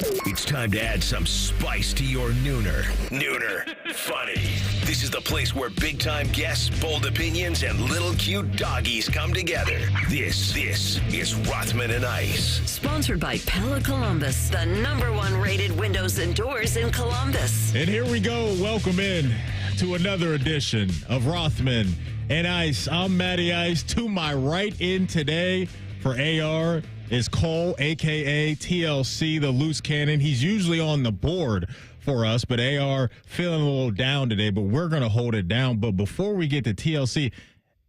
It's time to add some spice to your nooner. Nooner funny. This is the place where big-time guests, bold opinions, and little cute doggies come together. This is Rothman and Ice. Sponsored by Pella Columbus, the #1 rated windows and doors in Columbus. And here we go. Welcome in to another edition of Rothman and Ice. I'm Matty Ice. To my right in today for AR is Cole, a.k.a. TLC, the loose cannon. He's usually on the board for us, but AR feeling a little down today, but we're going to hold it down. But before we get to TLC,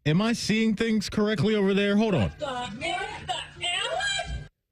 am I seeing things correctly over there? Hold on.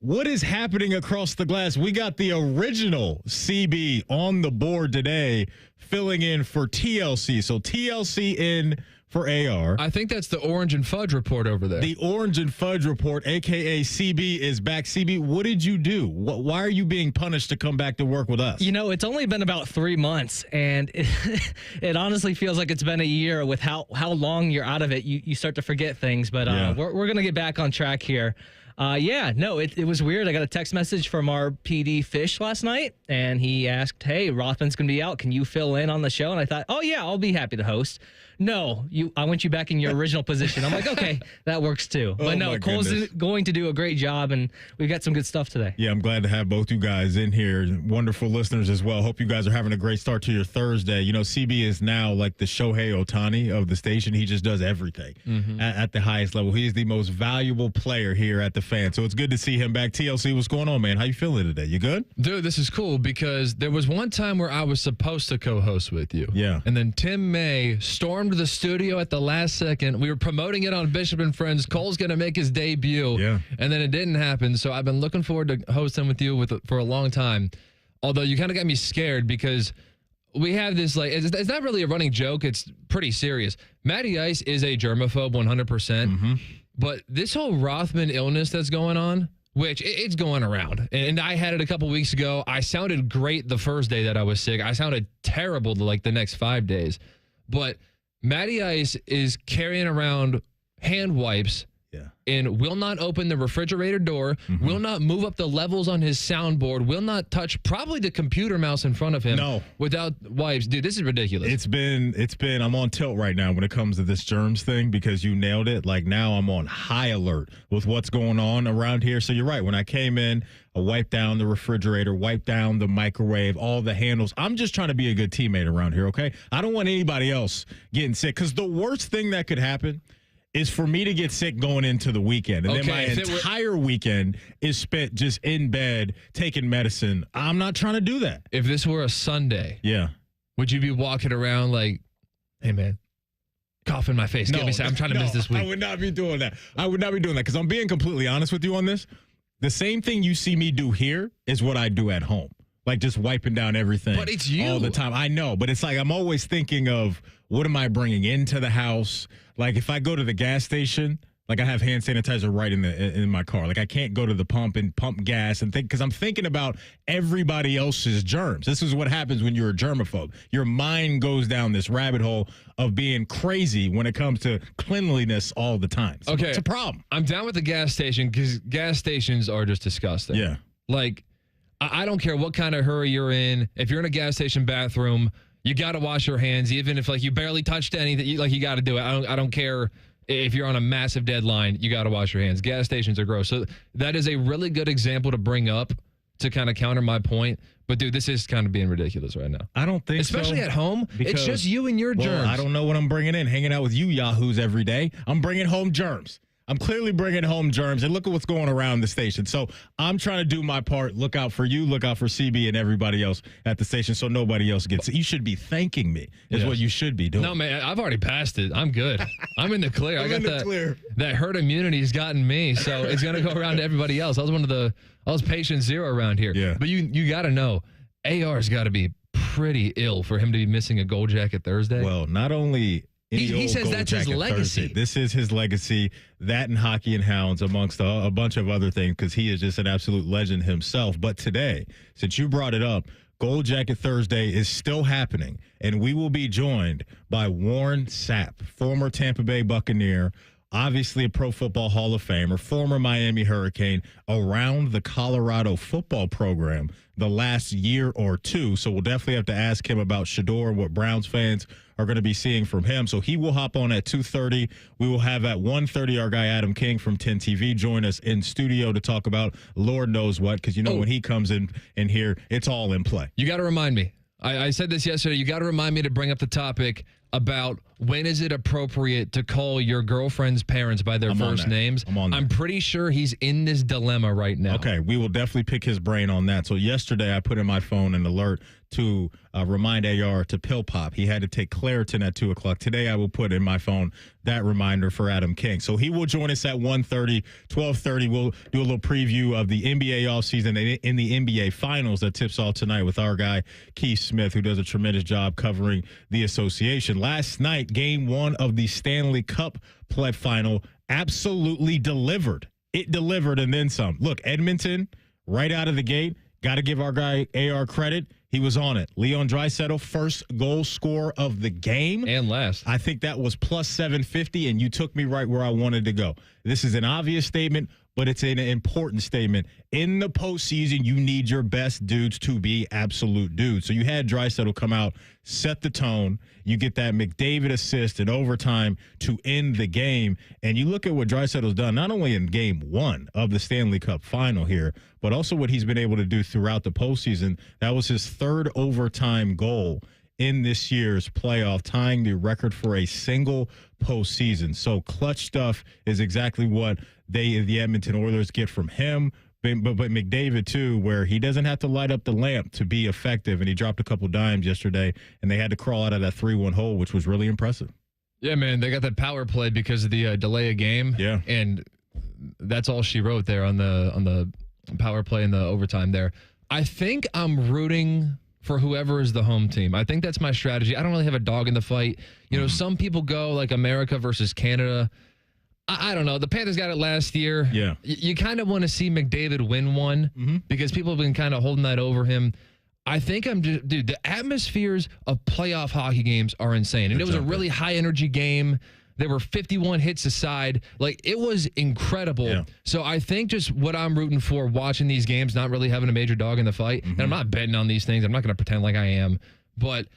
What is happening across the glass? We got the original CB on the board today, filling in for TLC. So TLC in for AR. I think that's the Orange and Fudge report over there. The Orange and Fudge report, a.k.a. CB, is back. CB, what did you do? Why are you being punished to come back to work with us? You know, it's only been about 3 months, and it honestly feels like it's been a year with how long you're out of it. You start to forget things, but we're going to get back on track here. It was weird. I got a text message from our PD Fish last night, and he asked, hey, Rothman's going to be out. Can you fill in on the show? And I thought, oh, yeah, I'll be happy to host. No, I want you back in your original position. I'm like, okay, that works too. But no, Cole's going to do a great job, and we've got some good stuff today. Yeah, I'm glad to have both you guys in here. Wonderful listeners as well. Hope you guys are having a great start to your Thursday. You know, CB is now like the Shohei Ohtani of the station. He just does everything at the highest level. He is the most valuable player here at the Fan. So it's good to see him back. TLC, what's going on, man? How you feeling today? You good? Dude, this is cool because there was one time where I was supposed to co-host with you. Yeah. And then Tim May stormed the studio at the last second. We were promoting it on Bishop and Friends. Cole's going to make his debut. Yeah. And then it didn't happen. So I've been looking forward to hosting with you for a long time. Although you kind of got me scared because we have this, like, it's not really a running joke. It's pretty serious. Matty Ice is a germaphobe 100%. But this whole Rothman illness that's going on, which it's going around, and I had it a couple weeks ago. I sounded great the first day that I was sick. I sounded terrible the next 5 days. But Matty Ice is carrying around hand wipes and will not open the refrigerator door, will not move up the levels on his soundboard, will not touch probably the computer mouse in front of him without wipes. Dude, this is ridiculous. It's been, I'm on tilt right now when it comes to this germs thing because you nailed it. Like now I'm on high alert with what's going on around here. So you're right. When I came in, I wiped down the refrigerator, wiped down the microwave, all the handles. I'm just trying to be a good teammate around here, okay? I don't want anybody else getting sick because the worst thing that could happen is for me to get sick going into the weekend. And then my entire weekend is spent just in bed taking medicine. I'm not trying to do that. If this were a Sunday, would you be walking around like, hey, man, cough in my face. Get me sick. I'm trying to miss this week. I would not be doing that. Because I'm being completely honest with you on this. The same thing you see me do here is what I do at home. Like just wiping down everything. But it's you. All the time. I know, but it's like I'm always thinking of what am I bringing into the house? Like if I go to the gas station, like I have hand sanitizer right in my car. Like I can't go to the pump and pump gas and think because I'm thinking about everybody else's germs. This is what happens when you're a germaphobe. Your mind goes down this rabbit hole of being crazy when it comes to cleanliness all the time. So it's a problem. I'm down with the gas station because gas stations are just disgusting. Yeah. Like I don't care what kind of hurry you're in. If you're in a gas station bathroom, you got to wash your hands, even if like you barely touched anything. You got to do it. I don't care if you're on a massive deadline. You got to wash your hands. Gas stations are gross. So that is a really good example to bring up to kind of counter my point. But dude, this is kind of being ridiculous right now. I don't think especially so, at home. It's just you and your germs. I don't know what I'm bringing in. Hanging out with you yahoos every day. I'm bringing home germs. I'm clearly bringing home germs, and look at what's going around the station. So I'm trying to do my part. Look out for you. Look out for CB and everybody else at the station so nobody else gets it. You should be thanking me is what you should be doing. No, man, I've already passed it. I'm good. I'm in the clear. I got clear. That herd immunity has gotten me, so it's going to go around to everybody else. I was patient zero around here. Yeah. But you got to know, AR's got to be pretty ill for him to be missing a gold jacket Thursday. Well, not only... He says that's his legacy. Thursday. This is his legacy. That and Hockey and Hounds, amongst a bunch of other things, because he is just an absolute legend himself. But today, since you brought it up, Gold Jacket Thursday is still happening, and we will be joined by Warren Sapp, former Tampa Bay Buccaneer, obviously a Pro Football Hall of Famer, former Miami Hurricane, around the Colorado football program the last year or two. So we'll definitely have to ask him about Shedeur and what Browns fans are going to be seeing from him. So he will hop on at 2:30. We will have at 1:30 our guy Adam King from 10 TV join us in studio to talk about Lord knows what, because when he comes in here, it's all in play. You got to remind me. I said this yesterday. You got to remind me to bring up the topic about when is it appropriate to call your girlfriend's parents by their first names. I'm pretty sure he's in this dilemma right now. Okay, we will definitely pick his brain on that. So yesterday I put in my phone an alert to remind AR to pill pop. He had to take Claritin at 2 o'clock. Today I will put in my phone that reminder for Adam King. So he will join us at 1:30, 12:30. We'll do a little preview of the NBA offseason in the NBA Finals that tips off tonight with our guy Keith Smith, who does a tremendous job covering the association. Last night, Game 1 of the Stanley Cup play final absolutely delivered. It delivered and then some. Look, Edmonton, right out of the gate, got to give our guy AR credit. He was on it. Leon Draisaitl, first goal scorer of the game. And last. I think that was plus 750, and you took me right where I wanted to go. This is an obvious statement, but it's an important statement. In the postseason, you need your best dudes to be absolute dudes. So you had Draisaitl come out, set the tone. You get that McDavid assist in overtime to end the game. And you look at what Draisaitl's done, not only in Game 1 of the Stanley Cup final here, but also what he's been able to do throughout the postseason. That was his third overtime goal in this year's playoff, tying the record for a single postseason. So clutch stuff is exactly what the Edmonton Oilers get from him. But McDavid, too, where he doesn't have to light up the lamp to be effective. And he dropped a couple dimes yesterday, and they had to crawl out of that 3-1 hole, which was really impressive. Yeah, man, they got that power play because of the delay of game. Yeah. And that's all she wrote there on the power play and the overtime there. I think I'm rooting for whoever is the home team. I think that's my strategy. I don't really have a dog in the fight. Some people go like America versus Canada. I don't know. The Panthers got it last year. Yeah. You kind of want to see McDavid win one because people have been kind of holding that over him. I think dude, the atmospheres of playoff hockey games are insane. And it was a really high energy game. There were 51 hits aside. Like, it was incredible. Yeah. So I think just what I'm rooting for watching these games, not really having a major dog in the fight, and I'm not betting on these things. I'm not going to pretend like I am. But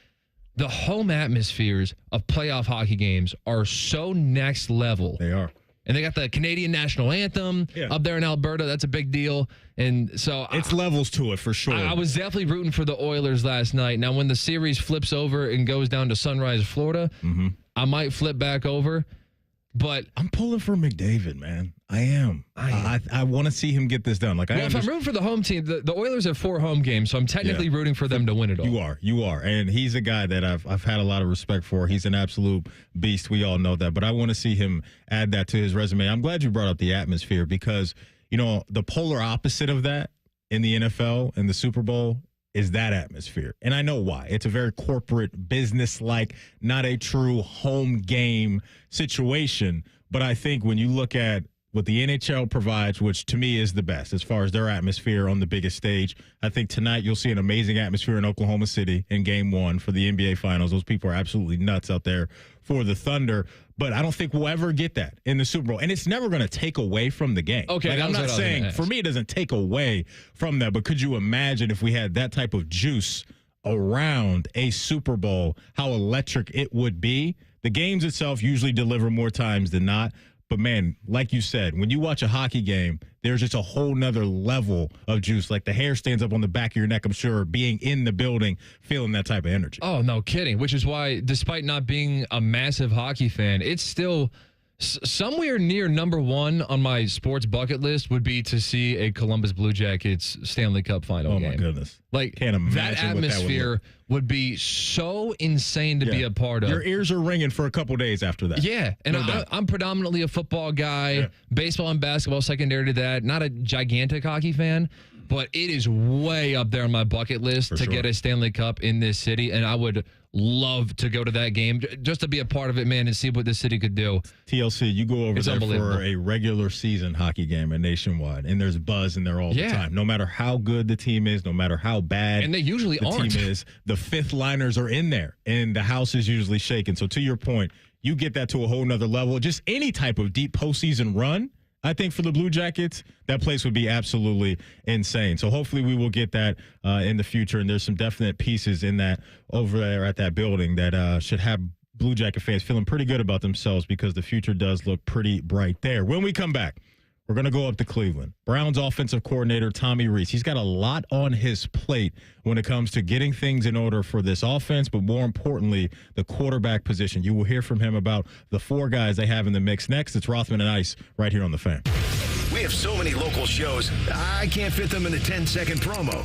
the home atmospheres of playoff hockey games are so next level. They are. And they got the Canadian national anthem up there in Alberta. That's a big deal. And so it's levels to it for sure. I was definitely rooting for the Oilers last night. Now, when the series flips over and goes down to Sunrise, Florida, I might flip back over. But I'm pulling for McDavid, man. I am. I want to see him get this done. Like, if I'm rooting for the home team, the Oilers have 4 home games, so I'm technically rooting for them to win it all. You are, and he's a guy that I've had a lot of respect for. He's an absolute beast. We all know that, but I want to see him add that to his resume. I'm glad you brought up the atmosphere because the polar opposite of that in the NFL and the Super Bowl is that atmosphere. And I know why. It's a very corporate, business-like, not a true home game situation. But I think when you look at what the NHL provides, which to me is the best as far as their atmosphere on the biggest stage, I think tonight you'll see an amazing atmosphere in Oklahoma City in Game 1 for the NBA Finals. Those people are absolutely nuts out there for the Thunder. But I don't think we'll ever get that in the Super Bowl. And it's never going to take away from the game. Okay, I'm not saying, for me, it doesn't take away from that. But could you imagine if we had that type of juice around a Super Bowl, how electric it would be? The games itself usually deliver more times than not. But, man, like you said, when you watch a hockey game, there's just a whole nother level of juice. Like, the hair stands up on the back of your neck, I'm sure, being in the building, feeling that type of energy. Oh, no kidding. Which is why, despite not being a massive hockey fan, it's still somewhere near number 1 on my sports bucket list would be to see a Columbus Blue Jackets Stanley Cup final game. Oh, my goodness. Like, can't imagine that atmosphere would be so insane to be a part of. Your ears are ringing for a couple days after that. Yeah, and I'm predominantly a football guy, baseball and basketball secondary to that. Not a gigantic hockey fan, but it is way up there on my bucket list to get a Stanley Cup in this city, and I would love to go to that game just to be a part of it, man, and see what this city could do. TLC, you go over It's there unbelievable. for a regular season hockey game at Nationwide, and there's buzz in there all the time. No matter how good the team is, no matter how bad And they usually the aren't. team is, the fifth liners are in there, and the house is usually shaking. So to your point, you get that to a whole nother level. Just any type of deep postseason run, I think for the Blue Jackets, that place would be absolutely insane. So hopefully we will get that in the future, and there's some definite pieces in that over there at that building that should have Blue Jacket fans feeling pretty good about themselves because the future does look pretty bright there. When we come back, we're going to go up to Cleveland. Browns offensive coordinator Tommy Rees. He's got a lot on his plate when it comes to getting things in order for this offense, but more importantly, the quarterback position. You will hear from him about the four guys they have in the mix next. It's Rothman and Ice right here on The Fan. We have so many local shows, I can't fit them in a 10-second promo.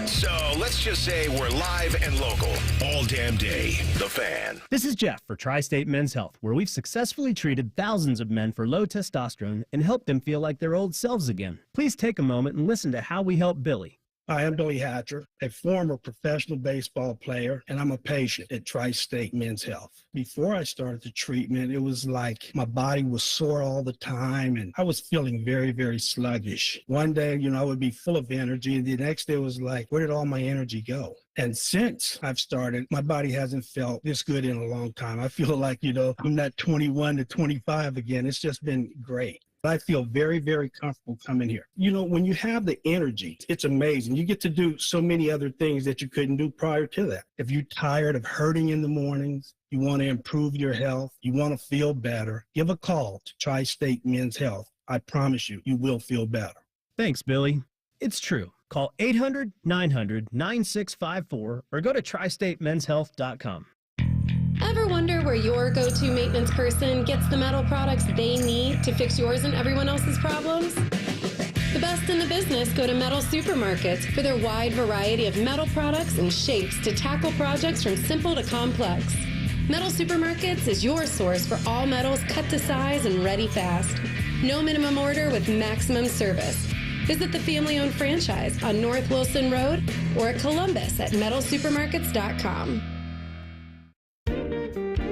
So let's just say we're live and local all damn day. The Fan. This is Jeff for Tri-State Men's Health, where we've successfully treated thousands of men for low testosterone and helped them feel like their old selves again. Please take a moment and listen to how we help Billy. Hi, I'm Billy Hatcher, a former professional baseball player, and I'm a patient at Tri-State Men's Health. Before I started the treatment, it was like my body was sore all the time, and I was feeling very, very sluggish. One day, I would be full of energy, and the next day was like, where did all my energy go? And since I've started, my body hasn't felt this good in a long time. I feel like, I'm not 21 to 25 again. It's just been great. I feel very, very comfortable coming here. When you have the energy, it's amazing. You get to do so many other things that you couldn't do prior to that. If you're tired of hurting in the mornings, you want to improve your health, you want to feel better, give a call to Tri-State Men's Health. I promise you, you will feel better. Thanks, Billy. It's true. Call 800-900-9654 or go to tristatemenshealth.com. Ever wonder where your go-to maintenance person gets the metal products they need to fix yours and everyone else's problems? The best in the business go to Metal Supermarkets for their wide variety of metal products and shapes to tackle projects from simple to complex. Metal Supermarkets is your source for all metals cut to size and ready fast. No minimum order with maximum service. Visit the family-owned franchise on North Wilson Road or at Columbus at metalsupermarkets.com.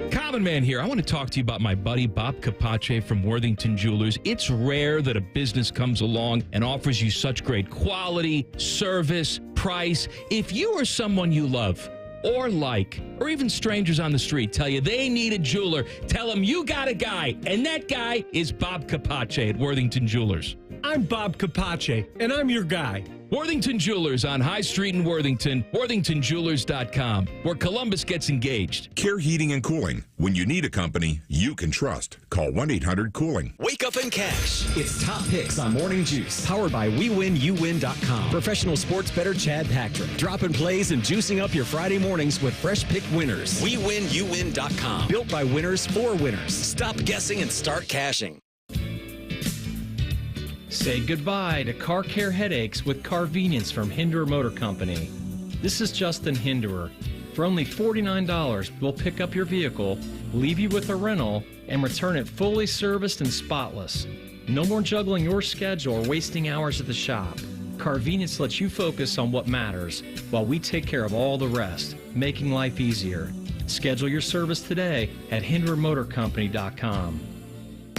Common Man here. I want to talk to you about my buddy Bob Capace from Worthington Jewelers. It's rare that a business comes along and offers you such great quality, service, price. If you or someone you love or like, or even strangers on the street tell you they need a jeweler, tell them you got a guy, and that guy is Bob Capace at Worthington Jewelers. I'm Bob Capace, and I'm your guy. Worthington Jewelers on High Street in Worthington, worthingtonjewelers.com, where Columbus gets engaged. Care Heating and Cooling. When you need a company you can trust, call 1-800-COOLING. Wake up and cash. It's Top Picks on Morning Juice, powered by WeWinUwin.com. Professional sports bettor Chad Patrick. Dropping plays and juicing up your Friday mornings with fresh pick winners. WeWinUwin.com. Built by winners for winners. Stop guessing and start cashing. Say goodbye to car care headaches with Carvenience from Hinderer Motor Company. This is Justin Hinderer. For only $49, we'll pick up your vehicle, leave you with a rental, and return it fully serviced and spotless. No more juggling your schedule or wasting hours at the shop. Carvenience lets you focus on what matters while we take care of all the rest, making life easier. Schedule your service today at HindererMotorCompany.com.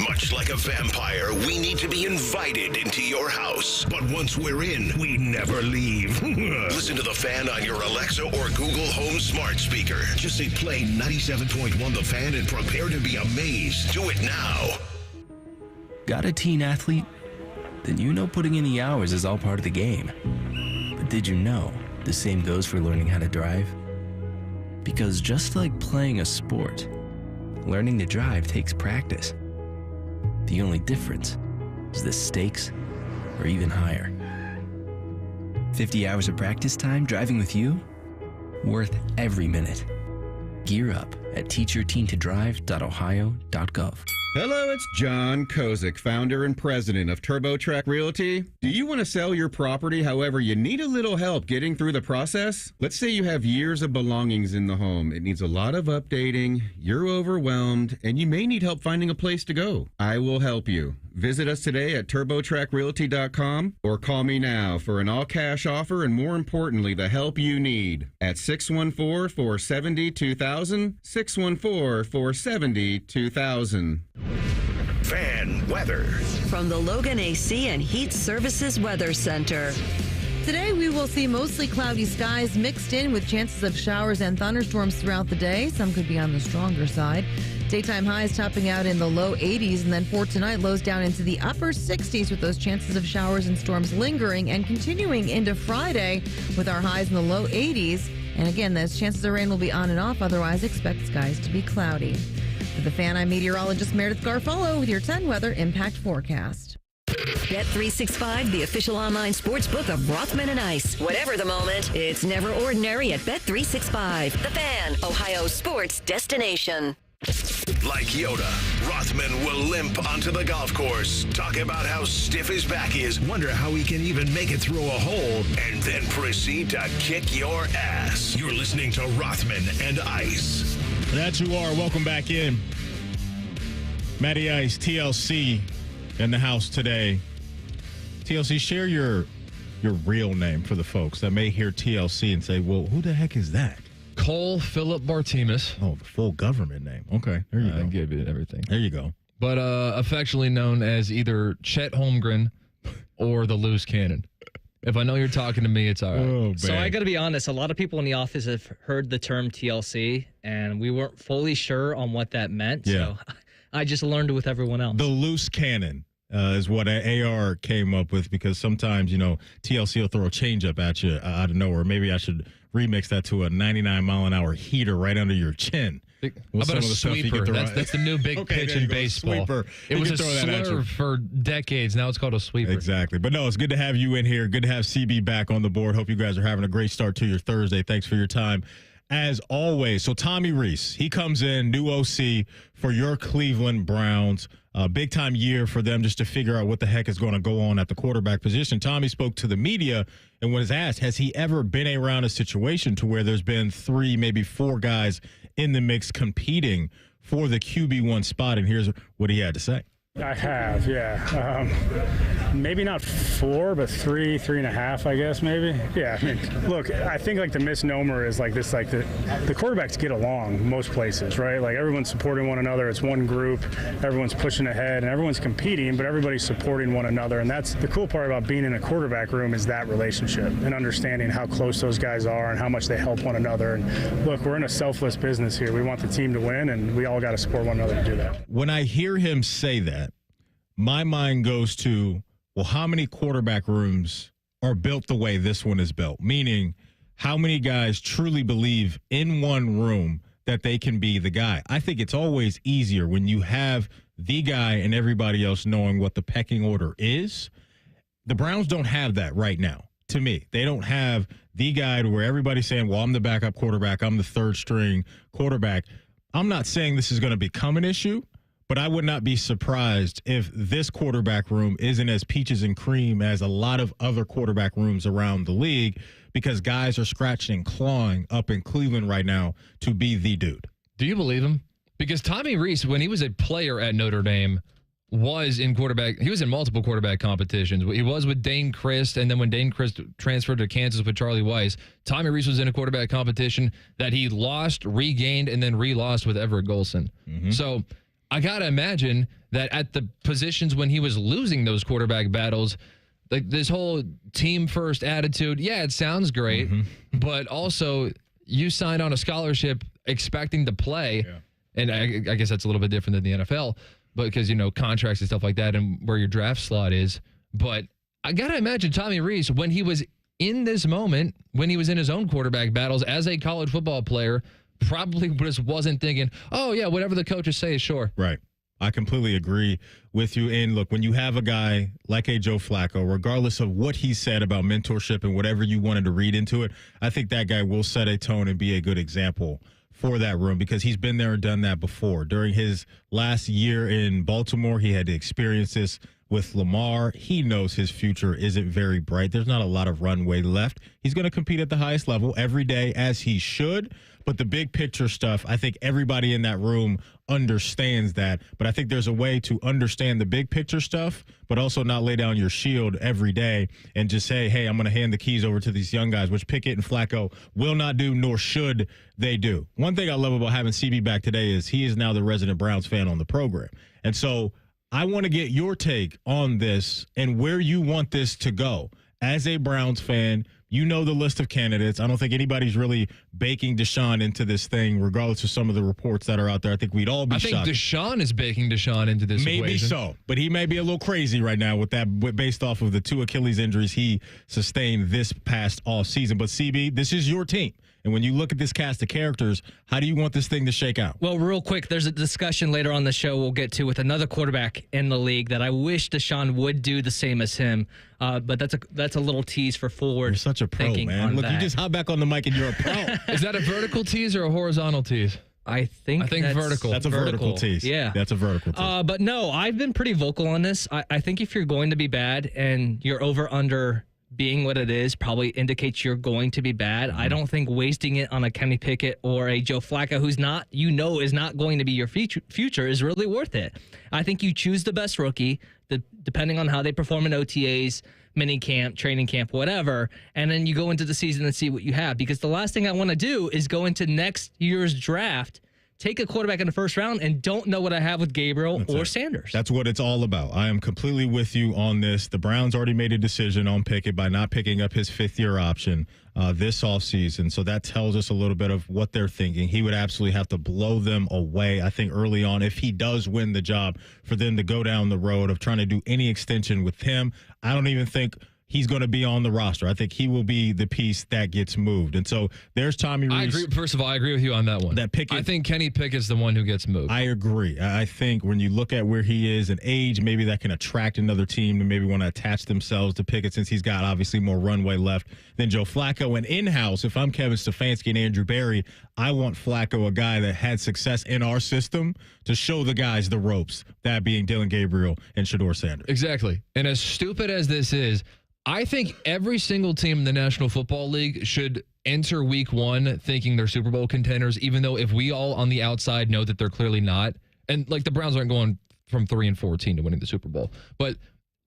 Much like a vampire, we need to be invited into your house. But once we're in, we never leave. Listen to The Fan on your Alexa or Google Home smart speaker. Just say play 97.1 The Fan and prepare to be amazed. Do it now. Got a teen athlete? Then you know putting in the hours is all part of the game. But did you know the same goes for learning how to drive? Because just like playing a sport, learning to drive takes practice. The only difference is the stakes are even higher. 50 hours of practice time driving with you? Worth every minute. Gear up at teachyourteentodrive.ohio.gov. Hello, it's John Kozik, founder and president of TurboTrack Realty. Do you want to sell your property, however, you need a little help getting through the process? Let's say you have years of belongings in the home. It needs a lot of updating, you're overwhelmed, and you may need help finding a place to go. I will help you. Visit us today at TurboTrackRealty.com or call me now for an all-cash offer and, more importantly, the help you need at 614-470-2000, 614-470-2000. Fan weather. From the Logan AC and Heat Services Weather Center. Today, we will see mostly cloudy skies mixed in with chances of showers and thunderstorms throughout the day. Some could be on the stronger side. Daytime highs topping out in the low 80s, and then for tonight, lows down into the upper 60s with those chances of showers and storms lingering and continuing into Friday with our highs in the low 80s. And again, those chances of rain will be on and off. Otherwise, expect skies to be cloudy. For the Fan, I'm meteorologist Meredith Garfolo with your 10 weather impact forecast. Bet365, the official online sports book of Rothman and Ice. Whatever the moment, it's never ordinary at Bet365. The Fan, Ohio sports destination. Like Yoda, Rothman will limp onto the golf course, talk about how stiff his back is, wonder how he can even make it through a hole, and then proceed to kick your ass. You're listening to Rothman and Ice. That you are. Welcome back in. Matty Ice, TLC, in the house today. TLC, share your real name for the folks that may hear TLC and say, well, who the heck is that? Cole Philip Bartemus. Oh, the full government name. Okay, there you go. I give it everything. There you go. But affectionately known as either Chet Holmgren or the loose cannon. If I know you're talking to me, it's all right. Oh, so I got to be honest, a lot of people in the office have heard the term TLC, and we weren't fully sure on what that meant. Yeah. So I just learned it with everyone else. The loose cannon is what AR came up with, because sometimes, TLC will throw a changeup at you out of nowhere. Maybe I should remix that to a 99-mile-an-hour heater right under your chin. How about a sweeper? That's the new big pitch in baseball. Sweeper. It was a slur for decades. Now it's called a sweeper. Exactly. But no, it's good to have you in here. Good to have CB back on the board. Hope you guys are having a great start to your Thursday. Thanks for your time, as always. So Tommy Rees, he comes in, new OC for your Cleveland Browns. Big-time year for them just to figure out what the heck is going to go on at the quarterback position. Tommy spoke to the media and was asked, has he ever been around a situation to where there's been 3, maybe 4 guys in the mix competing for the QB1 spot? And here's what he had to say. I have, yeah. Maybe not 4, but 3.5, I guess, maybe. Yeah, I mean, look, I think like the misnomer is like this, like the quarterbacks get along most places, right? Like everyone's supporting one another. It's one group. Everyone's pushing ahead and everyone's competing, but everybody's supporting one another. And that's the cool part about being in a quarterback room, is that relationship and understanding how close those guys are and how much they help one another. And look, we're in a selfless business here. We want the team to win, and we all got to support one another to do that. When I hear him say that, my mind goes to, well, how many quarterback rooms are built the way this one is built? Meaning, how many guys truly believe in one room that they can be the guy? I think it's always easier when you have the guy and everybody else knowing what the pecking order is. The Browns don't have that right now, to me. They don't have the guy to where everybody's saying, well, I'm the backup quarterback, I'm the third string quarterback. I'm not saying this is going to become an issue, but I would not be surprised if this quarterback room isn't as peaches and cream as a lot of other quarterback rooms around the league, because guys are scratching and clawing up in Cleveland right now to be the dude. Do you believe him? Because Tommy Rees, when he was a player at Notre Dame, was in multiple quarterback competitions. He was with Dane Christ, and then when Dane Christ transferred to Kansas with Charlie Weiss, Tommy Rees was in a quarterback competition that he lost, regained, and then re-lost with Everett Golson. Mm-hmm. So I got to imagine that at the positions when he was losing those quarterback battles, like this whole team first attitude, yeah, it sounds great, but also you signed on a scholarship expecting to play. Yeah. And I guess that's a little bit different than the NFL, but because, contracts and stuff like that and where your draft slot is. But I got to imagine Tommy Rees, when he was in this moment, when he was in his own quarterback battles as a college football player, probably just wasn't thinking, oh, yeah, whatever the coaches say is sure. Right. I completely agree with you. And look, when you have a guy like a Joe Flacco, regardless of what he said about mentorship and whatever you wanted to read into it, I think that guy will set a tone and be a good example for that room because he's been there and done that before. During his last year in Baltimore, he had to experience this with Lamar. He knows his future isn't very bright. There's not a lot of runway left. He's going to compete at the highest level every day, as he should. But the big picture stuff, I think everybody in that room understands that. But I think there's a way to understand the big picture stuff, but also not lay down your shield every day and just say, hey, I'm going to hand the keys over to these young guys, which Pickett and Flacco will not do, nor should they do. One thing I love about having CB back today is he is now the resident Browns fan on the program. And so I want to get your take on this and where you want this to go. As a Browns fan, you know the list of candidates. I don't think anybody's really baking Deshaun into this thing, regardless of some of the reports that are out there. I think we'd all be shocked. I think Deshaun is baking Deshaun into this equation. Maybe so, but he may be a little crazy right now with that, based off of the 2 Achilles injuries he sustained this past offseason. But, CB, this is your team. And when you look at this cast of characters, how do you want this thing to shake out? Well, real quick, there's a discussion later on the show we'll get to with another quarterback in the league that I wish Deshaun would do the same as him. But that's a little tease for forward. You're such a pro, man. Look, that. You just hop back on the mic and you're a pro. Is that a vertical tease or a horizontal tease? I think vertical. That's a vertical tease. Yeah. That's a vertical tease. But no, I've been pretty vocal on this. I think if you're going to be bad and you're over-under being what it is probably indicates you're going to be bad. I don't think wasting it on a Kenny Pickett or a Joe Flacco who's not, is not going to be your future is really worth it. I think you choose the best rookie, depending on how they perform in OTAs, mini camp, training camp, whatever, and then you go into the season and see what you have. Because the last thing I want to do is go into next year's draft, take a quarterback in the first round, and don't know what I have with Gabriel or Sanders. That's what it's all about. I am completely with you on this. The Browns already made a decision on Pickett by not picking up his 5th-year option this offseason. So that tells us a little bit of what they're thinking. He would absolutely have to blow them away, I think, early on, if he does win the job, for them to go down the road of trying to do any extension with him. I don't even think he's going to be on the roster. I think he will be the piece that gets moved. And so there's Tommy Rees. I agree. First of all, I agree with you on that one. I think Kenny Pickett's the one who gets moved. I agree. I think when you look at where he is in age, maybe that can attract another team to maybe want to attach themselves to Pickett, since he's got obviously more runway left than Joe Flacco. And in-house, if I'm Kevin Stefanski and Andrew Berry, I want Flacco, a guy that had success in our system, to show the guys the ropes, that being Dylan Gabriel and Shedeur Sanders. Exactly. And as stupid as this is, I think every single team in the National Football League should enter week 1 thinking they're Super Bowl contenders, even though if we all on the outside know that they're clearly not. And like the Browns aren't going from 3-14 to winning the Super Bowl. But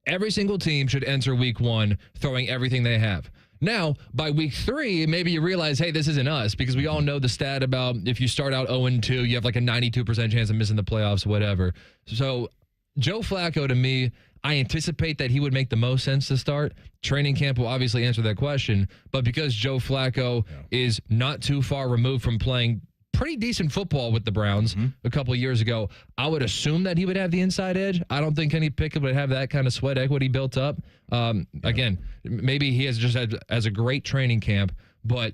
every single team should enter week 1 throwing everything they have. Now, by week 3, maybe you realize, hey, this isn't us, because we all know the stat about if you start out 0-2, you have like a 92% chance of missing the playoffs, whatever. So Joe Flacco, to me, I anticipate that he would make the most sense to start. Training camp will obviously answer that question, but because Joe Flacco is not too far removed from playing pretty decent football with the Browns a couple of years ago, I would assume that he would have the inside edge. I don't think Kenny Pickett would have that kind of sweat equity built up. Again, maybe he has just had as a great training camp, but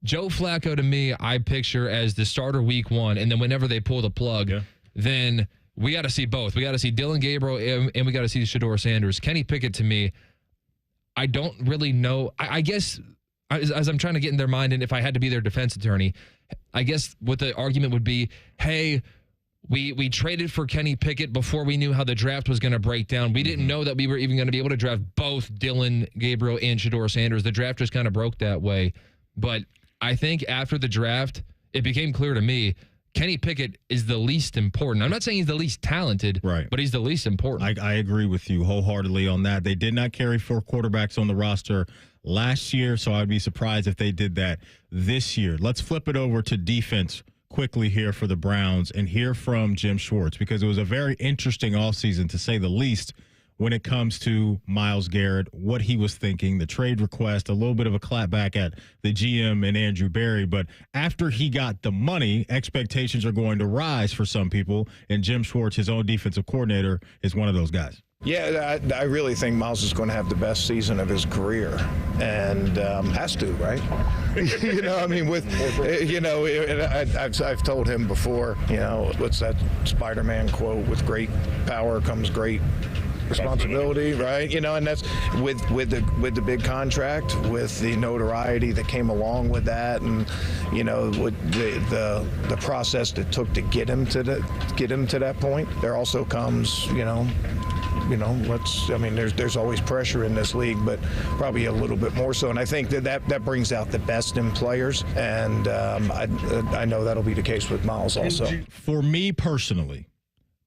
Joe Flacco, to me, I picture as the starter week 1, and then whenever they pull the plug, then we got to see both. We got to see Dylan Gabriel and we got to see Shedeur Sanders. Kenny Pickett, to me, I don't really know. I guess as I'm trying to get in their mind, and if I had to be their defense attorney, I guess what the argument would be, hey, we traded for Kenny Pickett before we knew how the draft was going to break down. We didn't know that we were even going to be able to draft both Dylan Gabriel and Shedeur Sanders. The draft just kind of broke that way. But I think after the draft, it became clear to me Kenny Pickett is the least important. I'm not saying he's the least talented, but he's the least important. I agree with you wholeheartedly on that. They did not carry 4 quarterbacks on the roster last year, so I'd be surprised if they did that this year. Let's flip it over to defense quickly here for the Browns and hear from Jim Schwartz, because it was a very interesting offseason, to say the least, when it comes to Myles Garrett, what he was thinking, the trade request, a little bit of a clapback at the GM and Andrew Berry. But after he got the money, expectations are going to rise for some people. And Jim Schwartz, his own defensive coordinator, is one of those guys. Yeah, I really think Myles is going to have the best season of his career, and has to, right? You know, I mean, with, you know, I've told him before, you know, what's that Spider-Man quote? With great power comes great responsibility, right? You know, and that's with the big contract, with the notoriety that came along with that, and you know, with the process that took to get him to that point. There also comes, there's always pressure in this league, but probably a little bit more so. And I think that brings out the best in players. And I know that'll be the case with Miles also. For me personally,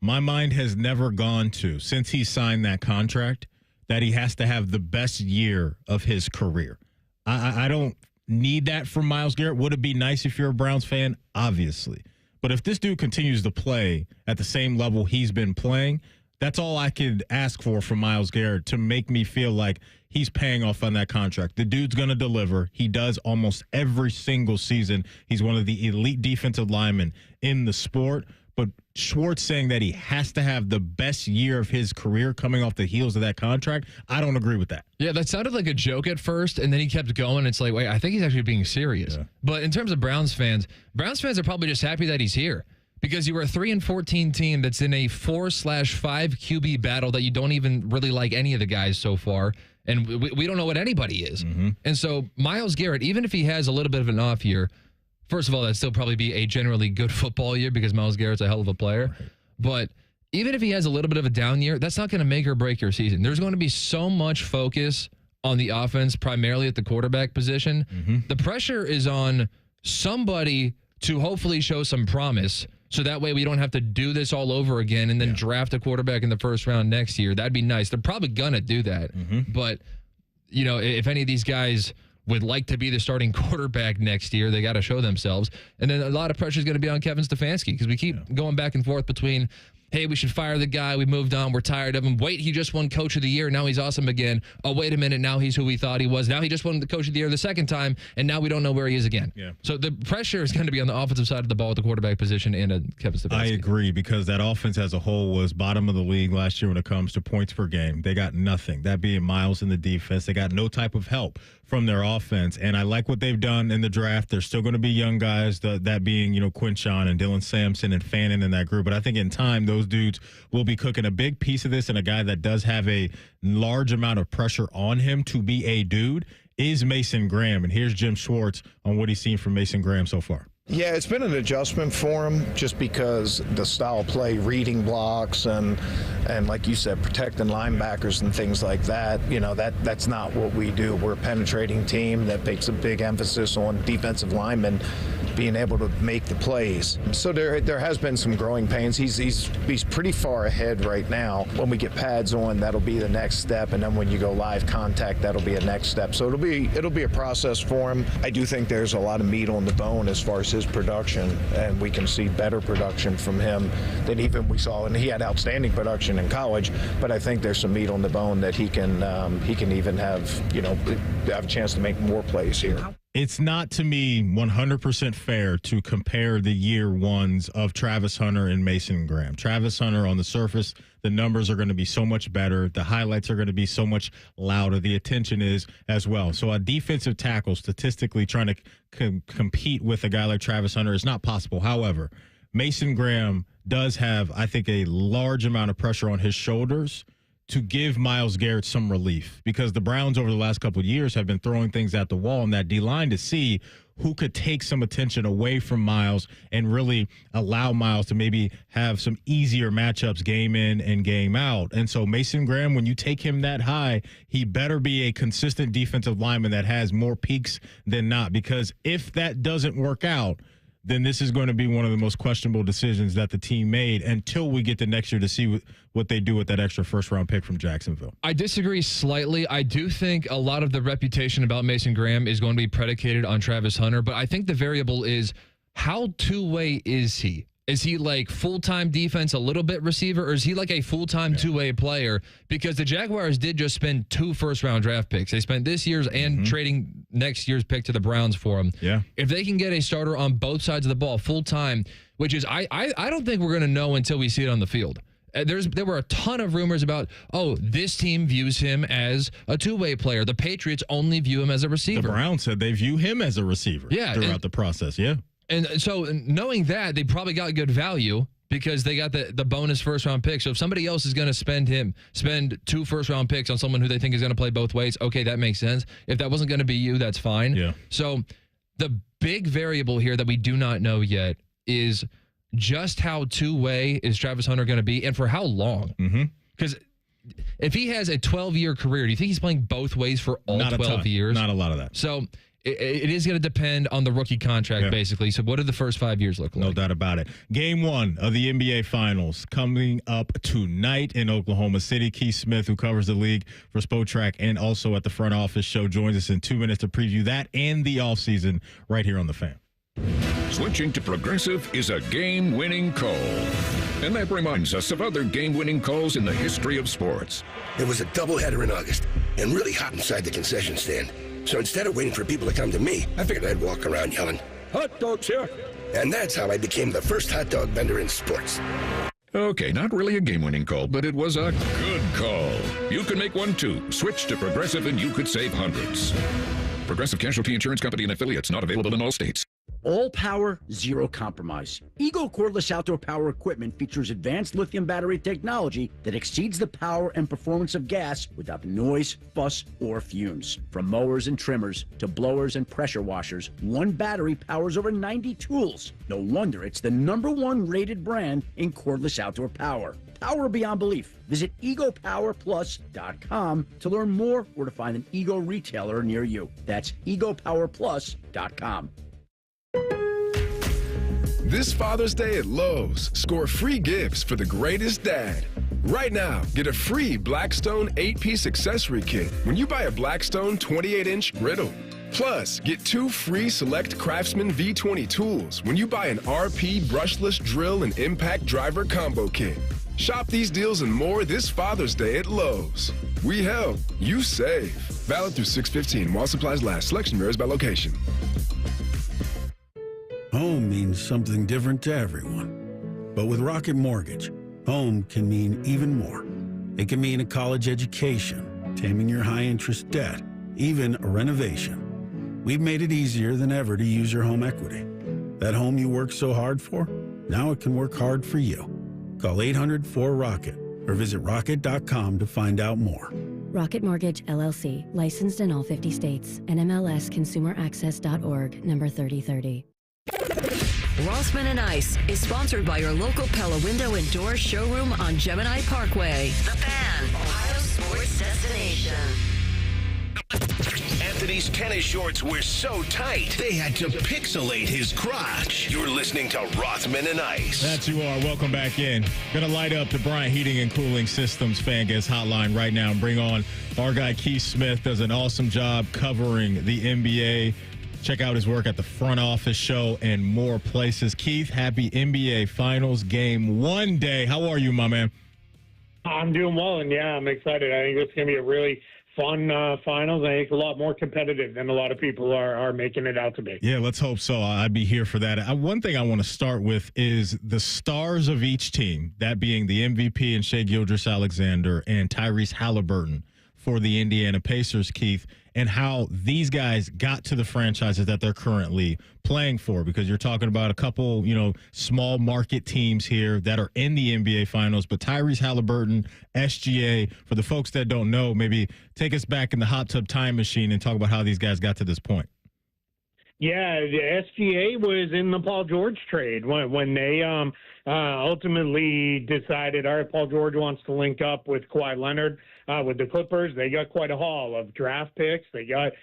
my mind has never gone to, since he signed that contract, that he has to have the best year of his career. I don't need that from Myles Garrett. Would it be nice if you're a Browns fan? Obviously. But if this dude continues to play at the same level he's been playing, that's all I could ask for from Myles Garrett to make me feel like he's paying off on that contract. The dude's going to deliver. He does almost every single season. He's one of the elite defensive linemen in the sport. But Schwartz saying that he has to have the best year of his career coming off the heels of that contract, I don't agree with that. Yeah, that sounded like a joke at first, and then he kept going. It's like, wait, I think he's actually being serious. Yeah. But in terms of Browns fans are probably just happy that he's here. Because you were a 3-14 team that's in a 4/5 QB battle that you don't even really like any of the guys so far. And we don't know what anybody is. Mm-hmm. And so Myles Garrett, even if he has a little bit of an off year, first of all, that'd still probably be a generally good football year because Myles Garrett's a hell of a player. Right. But even if he has a little bit of a down year, that's not going to make or break your season. There's going to be so much focus on the offense, primarily at the quarterback position. Mm-hmm. The pressure is on somebody to hopefully show some promise. So that way we don't have to do this all over again and then draft a quarterback in the first round next year. That'd be nice. They're probably going to do that. Mm-hmm. But, if any of these guys would like to be the starting quarterback next year, they got to show themselves. And then a lot of pressure is going to be on Kevin Stefanski because we keep going back and forth between, hey, we should fire the guy. We moved on. We're tired of him. Wait, he just won Coach of the Year. Now he's awesome again. Oh, wait a minute. Now he's who we thought he was. Now he just won the Coach of the Year the second time, and now we don't know where he is again. Yeah. So the pressure is going to be on the offensive side of the ball at the quarterback position and at Kevin Stefanski. I agree, because that offense as a whole was bottom of the league last year when it comes to points per game. They got nothing. That being Myles in the defense. They got no type of help from their offense. And I like what they've done in the draft. There's still going to be young guys, that being, Quinshon and Dylan Sampson and Fannin in that group. But I think in time, those dudes will be cooking a big piece of this. And a guy that does have a large amount of pressure on him to be a dude is Mason Graham. And here's Jim Schwartz on what he's seen from Mason Graham so far. Yeah, it's been an adjustment for him just because the style of play, reading blocks, and like you said, protecting linebackers and things like that. That's not what we do. We're a penetrating team that makes a big emphasis on defensive linemen being able to make the plays. So there has been some growing pains. He's pretty far ahead right now. When we get pads on, that'll be the next step, and then when you go live contact, that'll be a next step. So it'll be a process for him. I do think there's a lot of meat on the bone as far as his production, and we can see better production from him than even we saw. And he had outstanding production in college, but I think there's some meat on the bone that he can even have a chance to make more plays here. It's not, to me, 100% fair to compare the year ones of Travis Hunter and Mason Graham. Travis Hunter, on the surface, the numbers are going to be so much better. The highlights are going to be so much louder. The attention is as well. So a defensive tackle, statistically, trying to compete with a guy like Travis Hunter is not possible. However, Mason Graham does have, I think, a large amount of pressure on his shoulders to give Myles Garrett some relief, because the Browns over the last couple of years have been throwing things at the wall in that D-line to see who could take some attention away from Myles and really allow Myles to maybe have some easier matchups game in and game out. And so Mason Graham, when you take him that high, he better be a consistent defensive lineman that has more peaks than not, because if that doesn't work out, then this is going to be one of the most questionable decisions that the team made until we get to next year to see what they do with that extra first-round pick from Jacksonville. I disagree slightly. I do think a lot of the reputation about Mason Graham is going to be predicated on Travis Hunter, but I think the variable is how two-way is he? Is he like full-time defense, a little bit receiver, or is he like a full-time two-way player? Because the Jaguars did just spend 2 first-round draft picks. They spent this year's and trading next year's pick to the Browns for him. Yeah. If they can get a starter on both sides of the ball full-time, which is I don't think we're going to know until we see it on the field. There were a ton of rumors about, this team views him as a two-way player. The Patriots only view him as a receiver. The Browns said they view him as a receiver throughout the process, yeah. And so knowing that, they probably got good value. because they got the bonus first-round pick. So if somebody else is going to spend 2 first-round picks on someone who they think is going to play both ways, okay, that makes sense. If that wasn't going to be you, that's fine. Yeah. So the big variable here that we do not know yet is just how two-way is Travis Hunter going to be and for how long. Because if he has a 12-year career, do you think he's playing both ways for all 12 years? Not a lot of that. So it is going to depend on the rookie contract, basically. So what do the first 5 years look like? No doubt about it. Game 1 of the NBA Finals coming up tonight in Oklahoma City. Keith Smith, who covers the league for Spotrac and also at the front office show, joins us in 2 minutes to preview that and the offseason right here on The Fan. Switching to Progressive is a game-winning call. And that reminds us of other game-winning calls in the history of sports. It was a doubleheader in August and really hot inside the concession stand. So instead of waiting for people to come to me, I figured I'd walk around yelling, "Hot dogs here!" And that's how I became the first hot dog vendor in sports. Okay, not really a game-winning call, but it was a good call. You can make one too. Switch to Progressive and you could save hundreds. Progressive Casualty Insurance Company and affiliates, not available in all states. All power, zero compromise. Eagle cordless outdoor power equipment features advanced lithium battery technology that exceeds the power and performance of gas without the noise, fuss, or fumes. From mowers and trimmers to blowers and pressure washers, one battery powers over 90 tools. No wonder it's the #1 rated brand in cordless outdoor power. Power beyond belief. Visit egopowerplus.com to learn more or to find an Ego retailer near you. That's egopowerplus.com. This Father's Day at Lowe's, score free gifts for the greatest dad. Right now, get a free Blackstone 8-piece accessory kit when you buy a Blackstone 28-inch griddle. Plus, get 2 free select Craftsman V20 tools when you buy an RP brushless drill and impact driver combo kit. Shop these deals and more this Father's Day at Lowe's. We help, you save. Valid through 6/15 while supplies last. Selection varies by location. Home means something different to everyone. But with Rocket Mortgage, home can mean even more. It can mean a college education, taming your high-interest debt, even a renovation. We've made it easier than ever to use your home equity. That home you worked so hard for, now it can work hard for you. Call 800-4ROCKET or visit rocket.com to find out more. Rocket Mortgage, LLC, licensed in all 50 states. NMLSconsumeraccess.org, number 3030. Rothman and Ice is sponsored by your local Pella Window and Door showroom on Gemini Parkway. The Fan, Ohio sports destination. Anthony's tennis shorts were so tight, they had to pixelate his crotch. You're listening to Rothman and Ice. That you are. Welcome back in. Gonna light up the Bryant Heating and Cooling Systems fan guest hotline right now and bring on our guy Keith Smith. Does an awesome job covering the NBA. Check out his work at the front office show and more places. Keith, happy NBA Finals Game 1 day. How are you, my man? I'm doing well, and yeah, I'm excited. I think it's going to be a really fun finals. I think it's a lot more competitive than a lot of people are making it out to be. Yeah, let's hope so. I'd be here for that. One thing I want to start with is the stars of each team, that being the MVP and Shai Gilgeous-Alexander and Tyrese Halliburton for the Indiana Pacers, Keith, and how these guys got to the franchises that they're currently playing for, because you're talking about a couple, small market teams here that are in the NBA Finals. But Tyrese Halliburton, SGA, for the folks that don't know, maybe take us back in the hot tub time machine and talk about how these guys got to this point. Yeah, the SGA was in the Paul George trade when they ultimately decided, all right, Paul George wants to link up with Kawhi Leonard with the Clippers. They got quite a haul of draft picks. They got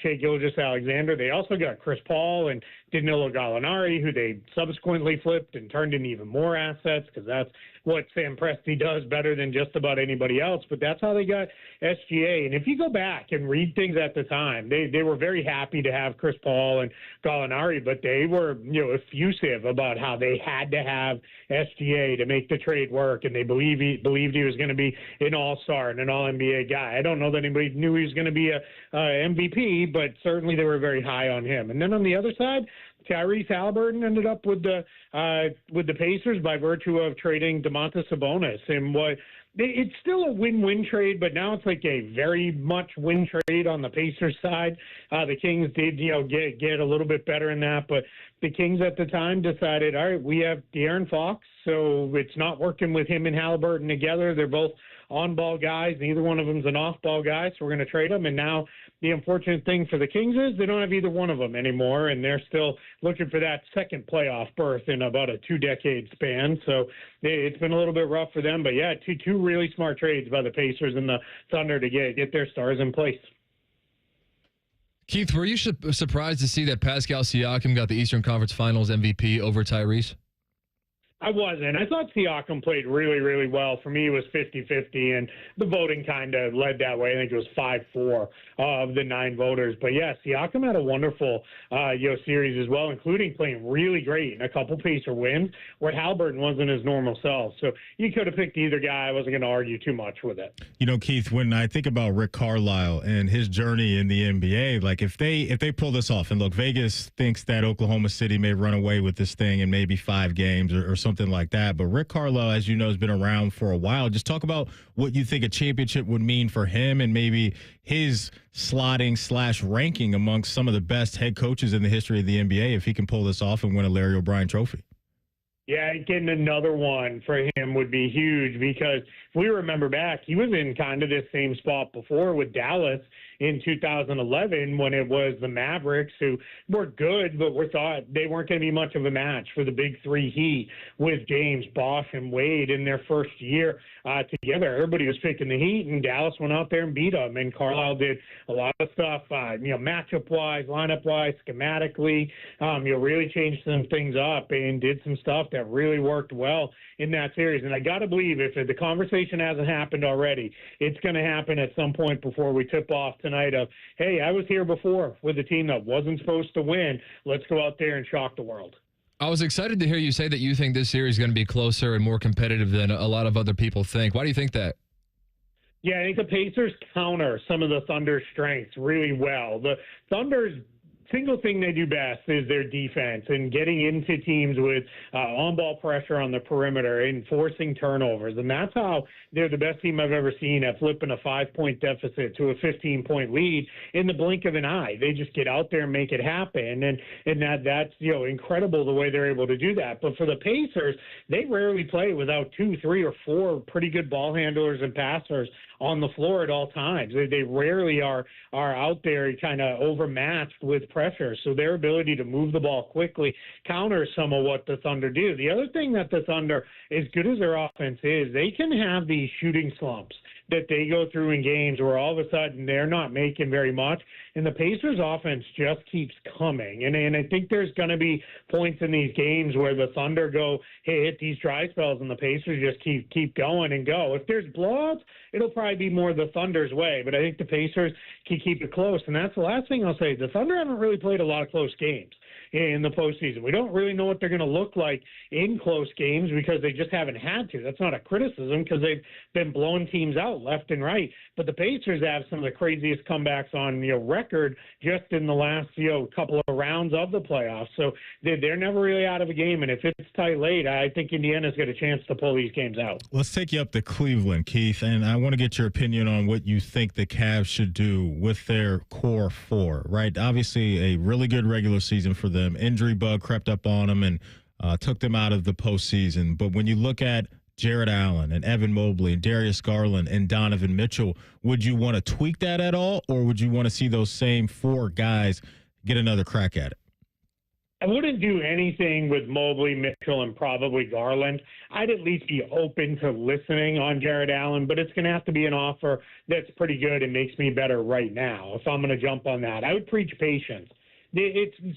Shai Gilgeous-Alexander. They also got Chris Paul and Danilo Gallinari, who they subsequently flipped and turned in even more assets, because that's what Sam Presti does better than just about anybody else. But that's how they got SGA. And if you go back and read things at the time, they were very happy to have Chris Paul and Gallinari, but they were effusive about how they had to have SGA to make the trade work, and they believed he was going to be an all-star and an all-NBA guy. I don't know that anybody knew he was going to be a MVP, but certainly they were very high on him. And then on the other side, Tyrese Halliburton ended up with the Pacers by virtue of trading Domantas Sabonis. And what it's still a win-win trade, but now it's like a very much win trade on the Pacers side. The Kings did, get a little bit better in that, but the Kings at the time decided, all right, we have De'Aaron Fox, so it's not working with him and Halliburton together. They're both on-ball guys. Neither one of them's an off-ball guy, so we're going to trade them. And now the unfortunate thing for the Kings is they don't have either one of them anymore, and they're still looking for that second playoff berth in about a 2-decade span. So it's been a little bit rough for them. But, yeah, two really smart trades by the Pacers and the Thunder to get their stars in place. Keith, were you surprised to see that Pascal Siakam got the Eastern Conference Finals MVP over Tyrese? I wasn't. I thought Siakam played really, really well. For me, it was 50-50, and the voting kind of led that way. I think it was 5-4 of the 9 voters. But, yeah, Siakam had a wonderful series as well, including playing really great in a couple Pacer wins where Halliburton wasn't his normal self. So you could have picked either guy. I wasn't going to argue too much with it. Keith, when I think about Rick Carlisle and his journey in the NBA, like if they pull this off, and look, Vegas thinks that Oklahoma City may run away with this thing in maybe 5 games or something like that. But Rick Carlisle, as you know, has been around for a while. Just talk about what you think a championship would mean for him and maybe his slotting/ranking amongst some of the best head coaches in the history of the NBA if he can pull this off and win a Larry O'Brien trophy. Yeah, getting another one for him would be huge because if we remember back, he was in kind of this same spot before with Dallas in 2011 when it was the Mavericks, who were good, but we thought they weren't going to be much of a match for the big three Heat with James, Bosh, and Wade in their first year together. Everybody was picking the Heat, and Dallas went out there and beat them. And Carlisle did a lot of stuff, matchup-wise, lineup-wise, schematically. Really changed some things up and did some stuff that really worked well in that series. And I got to believe if the conversation hasn't happened already, it's going to happen at some point before we tip off tonight of, hey, I was here before with a team that wasn't supposed to win. Let's go out there and shock the world. I was excited to hear you say that you think this series is going to be closer and more competitive than a lot of other people think. Why do you think that? Yeah, I think the Pacers counter some of the Thunder's strengths really well. The Thunder's single thing they do best is their defense and getting into teams with on-ball pressure on the perimeter and forcing turnovers. And that's how they're the best team I've ever seen at flipping a 5-point deficit to a 15-point lead in the blink of an eye. They just get out there and make it happen. And that's incredible the way they're able to do that. But for the Pacers, they rarely play without 2, 3, or 4 pretty good ball handlers and passers on the floor at all times. They rarely are out there kind of overmatched with pressure. So their ability to move the ball quickly counters some of what the Thunder do. The other thing that the Thunder, as good as their offense is, they can have these shooting slumps that they go through in games where all of a sudden they're not making very much, and the Pacers offense just keeps coming. And I think there's going to be points in these games where the Thunder go, hey, hit these dry spells, and the Pacers just keep going and go. If there's blowouts, it'll probably be more the Thunder's way, but I think the Pacers can keep it close. And that's the last thing I'll say. The Thunder haven't really played a lot of close games in the postseason. We don't really know what they're going to look like in close games because they just haven't had to. That's not a criticism because they've been blowing teams out left and right. But the Pacers have some of the craziest comebacks on record just in the last couple of rounds of the playoffs. So they're never really out of a game. And if it's tight late, I think Indiana's got a chance to pull these games out. Let's take you up to Cleveland, Keith, and I want to get your opinion on what you think the Cavs should do with their core 4, right? Obviously, a really good regular season for them. Injury bug crept up on them and took them out of the postseason. But when you look at Jared Allen and Evan Mobley and Darius Garland and Donovan Mitchell, would you want to tweak that at all, or would you want to see those same 4 guys get another crack at it? I wouldn't do anything with Mobley, Mitchell, and probably Garland. I'd at least be open to listening on Jared Allen, but it's going to have to be an offer that's pretty good and makes me better right now if I'm going to jump on that. I would preach patience.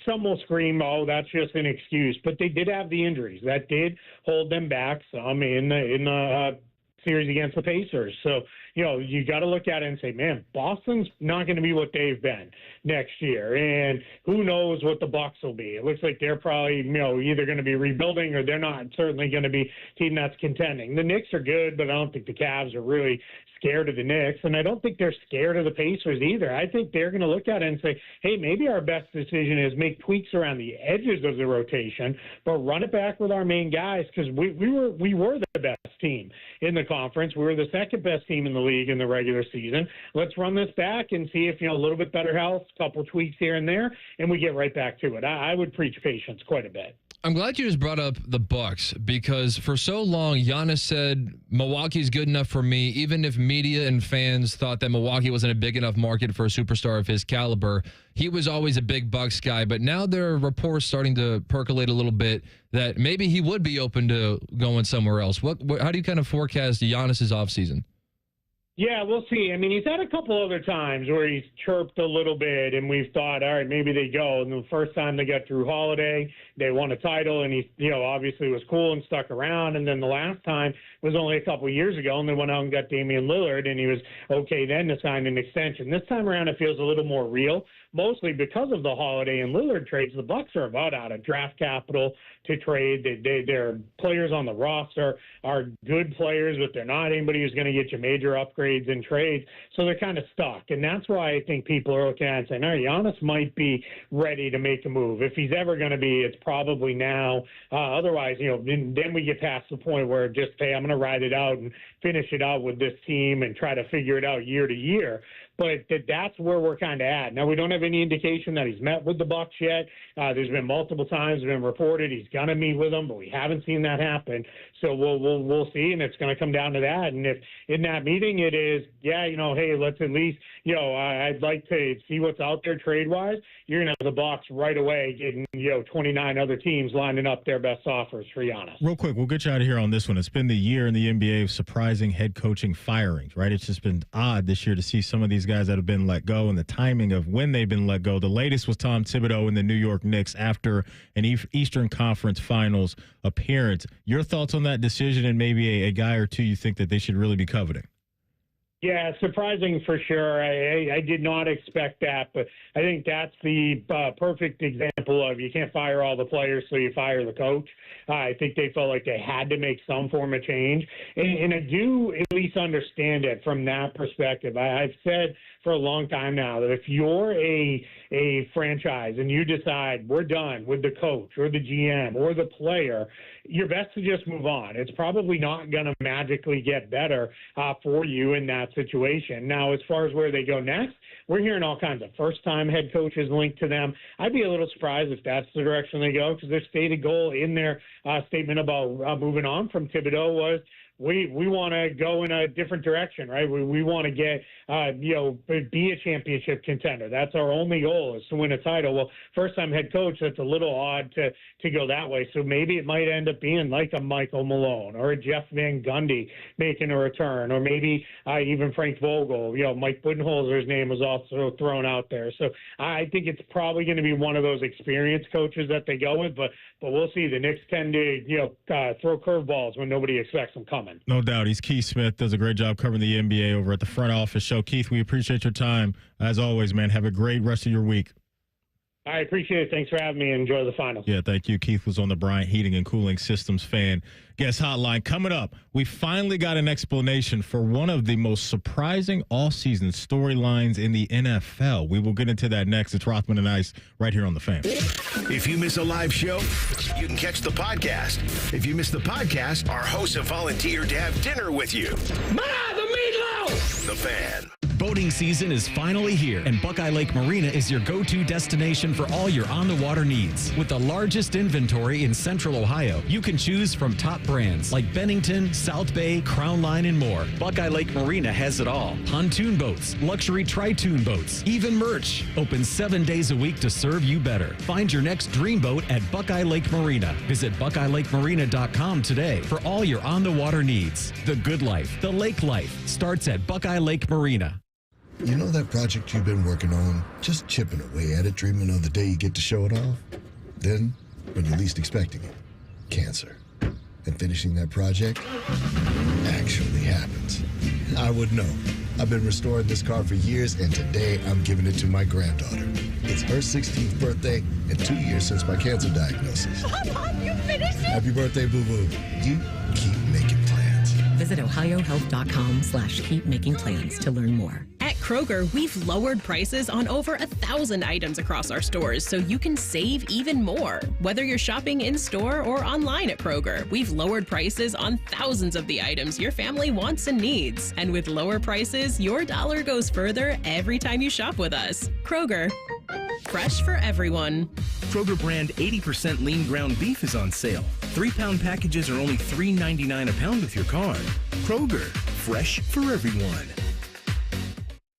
Some will scream, oh, that's just an excuse, but they did have the injuries. That did hold them back some in the series against the Pacers. So, you got to look at it and say, man, Boston's not going to be what they've been next year. And who knows what the Bucks will be. It looks like they're probably, either going to be rebuilding or they're not certainly going to be a team that's contending. The Knicks are good, but I don't think the Cavs are really scared of the Knicks. And I don't think they're scared of the Pacers either. I think they're going to look at it and say, hey, maybe our best decision is make tweaks around the edges of the rotation, but run it back with our main guys because we were the best team in the conference. We were the second best team in the league in the regular season. Let's run this back and see if, a little bit better health, a couple tweaks here and there, and we get right back to it. I would preach patience quite a bit. I'm glad you just brought up the Bucks, because for so long, Giannis said Milwaukee's good enough for me, even if media and fans thought that Milwaukee wasn't a big enough market for a superstar of his caliber. He was always a big Bucks guy, but now there are reports starting to percolate a little bit that maybe he would be open to going somewhere else. How do you kind of forecast Giannis's offseason? Yeah, we'll see. I mean, he's had a couple other times where he's chirped a little bit, and we've thought, all right, maybe they go. And the first time they got through Holiday, they won a title, and he, obviously was cool and stuck around. And then the last time was only a couple of years ago, and they went out and got Damian Lillard, and he was okay then to sign an extension. This time around, it feels a little more real, mostly because of the Holiday and Lillard trades. The Bucks are about out of draft capital to trade. Their players on the roster are good players, but they're not anybody who's going to get you major upgrades in trades. So they're kind of stuck. And that's why I think people are looking at it and saying, all right, Giannis might be ready to make a move. If he's ever going to be, it's probably now. Otherwise, then we get past the point where just, hey, I'm going to ride it out and finish it out with this team and try to figure it out year to year. But that's where we're kind of at. Now, we don't have any indication that he's met with the Bucks yet. There's been multiple times been reported he's going to meet with them, but we haven't seen that happen. So we'll see, and it's going to come down to that. And if in that meeting it is, hey, let's at least, I'd like to see what's out there trade-wise, you're going to have the Bucks right away getting, 29 other teams lining up their best offers for Giannis. Real quick, we'll get you out of here on this one. It's been the year in the NBA of surprising head coaching firings, right? It's just been odd this year to see some of these guys that have been let go and the timing of when they've been let go. The latest was Tom Thibodeau in the New York Knicks after an Eastern Conference Finals appearance. Your thoughts on that decision, and maybe a guy or two you think that they should really be coveting? Yeah, surprising for sure. I did not expect that, but I think that's the perfect example of you can't fire all the players, so you fire the coach. I think they felt like they had to make some form of change, and I do at least understand it from that perspective. I've said for a long time now that if you're a franchise and you decide we're done with the coach or the GM or the player, you're best to just move on. It's probably not going to magically get better for you in that situation. Now, as far as where they go next, we're hearing all kinds of first-time head coaches linked to them. I'd be a little surprised if that's the direction they go, because their stated goal in their statement about moving on from Thibodeau was, we want to go in a different direction, right? We want to get, be a championship contender. That's our only goal, is to win a title. Well, first-time head coach, that's a little odd to go that way. So maybe it might end up being like a Michael Malone or a Jeff Van Gundy making a return, or maybe even Frank Vogel. Mike Budenholzer's name was also thrown out there. So I think it's probably going to be one of those experienced coaches that they go with, but we'll see. The Knicks tend to, throw curveballs when nobody expects them coming. No doubt. He's Keith Smith, does a great job covering the NBA over at the Front Office Show. Keith, we appreciate your time. As always, man, have a great rest of your week. I appreciate it. Thanks for having me. Enjoy the finals. Yeah, thank you. Keith was on the Bryant Heating and Cooling Systems fan guest hotline. Coming up, we finally got an explanation for one of the most surprising all-season storylines in the NFL. We will get into that next. It's Rothman and Ice right here on The Fan. If you miss a live show, you can catch the podcast. If you miss the podcast, our hosts have volunteered to have dinner with you. The meatloaf! The Fan. Boating season is finally here, and Buckeye Lake Marina is your go-to destination for all your on-the-water needs. With the largest inventory in Central Ohio, you can choose from top brands like Bennington, South Bay, Crown Line, and more. Buckeye Lake Marina has it all. Pontoon boats, luxury tri-toon boats, even merch. Open 7 days a week to serve you better. Find your next dream boat at Buckeye Lake Marina. Visit BuckeyeLakeMarina.com today for all your on-the-water needs. The good life, the lake life, starts at Buckeye Lake Marina. You know that project you've been working on? Just chipping away at it, dreaming of the day you get to show it off? Then, when you're least expecting it, cancer. And finishing that project actually happens. I would know. I've been restoring this car for years, and today I'm giving it to my granddaughter. It's her 16th birthday and 2 years since my cancer diagnosis. Mom, you finished it? Happy birthday, boo-boo. You keep making plans. Visit ohiohealth.com/keepmakingplans to learn more. At Kroger, we've lowered prices on over 1,000 items across our stores so you can save even more. Whether you're shopping in-store or online at Kroger, we've lowered prices on thousands of the items your family wants and needs. And with lower prices, your dollar goes further every time you shop with us. Kroger, fresh for everyone. Kroger brand 80% lean ground beef is on sale. 3-pound packages are only $3.99 a pound with your card. Kroger, fresh for everyone.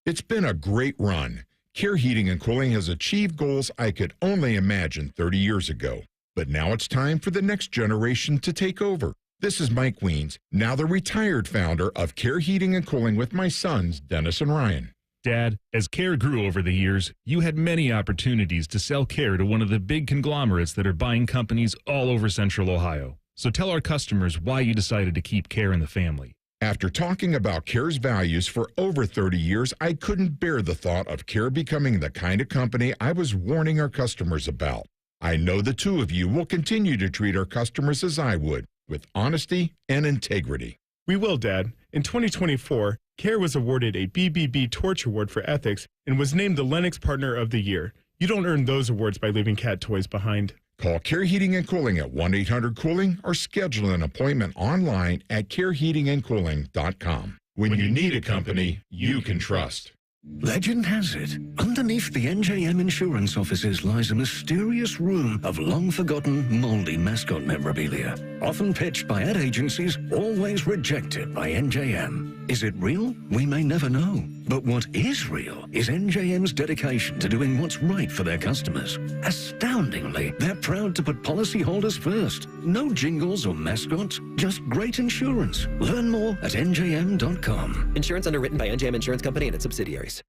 It's been a great run. Care Heating and Cooling has achieved goals I could only imagine 30 years ago. But now it's time for the next generation to take over. This is Mike Weens, now the retired founder of Care Heating and Cooling with my sons, Dennis and Ryan. Dad, as Care grew over the years, you had many opportunities to sell Care to one of the big conglomerates that are buying companies all over Central Ohio. So tell our customers why you decided to keep Care in the family. After talking about Care's values for over 30 years, I couldn't bear the thought of Care becoming the kind of company I was warning our customers about. I know the two of you will continue to treat our customers as I would, with honesty and integrity. We will, Dad. In 2024, Care was awarded a BBB Torch Award for Ethics and was named the Lennox Partner of the Year. You don't earn those awards by leaving cat toys behind. Call Care Heating and Cooling at 1-800-COOLING or schedule an appointment online at careheatingandcooling.com. When you need a company you can trust. Legend has it, underneath the NJM insurance offices lies a mysterious room of long-forgotten, moldy mascot memorabilia. Often pitched by ad agencies, always rejected by NJM. Is it real? We may never know. But what is real is NJM's dedication to doing what's right for their customers. Astoundingly, they're proud to put policyholders first. No jingles or mascots, just great insurance. Learn more at njm.com. Insurance underwritten by NJM Insurance Company and its subsidiaries.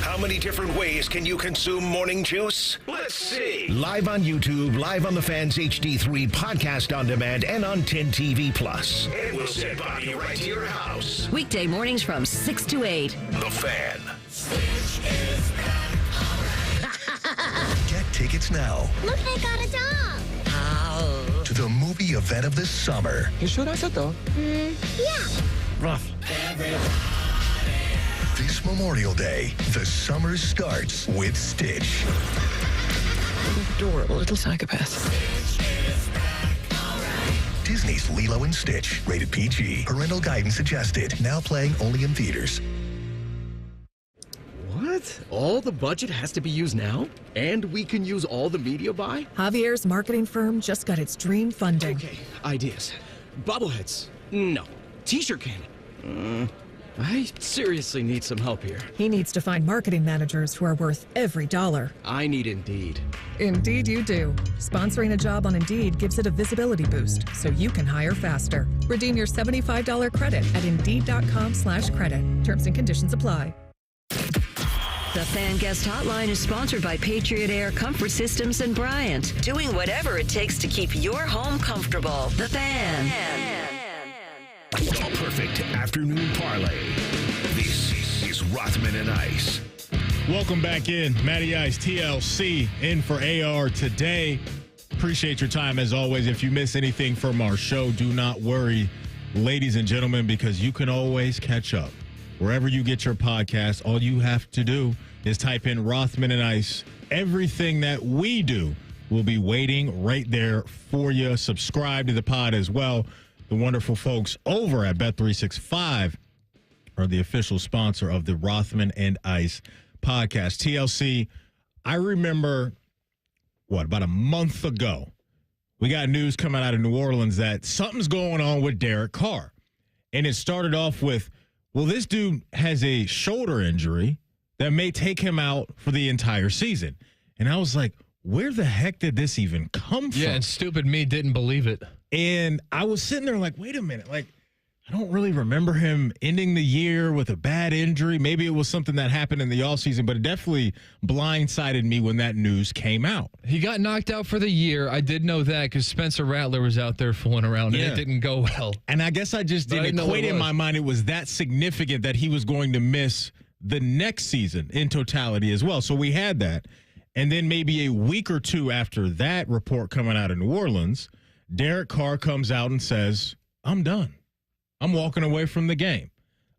How many different ways can you consume morning juice? Let's see. Live on YouTube, live on the Fans HD3 podcast on demand, and on 10 TV Plus. And we'll send Bobby right to your house. Weekday mornings from 6 to 8. The Fan. Get tickets now. Look, they got a dog. Oh. To the movie event of the summer. You sure that's a dog? Yeah. Rough. This Memorial Day, the summer starts with Stitch. Adorable little psychopath. Disney's Lilo and Stitch, rated PG. Parental guidance suggested. Now playing only in theaters. What? All the budget has to be used now? And we can use all the media buy? Javier's marketing firm just got its dream funding. Okay, ideas. Bobbleheads. No. T-shirt cannon. I seriously need some help here. He needs to find marketing managers who are worth every dollar. I need Indeed. Indeed you do. Sponsoring a job on Indeed gives it a visibility boost so you can hire faster. Redeem your $75 credit at Indeed.com/credit. Terms and conditions apply. The Fan Guest Hotline is sponsored by Patriot Air Comfort Systems and Bryant, doing whatever it takes to keep your home comfortable. The Fan. A perfect afternoon parlay. This is Rothman and Ice. Welcome back in. Matty Ice, TLC, in for AR today. Appreciate your time as always. If you miss anything from our show, do not worry, ladies and gentlemen, because you can always catch up. Wherever you get your podcast, all you have to do is type in Rothman and Ice. Everything that we do will be waiting right there for you. Subscribe to the pod as well. The wonderful folks over at Bet365 are the official sponsor of the Rothman and Ice podcast. TLC, I remember, about a month ago, we got news coming out of New Orleans that something's going on with Derek Carr. And it started off with, well, this dude has a shoulder injury that may take him out for the entire season. And I was like, where the heck did this even come from? Yeah, and stupid me didn't believe it. And I was sitting there like, wait a minute. Like, I don't really remember him ending the year with a bad injury. Maybe it was something that happened in the offseason, but it definitely blindsided me when that news came out. He got knocked out for the year. I did know that because Spencer Rattler was out there fooling around, and it didn't go well. And I guess I just didn't equate in my mind it was that significant that he was going to miss the next season in totality as well. So we had that. And then maybe a week or two after that report coming out of New Orleans, Derek Carr comes out and says, I'm done. I'm walking away from the game.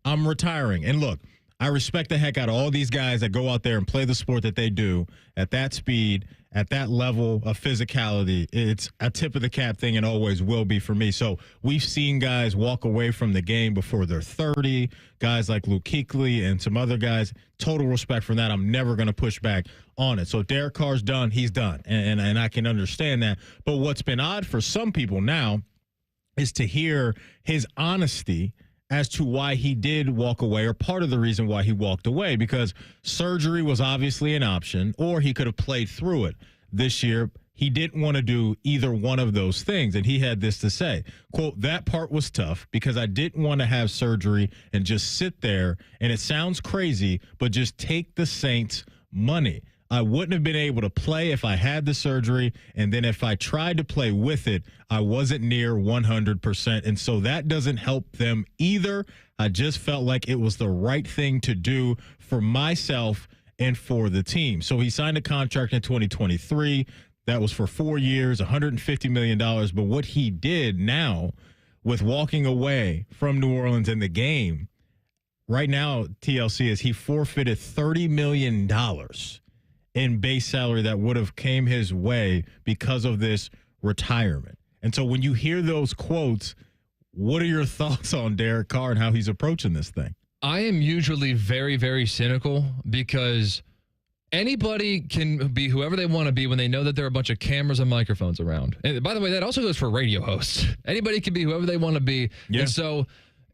I'm retiring. And look, I respect the heck out of all these guys that go out there and play the sport that they do at that speed, at that level of physicality. It's a tip of the cap thing and always will be for me. So we've seen guys walk away from the game before they're 30, guys like Luke Kuechly and some other guys. Total respect for that. I'm never going to push back on it. So Derek Carr's done. He's done. And I can understand that. But what's been odd for some people now is to hear his honesty as to why he did walk away, or part of the reason why he walked away, because surgery was obviously an option, or he could have played through it this year. He didn't want to do either one of those things, and he had this to say, quote, "That part was tough because I didn't want to have surgery and just sit there, and it sounds crazy, but just take the Saints' money. I wouldn't have been able to play if I had the surgery, and then if I tried to play with it, I wasn't near 100%, and so that doesn't help them either. I just felt like it was the right thing to do for myself and for the team." So he signed a contract in 2023. That was for 4 years, $150 million. But what he did now with walking away from New Orleans in the game, right now, TLC, is he forfeited $30 million in base salary that would have came his way because of this retirement. And so when you hear those quotes, what are your thoughts on Derek Carr and how he's approaching this thing? I am usually very, very cynical because anybody can be whoever they want to be when they know that there are a bunch of cameras and microphones around. And by the way, that also goes for radio hosts. Anybody can be whoever they want to be. Yeah. And so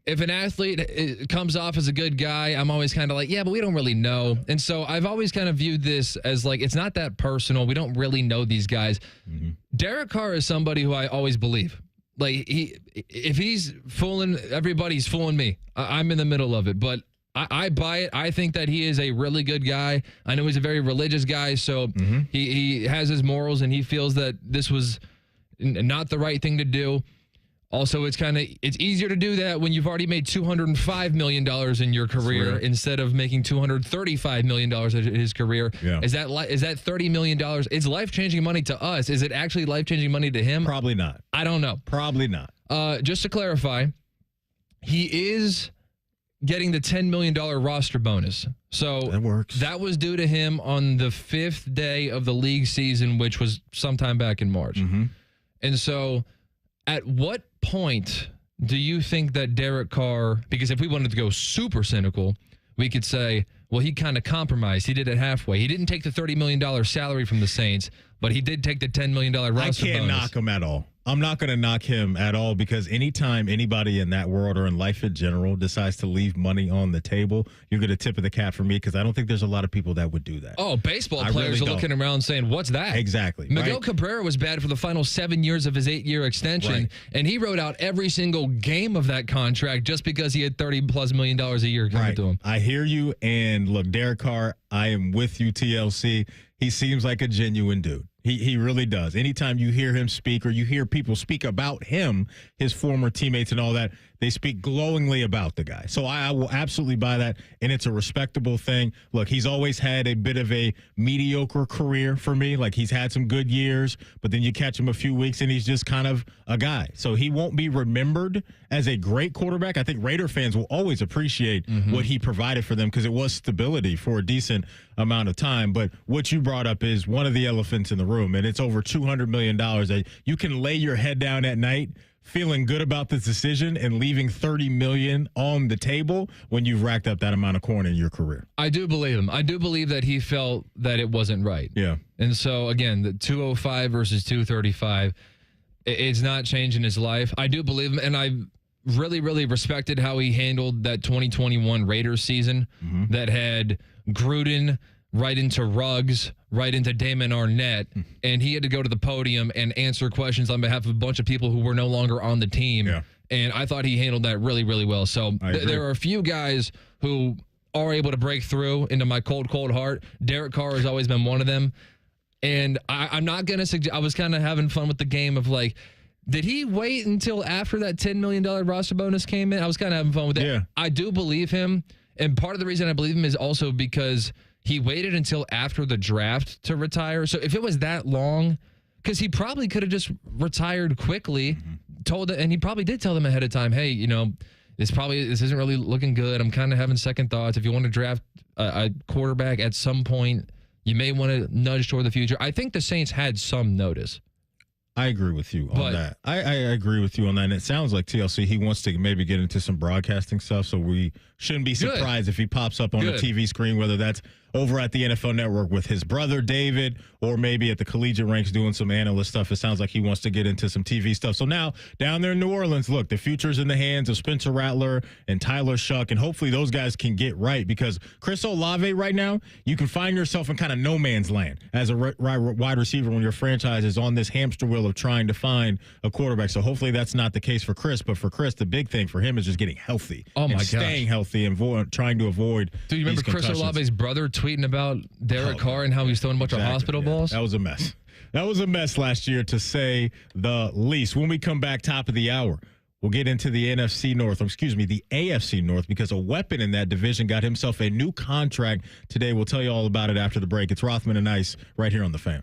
if an athlete comes off as a good guy, I'm always kind of like, yeah, but we don't really know. And so I've always kind of viewed this as like, it's not that personal. We don't really know these guys. Mm-hmm. Derek Carr is somebody who I always believe. Like, if he's fooling everybody, he's fooling me. I'm in the middle of it, but I buy it. I think that he is a really good guy. I know he's a very religious guy, so he has his morals, and he feels that this was not the right thing to do. Also, it's easier to do that when you've already made $205 million in your career instead of making $235 million in his career. Yeah. Is that $30 million? It's life-changing money to us. Is it actually life-changing money to him? Probably not. I don't know. Probably not. Just to clarify, he is getting the $10 million roster bonus. So that works. That was due to him on the 5th day of the league season, which was sometime back in March. Mm-hmm. And so at what point do you think that Derek Carr, because if we wanted to go super cynical, we could say, well, he kind of compromised. He did it halfway. He didn't take the $30 million salary from the Saints, but he did take the $10 million roster bonus. I can't knock him at all. I'm not going to knock him at all, because anytime anybody in that world or in life in general decides to leave money on the table, you're going to tip of the cap for me, because I don't think there's a lot of people that would do that. Oh, baseball players really are looking around saying, what's that? Exactly. Miguel Cabrera was bad for the final 7 years of his 8-year extension, and he wrote out every single game of that contract just because he had $30+ million a year coming to him. I hear you, and look, Derek Carr, I am with you, TLC. He seems like a genuine dude. He really does. Anytime you hear him speak, or you hear people speak about him, his former teammates and all that, they speak glowingly about the guy. So I will absolutely buy that, and it's a respectable thing. Look, he's always had a bit of a mediocre career for me. Like, he's had some good years, but then you catch him a few weeks, and he's just kind of a guy. So he won't be remembered as a great quarterback. I think Raider fans will always appreciate what he provided for them, because it was stability for a decent amount of time. But what you brought up is one of the elephants in the room, and it's over $200 million that you can lay your head down at night feeling good about this decision and leaving $30 million on the table when you've racked up that amount of corn in your career. I do believe him. I do believe that he felt that it wasn't right. Yeah. And so, again, the 205 versus 235, it's not changing his life. I do believe him, and I really, really respected how he handled that 2021 Raiders season that had Gruden right into Ruggs, right into Damon Arnett, and he had to go to the podium and answer questions on behalf of a bunch of people who were no longer on the team. Yeah. And I thought he handled that really, really well. So there are a few guys who are able to break through into my cold, cold heart. Derek Carr has always been one of them. And I'm not going to suggest, I was kind of having fun with the game of like, did he wait until after that $10 million roster bonus came in? I was kind of having fun with it. Yeah. I do believe him. And part of the reason I believe him is also because he waited until after the draft to retire. So if it was that long, because he probably could have just retired quickly, and he probably did tell them ahead of time, hey, this isn't really looking good. I'm kind of having second thoughts. If you want to draft a quarterback at some point, you may want to nudge toward the future. I think the Saints had some notice. I agree with you on that. I agree with you on that. And it sounds like TLC, he wants to maybe get into some broadcasting stuff, so we shouldn't be surprised if he pops up on the TV screen, whether that's over at the NFL Network with his brother David or maybe at the collegiate ranks doing some analyst stuff. It sounds like he wants to get into some TV stuff. So now down there in New Orleans, look, the future's in the hands of Spencer Rattler and Tyler Shuck, and hopefully those guys can get right, because Chris Olave right now, you can find yourself in kind of no man's land as a wide receiver when your franchise is on this hamster wheel of trying to find a quarterback. So hopefully that's not the case for Chris, but for Chris, the big thing for him is just getting healthy. Oh my gosh. Staying healthy and trying to avoid. Do you remember Chris Olave's brother tweeting about Derek Carr and how he's throwing a bunch of hospital balls? That was a mess. That was a mess last year, to say the least. When we come back top of the hour, we'll get into the the AFC North, because a weapon in that division got himself a new contract today. We'll tell you all about it after the break. It's Rothman and Ice right here on The Fan.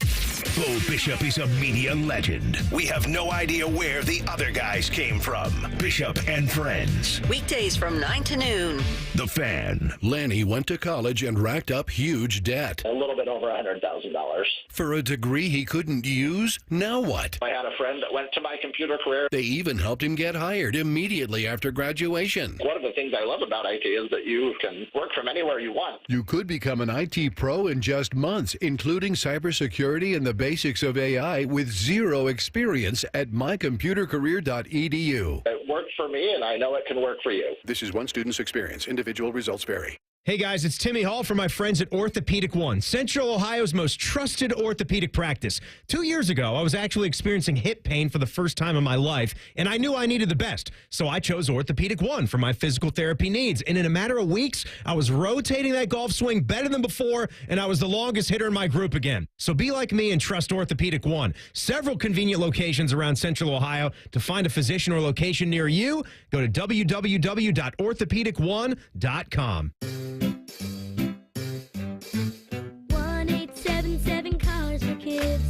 Bo Bishop is a media legend. We have no idea where the other guys came from. Bishop and Friends. Weekdays from 9 to noon. The Fan. Lanny went to college and racked up huge debt. A little bit over $100,000. For a degree he couldn't use? Now what? I had a friend that went to my computer career. They even helped him get hired immediately after graduation. One of the things I love about IT is that you can work from anywhere you want. You could become an IT pro in just months, including cybersecurity and the basics of AI with zero experience at mycomputercareer.edu. It worked for me, and I know it can work for you. This is one student's experience. Individual results vary. Hey guys, it's Timmy Hall from my friends at Orthopedic One, Central Ohio's most trusted orthopedic practice. 2 years ago, I was actually experiencing hip pain for the first time in my life, and I knew I needed the best. So I chose Orthopedic One for my physical therapy needs. And in a matter of weeks, I was rotating that golf swing better than before, and I was the longest hitter in my group again. So be like me and trust Orthopedic One. Several convenient locations around Central Ohio. To find a physician or location near you, go to www.orthopedic1.com. 1-877 Cars for Kids.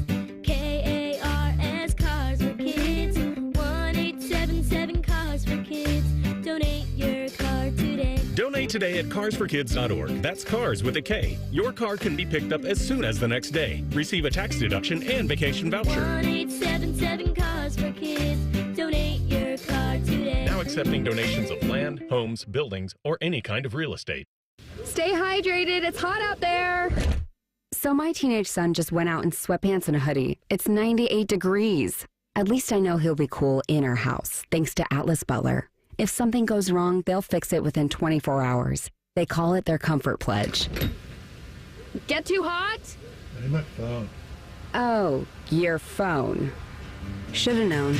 KARS Cars for Kids. 1-877 Cars for Kids. Donate your car today. Donate today at carsforkids.org. That's cars with a K. Your car can be picked up as soon as the next day. Receive a tax deduction and vacation voucher. 1-877 Cars for Kids. Donate your car today. Now accepting donations of land, homes, buildings, or any kind of real estate. Stay hydrated. It's hot out there. So my teenage son just went out in sweatpants and a hoodie. It's 98 degrees. At least I know he'll be cool in our house, thanks to Atlas Butler. If something goes wrong, they'll fix it within 24 hours. They call it their comfort pledge. Get too hot? Hey, my phone. Oh, your phone. Should've known.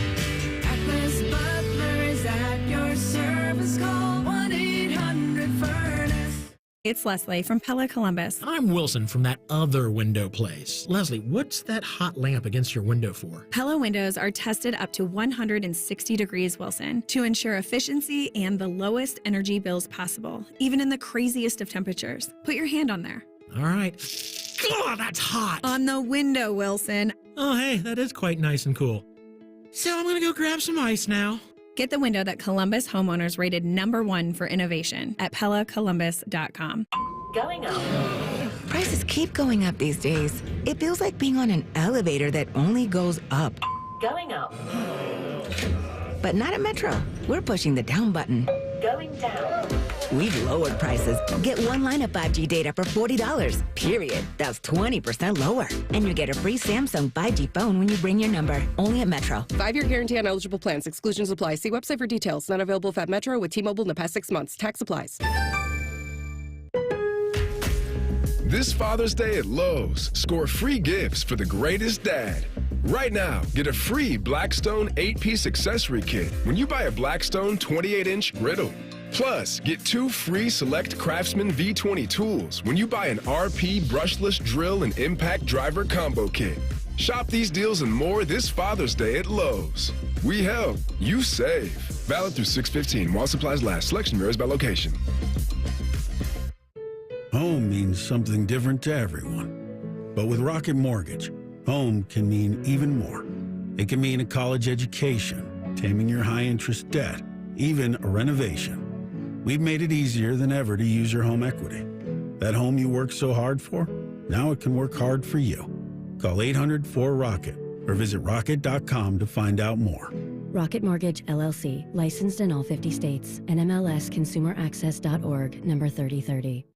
Atlas Butler is at your service. Call 1-800-FURNACE. It's Leslie from Pella Columbus. I'm Wilson from that other window place. Leslie, what's that hot lamp against your window for? Pella windows are tested up to 160 degrees Wilson to ensure efficiency and the lowest energy bills possible, even in the craziest of temperatures. Put your hand on there. All right. God, that's hot. On the window, Wilson. Oh, hey, that is quite nice and cool. So I'm going to go grab some ice now. Get the window that Columbus homeowners rated #1 for innovation at PellaColumbus.com. Going up. Prices keep going up these days. It feels like being on an elevator that only goes up. Going up. But not at Metro. We're pushing the down button. Going down. We've lowered prices. Get one line of 5G data for $40, period. That's 20% lower. And you get a free Samsung 5G phone when you bring your number. Only at Metro. 5-year guarantee on eligible plans. Exclusions apply. See website for details. Not available at Metro with T-Mobile in the past 6 months. Tax applies. This Father's Day at Lowe's, score free gifts for the greatest dad. Right now, get a free Blackstone 8-piece accessory kit when you buy a Blackstone 28-inch griddle. Plus, get 2 free select Craftsman V20 tools when you buy an RP brushless drill and impact driver combo kit. Shop these deals and more this Father's Day at Lowe's. We help, you save. Valid through 6/15 while supplies last. Selection varies by location. Home means something different to everyone. But with Rocket Mortgage, home can mean even more. It can mean a college education, taming your high-interest debt, even a renovation. We've made it easier than ever to use your home equity. That home you worked so hard for, now it can work hard for you. Call 800-4ROCKET or visit rocket.com to find out more. Rocket Mortgage, LLC, licensed in all 50 states. NMLSconsumeraccess.org, number 3030.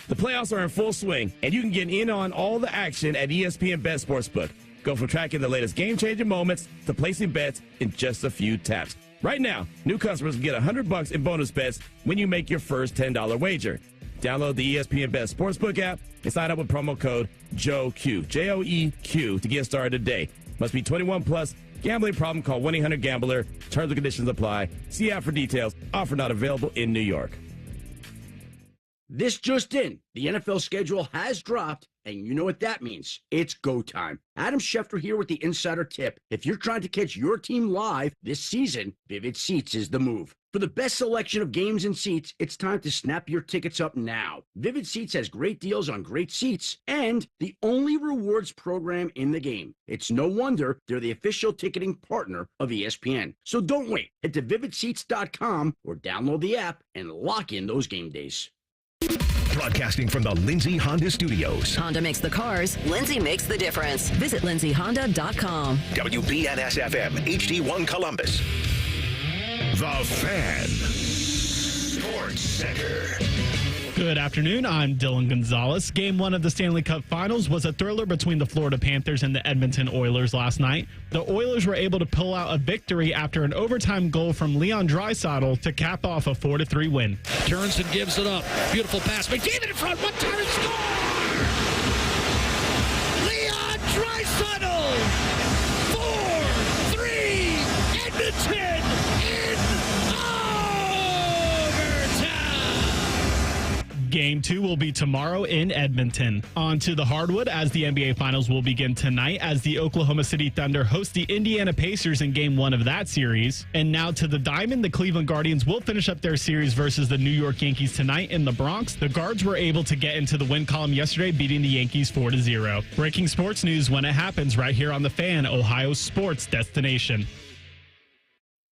The playoffs are in full swing, and you can get in on all the action at ESPN Bet Sportsbook. Go from tracking the latest game-changing moments to placing bets in just a few taps. Right now, new customers can get $100 in bonus bets when you make your first $10 wager. Download the ESPN Bet Sportsbook app and sign up with promo code JOEQ, J-O-E-Q, to get started today. Must be 21 plus. Gambling problem? Call 1-800-GAMBLER. Terms and conditions apply. See app for details. Offer not available in New York. This just in, the NFL schedule has dropped, and you know what that means. It's go time. Adam Schefter here with the Insider Tip. If you're trying to catch your team live this season, Vivid Seats is the move. For the best selection of games and seats, it's time to snap your tickets up now. Vivid Seats has great deals on great seats and the only rewards program in the game. It's no wonder they're the official ticketing partner of ESPN. So don't wait. Head to vividseats.com or download the app and lock in those game days. Broadcasting from the Lindsay Honda Studios. Honda makes the cars. Lindsay makes the difference. Visit lindsayhonda.com. WBNS-FM, HD1 Columbus. The Fan. Sports Center. Good afternoon. I'm Dylan Gonzalez. Game 1 of the Stanley Cup Finals was a thriller between the Florida Panthers and the Edmonton Oilers last night. The Oilers were able to pull out a victory after an overtime goal from Leon Draisaitl to cap off a 4-3 win. Turns and gives it up. Beautiful pass. McDavid in front. One turn and score! Leon Draisaitl! 4-3 Edmonton! Game 2 will be tomorrow in Edmonton. On to the hardwood as the NBA Finals will begin tonight as the Oklahoma City Thunder host the Indiana Pacers in Game 1 of that series. And now to the diamond, the Cleveland Guardians will finish up their series versus the New York Yankees tonight in the Bronx. The Guards were able to get into the win column yesterday, beating the Yankees 4-0. Breaking sports news when it happens right here on The Fan, Ohio's sports destination.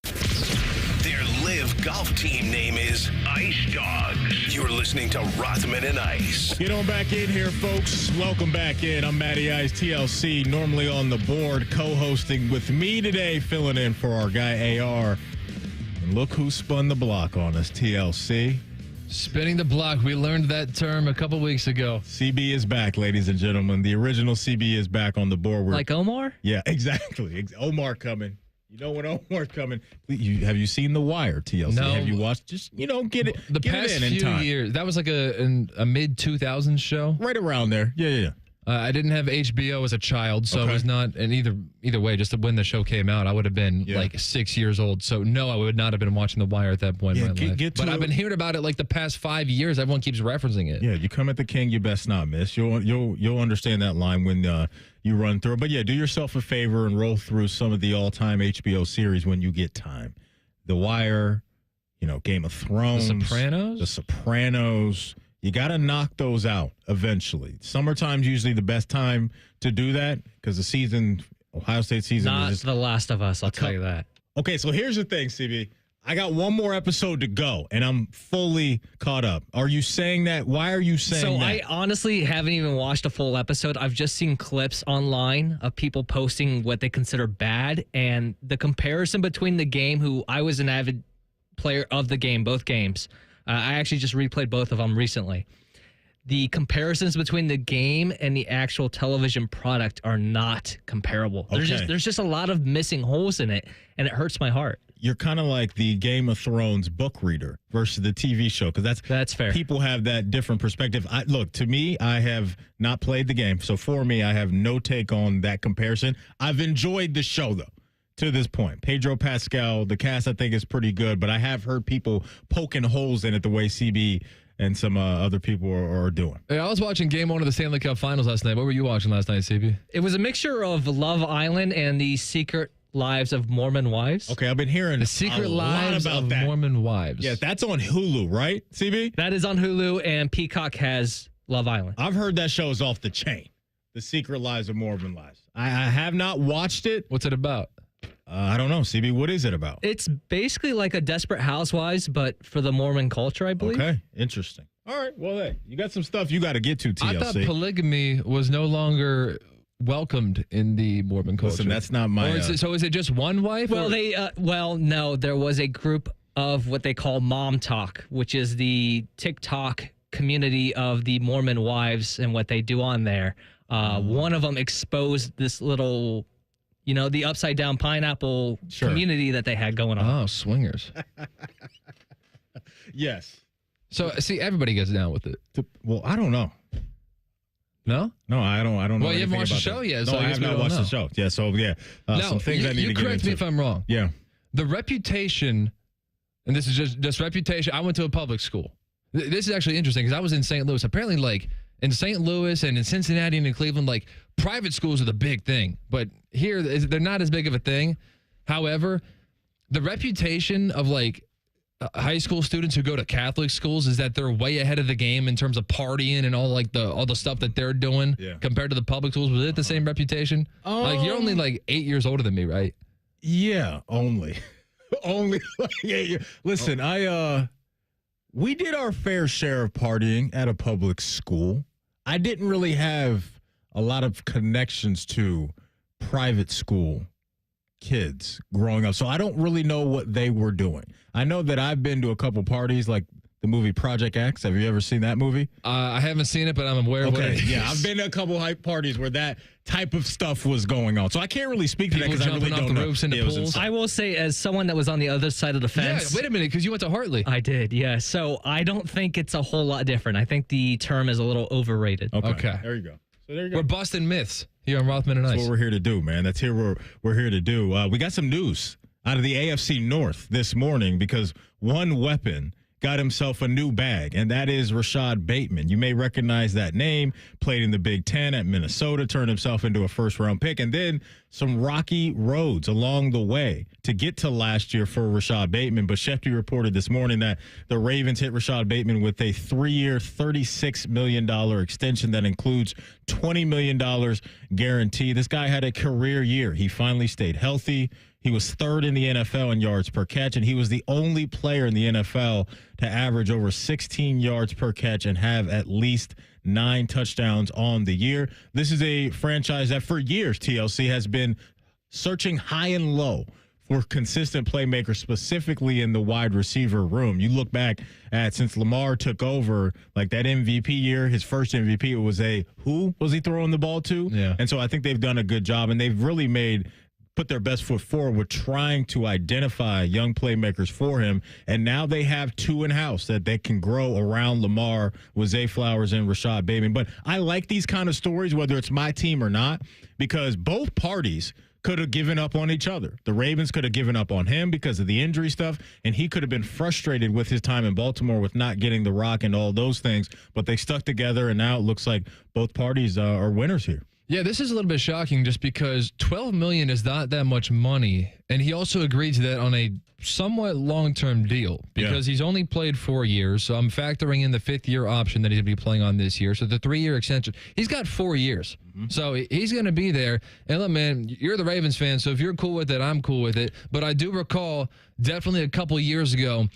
Their live golf team name is Ice Dogs. You're listening to Rothman and Ice. Get on back in here, folks. Welcome back in. I'm Matty Ice, TLC, normally on the board, co-hosting with me today, filling in for our guy AR. And look who spun the block on us, TLC. Spinning the block. We learned that term a couple weeks ago. CB is back, ladies and gentlemen. The original CB is back on the board. Like Omar? Yeah, exactly. Omar coming. You know when Omar's coming. Have you seen The Wire, TLC? No. Have you watched? Just, get it. The get past it in few time. years, that was like a mid-2000s show. Right around there. Yeah. I didn't have HBO as a child, so it was not, and either way, just when the show came out, I would have been like 6 years old. So no, I would not have been watching The Wire at that point in my life. But I've been hearing about it like the past 5 years. Everyone keeps referencing it. Yeah, you come at the king, you best not miss. You'll understand that line when you run through. But yeah, do yourself a favor and roll through some of the all-time HBO series when you get time. The Wire, Game of Thrones, The Sopranos. You got to knock those out eventually. Summertime's usually the best time to do that because the season, Ohio State season. Not is The Last of Us, I'll tell you that. Okay, so here's the thing, CB. I got one more episode to go, and I'm fully caught up. Are you saying that? Why are you saying that? I honestly haven't even watched a full episode. I've just seen clips online of people posting what they consider bad, and the comparison between the game, who I was an avid player of the game, both games. I actually just replayed both of them recently. The comparisons between the game and the actual television product are not comparable. Okay. There's just a lot of missing holes in it, and it hurts my heart. You're kind of like the Game of Thrones book reader versus the TV show, because that's fair. People have that different perspective. Look, to me, I have not played the game, so for me, I have no take on that comparison. I've enjoyed the show, though. To this point, Pedro Pascal, the cast I think is pretty good, but I have heard people poking holes in it the way CB and some other people are doing. Hey, I was watching Game 1 of the Stanley Cup Finals last night. What were you watching last night, CB? It was a mixture of Love Island and the Secret Lives of Mormon Wives. Okay, I've been hearing The Secret Lives about of that. Mormon Wives. Yeah, that's on Hulu, right, CB? That is on Hulu, and Peacock has Love Island. I've heard that show is off the chain. The Secret Lives of Mormon Wives. I have not watched it. What's it about? I don't know, CB. What is it about? It's basically like a Desperate Housewives, but for the Mormon culture, I believe. Okay, interesting. All right, well, hey, you got some stuff you got to get to, TLC. I thought polygamy was no longer welcomed in the Mormon culture. Listen, that's not my... So is it just one wife? Well, no, there was a group of what they call Mom Talk, which is the TikTok community of the Mormon wives and what they do on there. One of them exposed this little, the upside down pineapple community that they had going on. Oh, swingers. Yes. So, see, everybody gets down with it. Well, I don't know. No? No, I don't know. Well, you haven't watched the show yet. So I have not watched the show. Yeah, so, yeah. Now, some things I need to get into. You correct me if I'm wrong. Yeah. The reputation, and this is just reputation. I went to a public school. This is actually interesting because I was in St. Louis. Apparently, like, in St. Louis and in Cincinnati and in Cleveland, like, private schools are the big thing. But here, they're not as big of a thing. However, the reputation of, like, high school students who go to Catholic schools is that they're way ahead of the game in terms of partying and all the stuff that they're doing compared to the public schools. Was it the same reputation? Like, you're only like 8 years older than me, right? Yeah, only like 8 years. Listen, we did our fair share of partying at a public school. I didn't really have a lot of connections to private school kids growing up, so I don't really know what they were doing. I know that I've been to a couple parties, like the movie Project X. Have you ever seen that movie? I haven't seen it, but I'm aware of what it is. Yeah, I've been to a couple hype parties where that type of stuff was going on. So I can't really speak to that because I really don't know. Roofs into pools. I will say, as someone that was on the other side of the fence. Yeah, wait a minute, because you went to Hartley. I did, yeah. So I don't think it's a whole lot different. I think the term is a little overrated. Okay. There you go. So there you go. We're busting myths here on Rothman and Ice. That's what we're here to do, man. That's here we're here to do. We got some news out of the AFC North this morning because one weapon got himself a new bag, and that is Rashad Bateman. You may recognize that name. Played in the Big Ten at Minnesota, turned himself into a first-round pick, and then some rocky roads along the way to get to last year for Rashad Bateman. But Schefter reported this morning that the Ravens hit Rashad Bateman with a 3-year, $36 million extension that includes $20 million guarantee. This guy had a career year. He finally stayed healthy. He was third in the NFL in yards per catch, and he was the only player in the NFL to average over 16 yards per catch and have at least 9 touchdowns on the year. This is a franchise that for years, TLC, has been searching high and low for consistent playmakers, specifically in the wide receiver room. You look back at since Lamar took over, like that MVP year, his first MVP, it was who was he throwing the ball to? Yeah. And so I think they've done a good job, and they've really put their best foot forward with trying to identify young playmakers for him. And now they have 2 in-house that they can grow around Lamar with Zay Flowers and Rashad Bateman. But I like these kind of stories, whether it's my team or not, because both parties could have given up on each other. The Ravens could have given up on him because of the injury stuff, and he could have been frustrated with his time in Baltimore with not getting the rock and all those things. But they stuck together, and now it looks like both parties are winners here. Yeah, this is a little bit shocking just because $12 million is not that much money. And he also agreed to that on a somewhat long-term deal because he's only played 4 years. So I'm factoring in the 5th-year option that he's going to be playing on this year. So the 3-year extension, he's got 4 years. Mm-hmm. So he's going to be there. And look, man, you're the Ravens fan, so if you're cool with it, I'm cool with it. But I do recall definitely a couple years ago,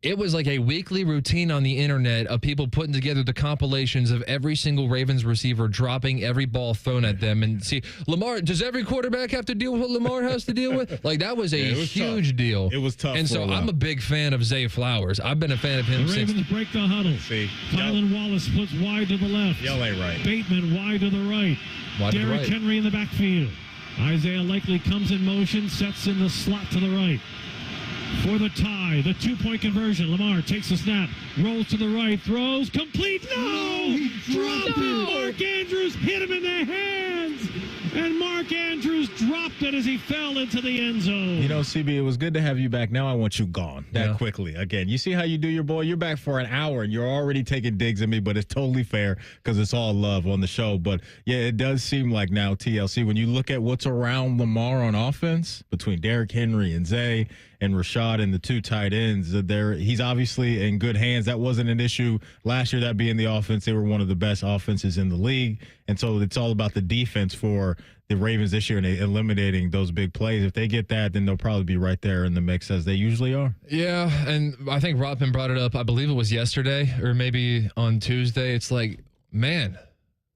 it was like a weekly routine on the internet of people putting together the compilations of every single Ravens receiver dropping every ball thrown at them. And see, Lamar, does every quarterback have to deal with what Lamar has to deal with? Like, that was a huge deal. It was tough. And so I'm a big fan of Zay Flowers. I've been a fan of him the since. Ravens break the huddle. See, Kylan Wallace splits wide to the left. Y'all ain't right. Bateman wide to the right. Derrick Henry in the backfield. Isaiah likely comes in motion, sets in the slot to the right. For the tie, the 2-point conversion. Lamar takes the snap, rolls to the right, throws, complete. No! Dropped it. Mark Andrews hit him in the hands. And Mark Andrews dropped it as he fell into the end zone. You know, CB, it was good to have you back. Now I want you gone that quickly. Again, you see how you do your boy? You're back for an hour, and you're already taking digs at me, but it's totally fair because it's all love on the show. But, yeah, it does seem like now, TLC, when you look at what's around Lamar on offense, between Derrick Henry and Zay and Rashad and the two tight ends. He's obviously in good hands. That wasn't an issue last year, that being the offense. They were one of the best offenses in the league. And so it's all about the defense for the Ravens this year and eliminating those big plays. If they get that, then they'll probably be right there in the mix as they usually are. Yeah, and I think Rothman brought it up. I believe it was yesterday or maybe on Tuesday. It's like, man,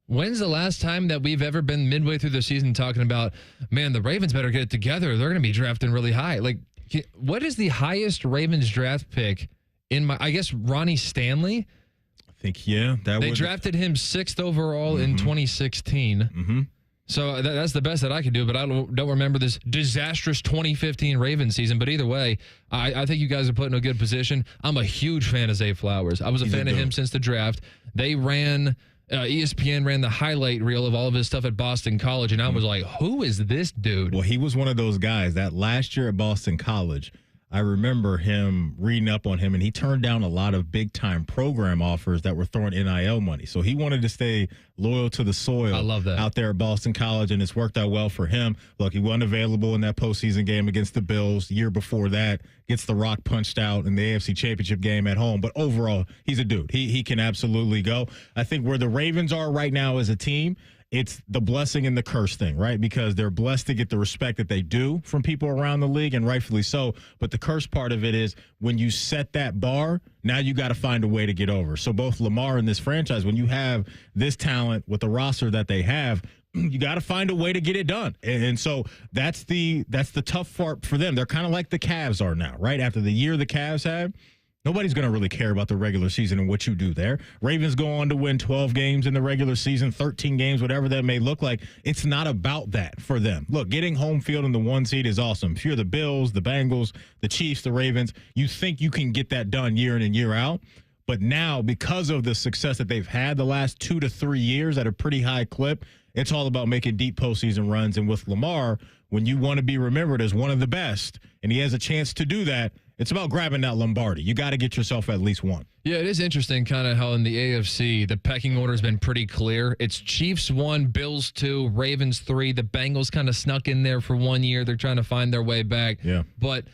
when's the last time that we've ever been midway through the season talking about, man, the Ravens better get it together. They're going to be drafting really high. Like, what is the highest Ravens draft pick I guess Ronnie Stanley? I think, yeah. They drafted him 6th overall in 2016. Mm-hmm. So that's the best that I could do, but I don't remember this disastrous 2015 Ravens season. But either way, I think you guys are put in a good position. I'm a huge fan of Zay Flowers. I was a fan of him since the draft. They ran, ESPN ran the highlight reel of all of his stuff at Boston College, and I was like, who is this dude? Well, he was one of those guys that last year at Boston College, I remember him reading up on him, and he turned down a lot of big-time program offers that were throwing NIL money. So he wanted to stay loyal to the soil. I love that. Out there at Boston College, and it's worked out well for him. Look, he wasn't available in that postseason game against the Bills. The year before that, gets the rock punched out in the AFC Championship game at home. But overall, he's a dude. He can absolutely go. I think where the Ravens are right now as a team, it's the blessing and the curse thing, right? Because they're blessed to get the respect that they do from people around the league, and rightfully so. But the curse part of it is when you set that bar, now you got to find a way to get over. So both Lamar and this franchise, when you have this talent with the roster that they have, you got to find a way to get it done. And so that's the tough part for them. They're kind of like the Cavs are now, right? After the year the Cavs had, nobody's going to really care about the regular season and what you do there. Ravens go on to win 12 games in the regular season, 13 games, whatever that may look like. It's not about that for them. Look, getting home field in the 1 seed is awesome. If you're the Bills, the Bengals, the Chiefs, the Ravens, you think you can get that done year in and year out. But now, because of the success that they've had the last 2 to 3 years at a pretty high clip, it's all about making deep postseason runs. And with Lamar, when you want to be remembered as one of the best, and he has a chance to do that, it's about grabbing that Lombardi. You got to get yourself at least one. Yeah, it is interesting kind of how in the AFC, the pecking order has been pretty clear. It's Chiefs 1, Bills 2, Ravens 3. The Bengals kind of snuck in there for 1 year. They're trying to find their way back. Yeah. But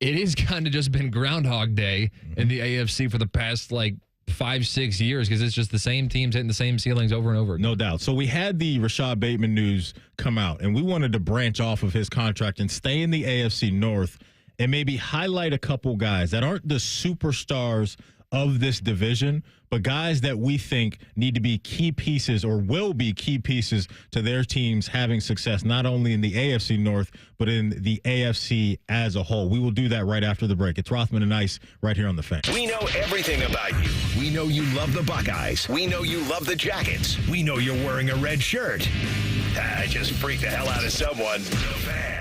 it has kind of just been Groundhog Day in the AFC for the past, 5-6 years, because it's just the same teams hitting the same ceilings over and over again. No doubt. So we had the Rashad Bateman news come out, and we wanted to branch off of his contract and stay in the AFC North and maybe highlight a couple guys that aren't the superstars of this division, but guys that we think need to be key pieces or will be key pieces to their teams having success, not only in the AFC North, but in the AFC as a whole. We will do that right after the break. It's Rothman and Ice right here on The Fan. We know everything about you. We know you love the Buckeyes. We know you love the Jackets. We know you're wearing a red shirt. I just freaked the hell out of someone. The Fan.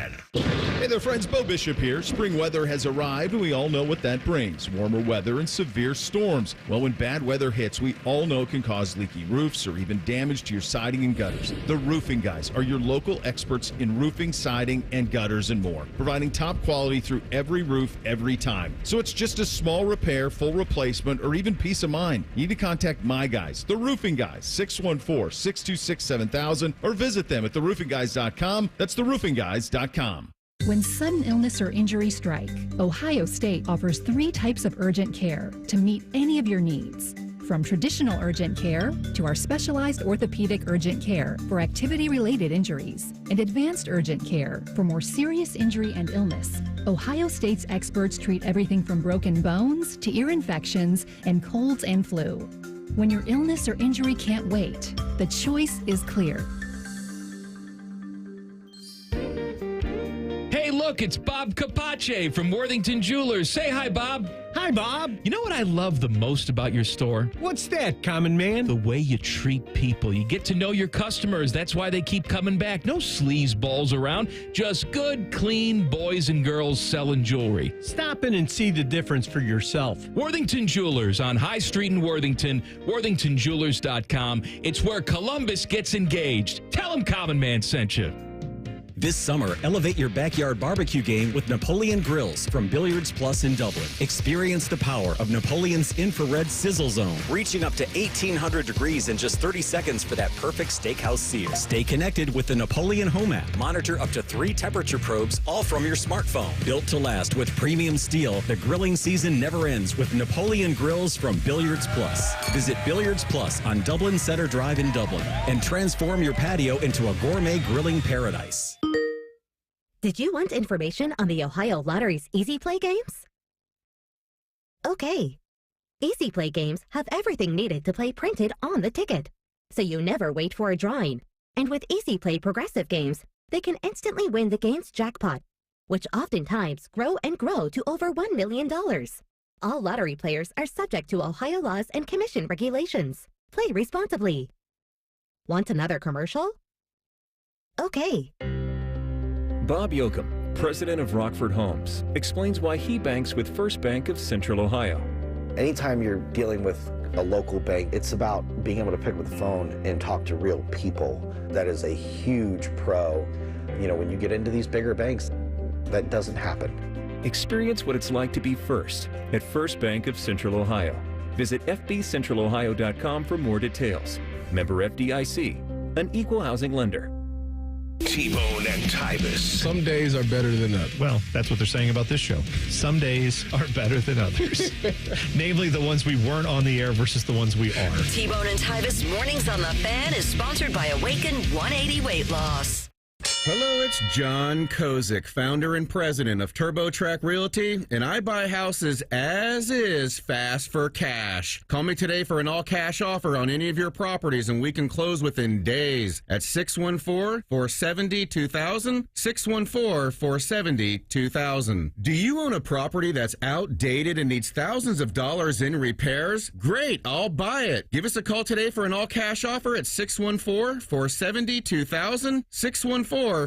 Hey there, friends. Bo Bishop here. Spring weather has arrived, and we all know what that brings. Warmer weather and severe storms. Well, when bad weather hits, we all know it can cause leaky roofs or even damage to your siding and gutters. The Roofing Guys are your local experts in roofing, siding, and gutters and more, providing top quality through every roof, every time. So it's just a small repair, full replacement, or even peace of mind. You need to contact my guys, the Roofing Guys, 614-626-7000, or visit them at theroofingguys.com. That's theroofingguys.com. When sudden illness or injury strike, Ohio State offers 3 types of urgent care to meet any of your needs. From traditional urgent care to our specialized orthopedic urgent care for activity-related injuries and advanced urgent care for more serious injury and illness, Ohio State's experts treat everything from broken bones to ear infections and colds and flu. When your illness or injury can't wait, the choice is clear. Hey, look, it's Bob Capace from Worthington Jewelers. Say hi, Bob. Hi, Bob. You know what I love the most about your store? What's that, common man? The way you treat people. You get to know your customers. That's why they keep coming back. No sleazeballs around. Just good, clean boys and girls selling jewelry. Stop in and see the difference for yourself. Worthington Jewelers on High Street in Worthington. WorthingtonJewelers.com. It's where Columbus gets engaged. Tell them Common Man sent you. This summer, elevate your backyard barbecue game with Napoleon Grills from Billiards Plus in Dublin. Experience the power of Napoleon's infrared sizzle zone, reaching up to 1,800 degrees in just 30 seconds for that perfect steakhouse sear. Stay connected with the Napoleon Home app. Monitor up to 3 temperature probes, all from your smartphone. Built to last with premium steel, the grilling season never ends with Napoleon Grills from Billiards Plus. Visit Billiards Plus on Dublin Center Drive in Dublin and transform your patio into a gourmet grilling paradise. Did you want information on the Ohio Lottery's Easy Play games? Okay. Easy Play games have everything needed to play printed on the ticket, so you never wait for a drawing. And with Easy Play progressive games, they can instantly win the game's jackpot, which oftentimes grow and grow to over $1 million. All lottery players are subject to Ohio laws and commission regulations. Play responsibly. Want another commercial? Okay. Bob Yoakum, president of Rockford Homes, explains why he banks with First Bank of Central Ohio. Anytime you're dealing with a local bank, it's about being able to pick up the phone and talk to real people. That is a huge pro. You know, when you get into these bigger banks, that doesn't happen. Experience what it's like to be first at First Bank of Central Ohio. Visit fbcentralohio.com for more details. Member FDIC, an equal housing lender. T-Bone and Tybus. Some days are better than others. Well, that's what they're saying about this show. Some days are better than others. Namely, the ones we weren't on the air versus the ones we are. T-Bone and Tybus Mornings on the Fan is sponsored by Awaken 180 Weight Loss. Hello, it's John Kozik, founder and president of TurboTrack Realty, and I buy houses as is, fast for cash. Call me today for an all-cash offer on any of your properties, and we can close within days at 614-470-2000, 614-470-2000. Do you own a property that's outdated and needs thousands of dollars in repairs? Great, I'll buy it. Give us a call today for an all-cash offer at 614-470-2000, 614-470-2000.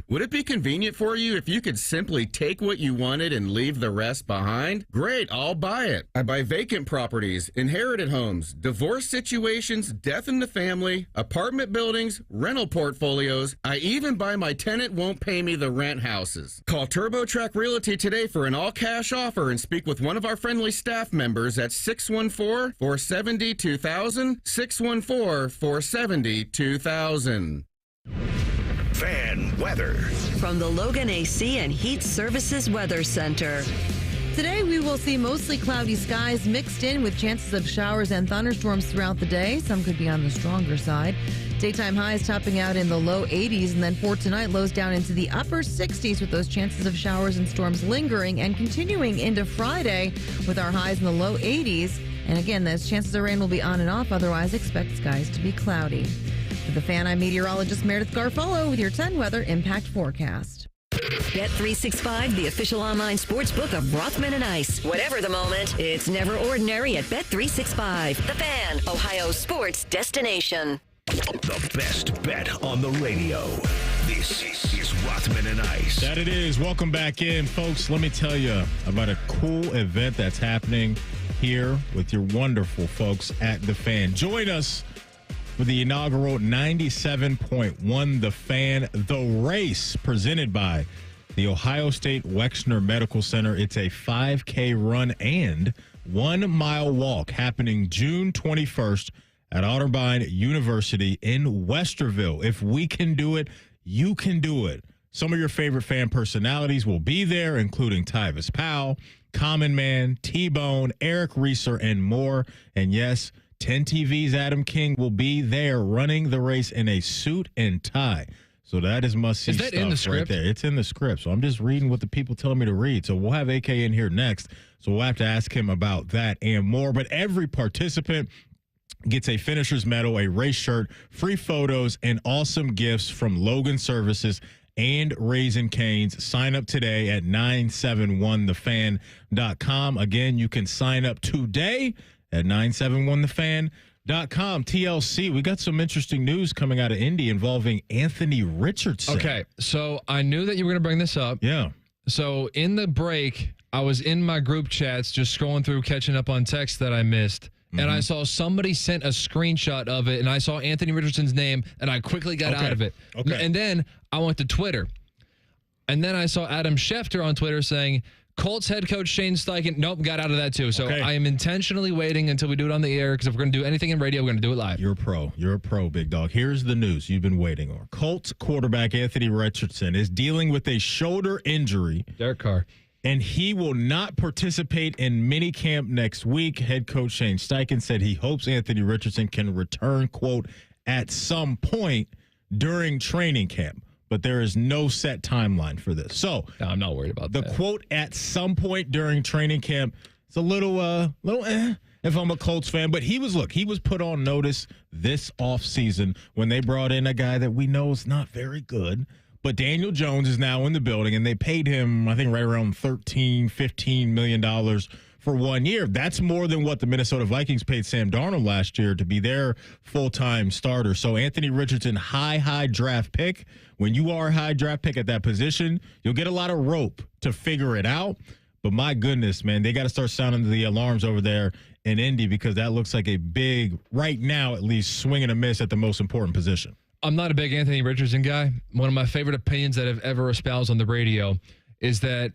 Would it be convenient for you if you could simply take what you wanted and leave the rest behind? Great, I'll buy it. I buy vacant properties, inherited homes, divorce situations, death in the family, apartment buildings, rental portfolios. I even buy my tenant won't pay me the rent houses. Call TurboTrack Realty today for an all-cash offer and speak with one of our friendly staff members at 614-470-2000, 614-470-2000. Fan weather. From the Logan AC and Heat Services Weather Center. Today, we will see mostly cloudy skies mixed in with chances of showers and thunderstorms throughout the day. Some could be on the stronger side. Daytime highs topping out in the low 80s, and then for tonight, lows down into the upper 60s with those chances of showers and storms lingering and continuing into Friday with our highs in the low 80s. And again, those chances of rain will be on and off. Otherwise, expect skies to be cloudy. For the Fan, I'm meteorologist Meredith Garfolo with your 10 weather impact forecast. Bet365, the official online sports book of Rothman and Ice. Whatever the moment, it's never ordinary at Bet365. The Fan, Ohio's sports destination. The best bet on the radio. This is Rothman and Ice. That it is. Welcome back in, folks. Let me tell you about a cool event that's happening here with your wonderful folks at The Fan. Join us for the inaugural 97.1 The Fan, The Race, presented by the Ohio State Wexner Medical Center. It's a 5K run and 1 mile walk happening June 21st at Otterbein University in Westerville. If we can do it, you can do it. Some of your favorite fan personalities will be there, including Tyvis Powell, Common Man, T-Bone, Eric Reeser, and more. And yes, 10 TV's Adam King will be there running the race in a suit and tie. So that is must-see stuff. Is that in the script? Right there. It's in the script. So I'm just reading what the people tell me to read. So we'll have AK in here next. So we'll have to ask him about that and more. But every participant gets a finisher's medal, a race shirt, free photos, and awesome gifts from Logan Services and Raising Cane's. Sign up today at 971thefan.com. Again, you can sign up today at 971thefan.com. TLC, we got some interesting news coming out of Indy involving Anthony Richardson. Okay, so I knew that you were going to bring this up. Yeah. So in the break, I was in my group chats just scrolling through, catching up on texts that I missed, and I saw somebody sent a screenshot of it, and I saw Anthony Richardson's name, and I quickly got out of it. Okay. And then I went to Twitter, and then I saw Adam Schefter on Twitter saying, Colts head coach Shane Steichen, nope, got out of that too. So I am intentionally waiting until we do it on the air, because if we're going to do anything in radio, we're going to do it live. You're a pro, big dog. Here's the news you've been waiting on. Colts quarterback Anthony Richardson is dealing with a shoulder injury. Derek Carr. And he will not participate in minicamp next week. Head coach Shane Steichen said he hopes Anthony Richardson can return, quote, at some point during training camp. But there is no set timeline for this. So no, I'm not worried about that. The quote, at some point during training camp, it's a little if I'm a Colts fan. But he was put on notice this offseason when they brought in a guy that we know is not very good. But Daniel Jones is now in the building, and they paid him, I think, right around $15 million for 1 year. That's more than what the Minnesota Vikings paid Sam Darnold last year to be their full-time starter. So Anthony Richardson, high draft pick. When you are a high draft pick at that position, you'll get a lot of rope to figure it out. But my goodness, man, they got to start sounding the alarms over there in Indy, because that looks like a big, right now at least, swing and a miss at the most important position. I'm not a big Anthony Richardson guy. One of my favorite opinions that I've ever espoused on the radio is that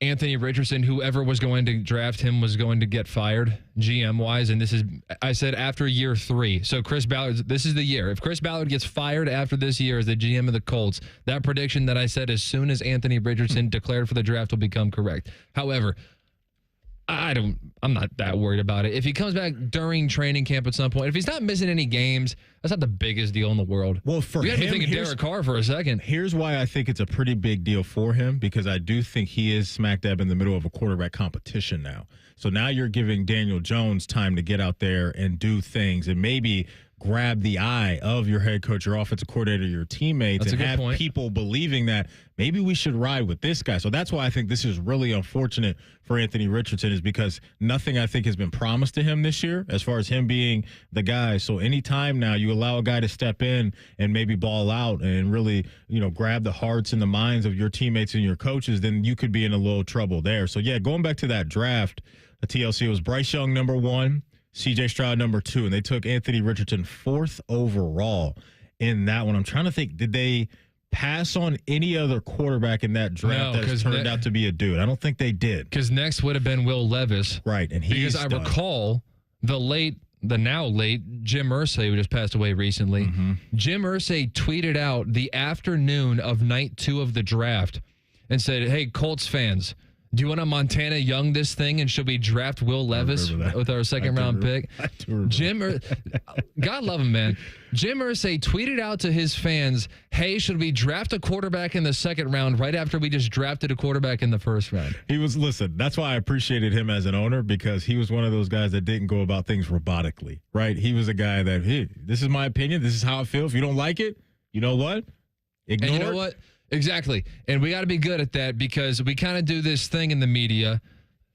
Anthony Richardson, whoever was going to draft him, was going to get fired GM-wise. And this is, I said, after year 3. So Chris Ballard, this is the year. If Chris Ballard gets fired after this year as the GM of the Colts, that prediction that I said as soon as Anthony Richardson declared for the draft will become correct. However, I'm not that worried about it. If he comes back during training camp at some point, if he's not missing any games, that's not the biggest deal in the world. Well, for we got to be him, thinking Derek Carr for a second. Here's why I think it's a pretty big deal for him, because I do think he is smack dab in the middle of a quarterback competition now. So now you're giving Daniel Jones time to get out there and do things and maybe grab the eye of your head coach, your offensive coordinator, your teammates, and have people believing that maybe we should ride with this guy. So that's why I think this is really unfortunate for Anthony Richardson, is because nothing I think has been promised to him this year as far as him being the guy. So anytime now you allow a guy to step in and maybe ball out and really, grab the hearts and the minds of your teammates and your coaches, then you could be in a little trouble there. So yeah, going back to that draft, the TLC was Bryce Young number 1, CJ Stroud number 2, and they took Anthony Richardson 4th overall in that one. I'm trying to think, did they pass on any other quarterback in that draft that turned out to be a dude? I don't think they did. Because next would have been Will Levis. Right, and because I recall the now late Jim Irsay, who just passed away recently. Mm-hmm. Jim Irsay tweeted out the afternoon of night 2 of the draft and said, "Hey, Colts fans, do you want to Montana Young this thing, and should we draft Will Levis with our second-round pick?" God love him, man. Jim Irsay tweeted out to his fans, "Hey, should we draft a quarterback in the second round right after we just drafted a quarterback in the first round?" Listen, that's why I appreciated him as an owner, because he was one of those guys that didn't go about things robotically, right? He was a guy that, hey, this is my opinion. This is how I feel. If you don't like it, you know what? Ignore and you know what? Exactly. And we got to be good at that, because we kind of do this thing in the media,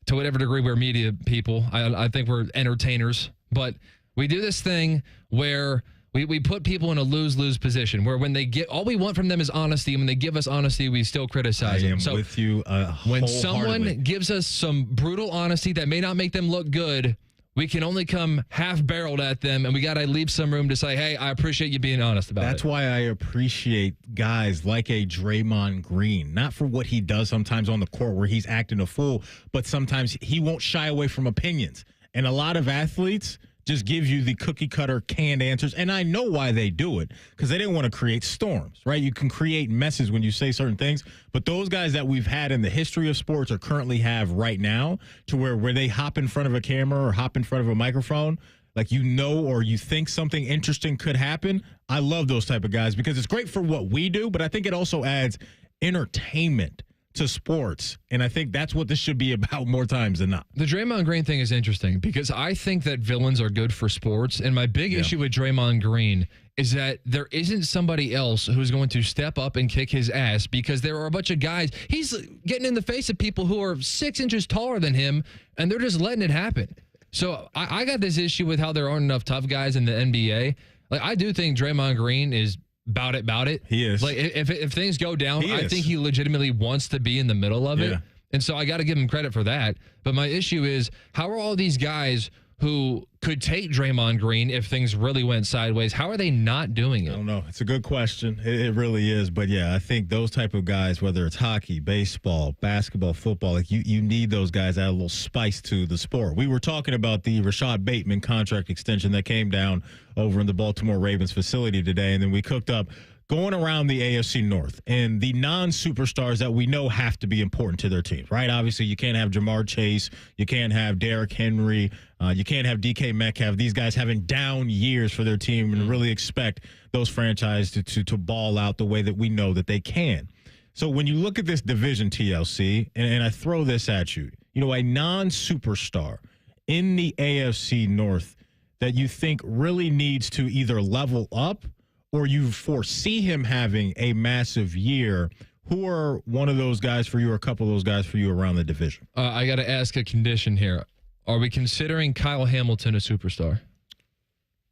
to whatever degree we're media people. I think we're entertainers, but we do this thing where we put people in a lose-lose position, where when they get, all we want from them is honesty. And when they give us honesty, we still criticize them. I am with you when someone gives us some brutal honesty that may not make them look good, we can only come half-barreled at them, and we got to leave some room to say, hey, I appreciate you being honest about it. That's why I appreciate guys like a Draymond Green, not for what he does sometimes on the court where he's acting a fool, but sometimes he won't shy away from opinions. And a lot of athletes just give you the cookie-cutter canned answers, and I know why they do it, because they didn't want to create storms, right? You can create messes when you say certain things, but those guys that we've had in the history of sports or currently have right now, to where they hop in front of a camera or hop in front of a microphone, like or you think something interesting could happen. I love those type of guys, because it's great for what we do, but I think it also adds entertainment to sports, and I think that's what this should be about more times than not. The Draymond Green thing is interesting, because I think that villains are good for sports, and my big issue with Draymond Green is that there isn't somebody else who's going to step up and kick his ass, because there are a bunch of guys. He's getting in the face of people who are 6 inches taller than him, and they're just letting it happen. So I got this issue with how there aren't enough tough guys in the NBA. Like, I do think Draymond Green is about it. He is. Like, if things go down, I think he legitimately wants to be in the middle of it. And so I got to give him credit for that. But my issue is, how are all these guys who could take Draymond Green if things really went sideways. How are they not doing it? I don't know. It's a good question. It really is. But, yeah, I think those type of guys, whether it's hockey, baseball, basketball, football, like you need those guys that add a little spice to the sport. We were talking about the Rashad Bateman contract extension that came down over in the Baltimore Ravens facility today, and then we cooked up going around the AFC North and the non-superstars that we know have to be important to their teams, right? Obviously, you can't have Jamar Chase. You can't have Derrick Henry. You can't have DK Metcalf. These guys having down years for their team and really expect those franchises to ball out the way that we know that they can. So when you look at this division, TLC, and I throw this at you, a non-superstar in the AFC North that you think really needs to either level up or you foresee him having a massive year, who are one of those guys for you or a couple of those guys for you around the division? I got to ask a condition here. Are we considering Kyle Hamilton a superstar?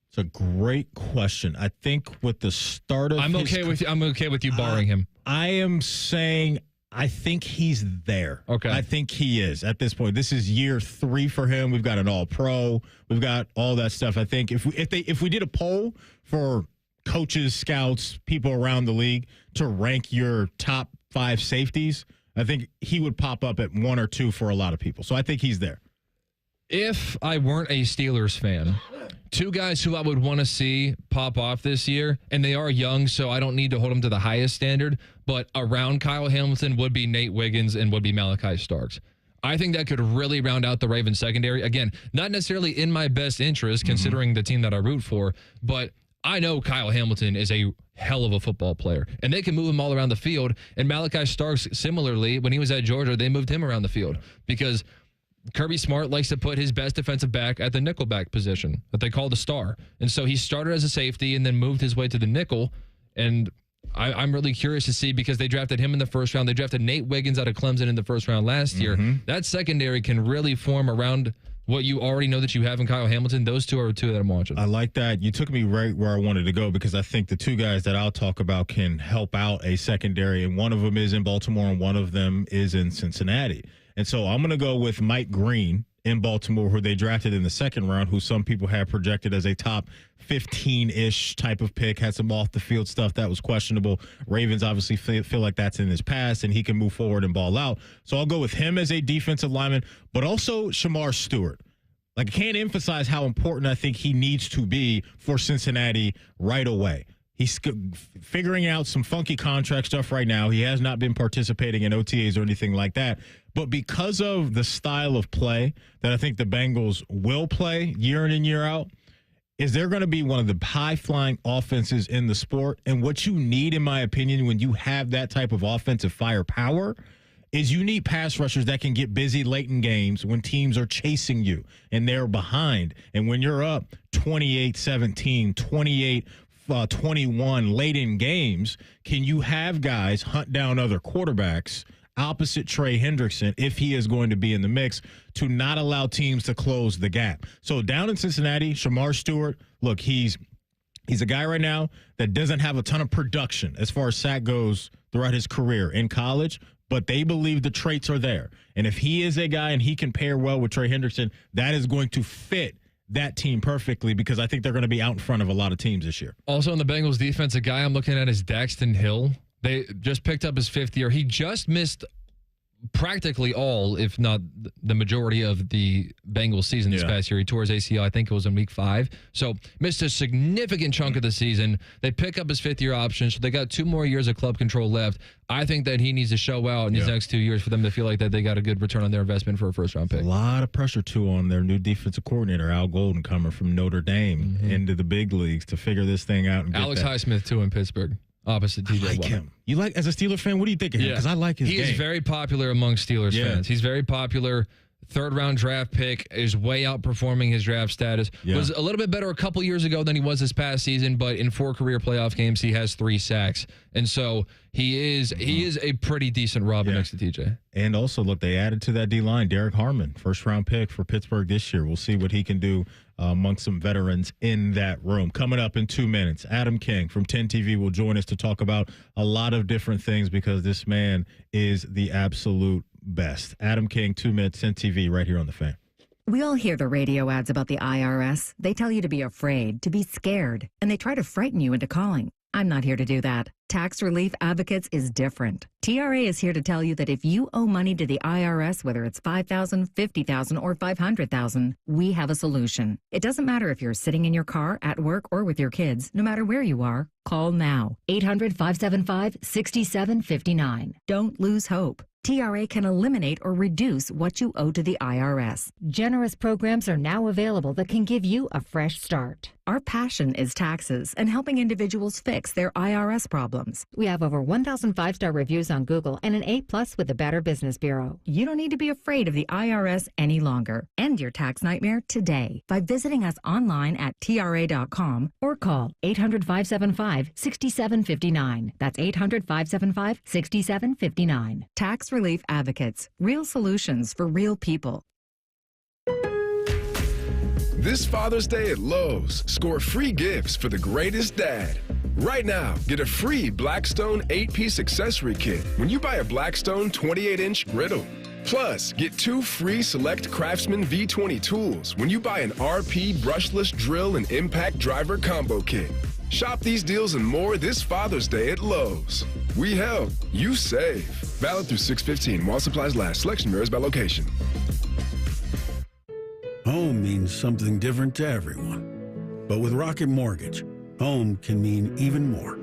It's a great question. I think with the start of I'm okay with you barring him. I am saying I think he's there. Okay. I think he is at this point. This is year 3 for him. We've got an all-pro. We've got all that stuff. I think if we did a poll for coaches, scouts, people around the league to rank your top 5 safeties, I think he would pop up at 1 or 2 for a lot of people. So I think he's there. If I weren't a Steelers fan, 2 guys who I would want to see pop off this year, and they are young, so I don't need to hold them to the highest standard, but around Kyle Hamilton would be Nate Wiggins and would be Malachi Starks. I think that could really round out the Ravens secondary. Again, not necessarily in my best interest, considering the team that I root for, but I know Kyle Hamilton is a hell of a football player, and they can move him all around the field. And Malachi Starks, similarly, when he was at Georgia, they moved him around the field because Kirby Smart likes to put his best defensive back at the nickelback position that they call the star. And so he started as a safety and then moved his way to the nickel. And I'm really curious to see because they drafted him in the first round. They drafted Nate Wiggins out of Clemson in the first round last year. That secondary can really form around what you already know that you have in Kyle Hamilton. Those 2 are 2 that I'm watching. I like that. You took me right where I wanted to go because I think the 2 guys that I'll talk about can help out a secondary, and one of them is in Baltimore and one of them is in Cincinnati. And so I'm going to go with Mike Green in Baltimore, who they drafted in the second round, who some people have projected as a top 15-ish type of pick, had some off-the-field stuff that was questionable. Ravens obviously feel like that's in his past, and he can move forward and ball out. So I'll go with him as a defensive lineman, but also Shamar Stewart. Like, I can't emphasize how important I think he needs to be for Cincinnati right away. He's figuring out some funky contract stuff right now. He has not been participating in OTAs or anything like that. But because of the style of play that I think the Bengals will play year in and year out, is they're going to be one of the high-flying offenses in the sport. And what you need, in my opinion, when you have that type of offensive firepower is you need pass rushers that can get busy late in games when teams are chasing you and they're behind. And when you're up 28-17, 28-21 late in games, can you have guys hunt down other quarterbacks opposite Trey Hendrickson, if he is going to be in the mix, to not allow teams to close the gap? So down in Cincinnati, Shamar Stewart, look, he's a guy right now that doesn't have a ton of production as far as sack goes throughout his career in college, but they believe the traits are there. And if he is a guy and he can pair well with Trey Hendrickson, that is going to fit that team perfectly because I think they're going to be out in front of a lot of teams this year. Also in the Bengals defense, a guy I'm looking at is Daxton Hill. They just picked up his 5th year. He just missed practically all, if not the majority of the Bengals season this past year. He tore his ACL, I think it was in week 5. So missed a significant chunk of the season. They pick up his 5th year option, so they got 2 more years of club control left. I think that he needs to show out in these next 2 years for them to feel like that they got a good return on their investment for a first-round pick. A lot of pressure, too, on their new defensive coordinator, Al Golden, coming from Notre Dame into the big leagues to figure this thing out. And Alex Highsmith, too, in Pittsburgh. Opposite TJ Watt. Him. You like, as a Steeler fan, what do you think of him? Because I like his game. He is very popular among Steelers fans. He's very popular. 3rd-round draft pick, is way outperforming his draft status. Was a little bit better a couple years ago than he was this past season, but in 4 career playoff games, he has 3 sacks. And so he is a pretty decent Robin next to TJ. And also, look, they added to that D-line, Derek Harmon, 1st-round pick for Pittsburgh this year. We'll see what he can do amongst some veterans in that room. Coming up in 2 minutes, Adam King from 10 TV will join us to talk about a lot of different things because this man is the absolute best. Adam King, 2 minutes, 10 TV, right here on The Fan. We all hear the radio ads about the IRS. They tell you to be afraid, to be scared, and they try to frighten you into calling. I'm not here to do that. Tax Relief Advocates is different. TRA is here to tell you that if you owe money to the IRS, whether it's $5,000, $50,000, or $500,000, we have a solution. It doesn't matter if you're sitting in your car, at work, or with your kids. No matter where you are, call now. 800-575-6759. Don't lose hope. TRA can eliminate or reduce what you owe to the IRS. Generous programs are now available that can give you a fresh start. Our passion is taxes and helping individuals fix their IRS problems. We have over 1,000 5-star reviews on Google and an A+ with the Better Business Bureau. You don't need to be afraid of the IRS any longer. End your tax nightmare today by visiting us online at TRA.com or call 800-575-6759. That's 800-575-6759. Tax Relief Advocates. Real solutions for real people. This Father's Day at Lowe's, score free gifts for the greatest dad. Right now, get a free Blackstone 8-piece accessory kit when you buy a Blackstone 28-inch griddle. Plus, get 2 free select Craftsman V20 tools when you buy an RP brushless drill and impact driver combo kit. Shop these deals and more this Father's Day at Lowe's. We help, you save. Valid through 6/15 while supplies last. Selection varies by location. Home means something different to everyone. But with Rocket Mortgage, home can mean even more.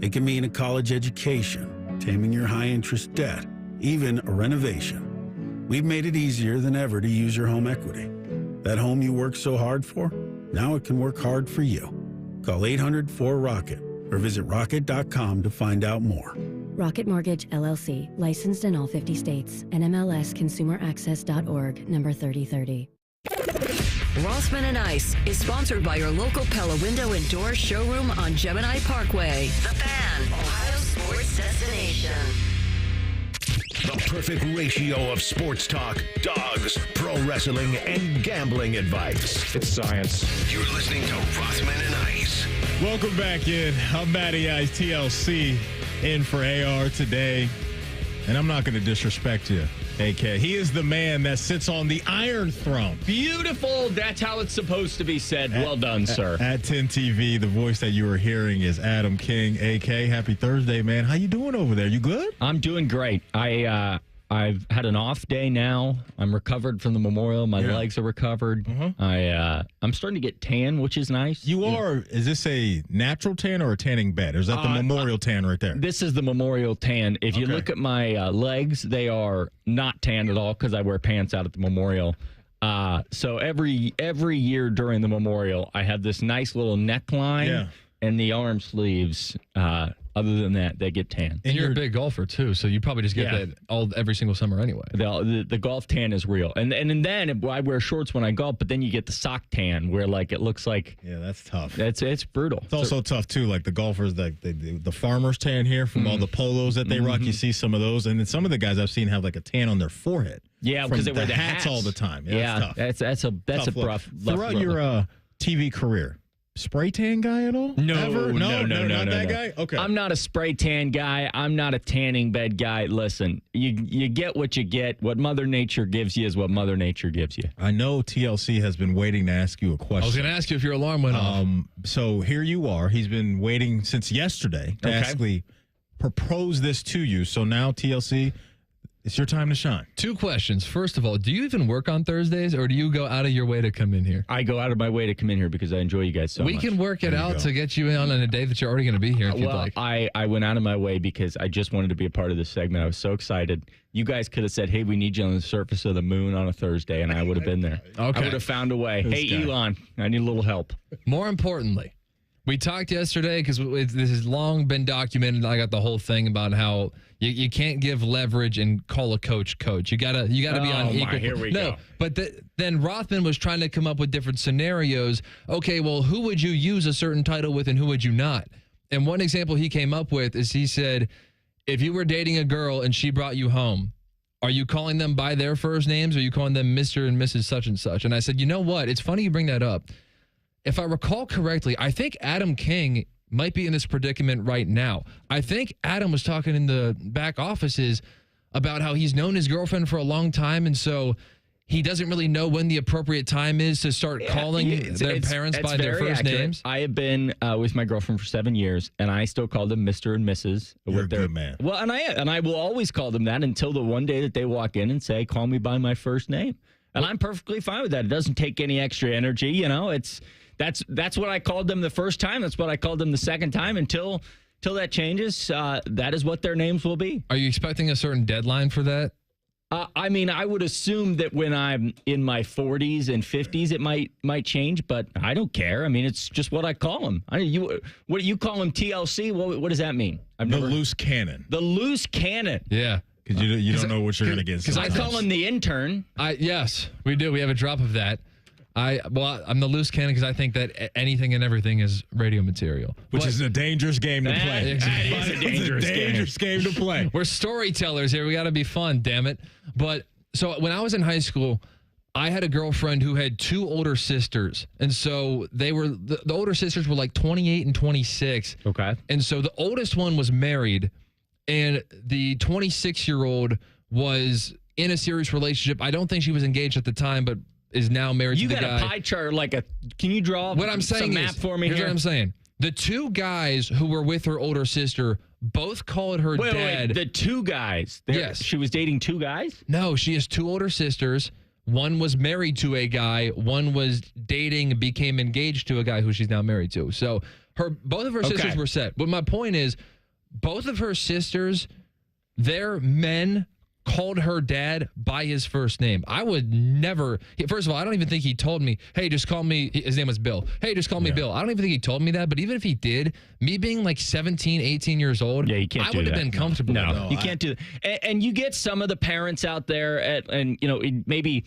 It can mean a college education, taming your high-interest debt, even a renovation. We've made it easier than ever to use your home equity. That home you worked so hard for, now it can work hard for you. Call 800-4ROCKET or visit rocket.com to find out more. Rocket Mortgage, LLC, licensed in all 50 states, NMLSconsumeraccess.org, number 3030. Rothman and Ice is sponsored by your local Pella Window and Door showroom on Gemini Parkway. The Fan, Ohio sports destination. The perfect ratio of sports talk, dogs, pro wrestling, and gambling advice. It's science. You're listening to Rothman and Ice. Welcome back in. I'm Matty Ice, TLC, in for AR today. And I'm not going to disrespect you, AK. He is the man that sits on the Iron Throne. Beautiful. That's how it's supposed to be said. Well done, sir. At 10 TV, the voice that you were hearing is Adam King, AK. Happy Thursday, man. How you doing over there? You good? I'm doing great. I've had an off day now. I'm recovered from the Memorial. My legs are recovered. I'm starting to get tan, which is nice. You are. Is this a natural tan or a tanning bed? Or is that the Memorial tan right there? This is the Memorial tan. If you look at my legs, they are not tan at all because I wear pants out at the Memorial. So every year during the Memorial, I have this nice little neckline and the arm sleeves. Other than that, they get tan. And you're a big golfer, too, so you probably just get that every single summer anyway. The golf tan is real. And then I wear shorts when I golf, but then you get the sock tan where, like, it looks like... Yeah, that's tough. It's brutal. It's also tough, too, like the golfers, the farmer's tan here from all the polos that they rock. You see some of those. And then some of the guys I've seen have, like, a tan on their forehead. Yeah, because they wear the hats all the time. Yeah, that's tough. That's tough a rough... Throughout your TV career, spray tan guy at all? No, Ever? No, not that guy? Okay. I'm not a spray tan guy. I'm not a tanning bed guy. Listen, you get what you get. What Mother Nature gives you is what Mother Nature gives you. I know TLC has been waiting to ask you a question. I was going to ask you if your alarm went off. So here you are. He's been waiting since yesterday to actually propose this to you. So now, TLC, it's your time to shine. 2 questions. First of all, do you even work on Thursdays, or do you go out of your way to come in here? I go out of my way to come in here because I enjoy you guys so much. We can work it out to get you in on a day that you're already going to be here if you'd like. I went out of my way because I just wanted to be a part of this segment. I was so excited. You guys could have said, hey, we need you on the surface of the moon on a Thursday, and I would have been there. Okay. I would have found a way. Elon, I need a little help. More importantly, we talked yesterday because this has long been documented. I got the whole thing about how you can't give leverage and call a coach. You gotta be on equal. Here we go. But then Rothman was trying to come up with different scenarios. Okay, well, who would you use a certain title with and who would you not? And one example he came up with is he said, if you were dating a girl and she brought you home, are you calling them by their first names or are you calling them Mr. and Mrs. such and such? And I said, you know what? It's funny you bring that up. If I recall correctly, I think Adam King might be in this predicament right now. I think Adam was talking in the back offices about how he's known his girlfriend for a long time, and so he doesn't really know when the appropriate time is to start calling their parents by their first names? I have been with my girlfriend for 7 years, and I still call them Mr. and Mrs. You're a good man. Well, and I will always call them that until the one day that they walk in and say, call me by my first name. And I'm perfectly fine with that. It doesn't take any extra energy. You know, that's what I called them the first time. That's what I called them the second time. Until that changes, that is what their names will be. Are you expecting a certain deadline for that? I mean, I would assume that when I'm in my 40s and 50s, it might change, but I don't care. I mean, it's just what I call them. What do you call them? TLC? What does that mean? Loose cannon. The loose cannon. Yeah. Because you don't know what you're going to get. Because I call him the intern. Yes, we do. We have a drop of that. I'm the loose cannon because I think that anything and everything is radio material. Which is a dangerous game to play. That is a dangerous game to play. We're storytellers here. We got to be fun, damn it. But so when I was in high school, I had a girlfriend who had 2 older sisters. And so they were, the older sisters were like 28 and 26. Okay. And so the oldest one was married, and the 26-year-old was in a serious relationship. I don't think she was engaged at the time, but is now married to the guy. You got a pie chart, can you draw what I'm saying some map for me here's here? What I'm saying. The 2 guys who were with her older sister both called her dad. Wait, the 2 guys? Yes. She was dating 2 guys? No, she has 2 older sisters. One was married to a guy. One was dating, became engaged to a guy who she's now married to. So both of her sisters were set. But my point is, both of her sisters, their men called her dad by his first name. I would never. First of all, I don't even think he told me, hey, just call me. His name was Bill. Hey, just call me Bill. I don't even think he told me that. But even if he did, me being like 17, 18 years old, you can't I would have been comfortable. No, you can't do that. And you get some of the parents out there and maybe.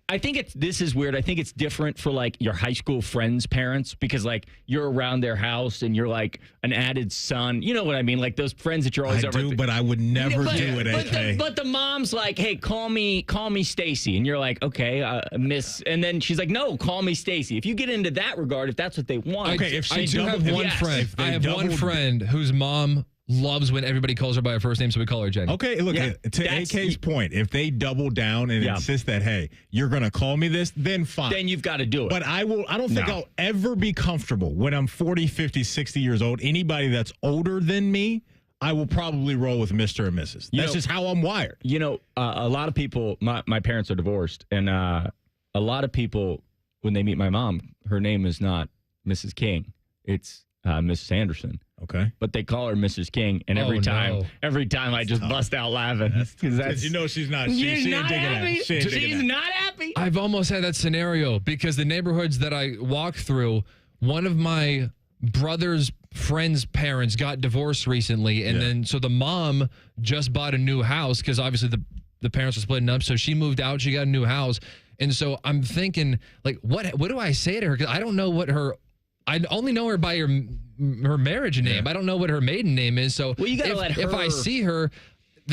I think this is weird. I think it's different for like your high school friends' parents because like you're around their house and you're like an added son. You know what I mean? Like those friends that you're always over. I do, but I would never do it, AK. But the mom's like, hey, call me Stacy. And you're like, okay, Miss. And then she's like, no, call me Stacy. If you get into that regard, if that's what they want. Okay, if she I do have one friend. I have one friend whose mom loves when everybody calls her by her first name, so we call her Jenny. Okay, look, to AK's point, if they double down and insist that, hey, you're going to call me this, then fine. Then you've got to do it. But I don't think I'll ever be comfortable when I'm 40, 50, 60 years old. Anybody that's older than me, I will probably roll with Mr. and Mrs. That's just how I'm wired. You know, a lot of people, my parents are divorced, and a lot of people, when they meet my mom, her name is not Mrs. King. It's Mrs. Anderson. Okay. But they call her Mrs. King, and every time I just bust out laughing. Because you know she's not. She's not happy. She's not happy. I've almost had that scenario because the neighborhoods that I walk through, one of my brother's friend's parents got divorced recently, and then so the mom just bought a new house because obviously the parents were splitting up, so she moved out, she got a new house, and so I'm thinking like, what do I say to her? Because I don't know what I only know her by her marriage name. I don't know what her maiden name is. So you gotta let her. If I see her,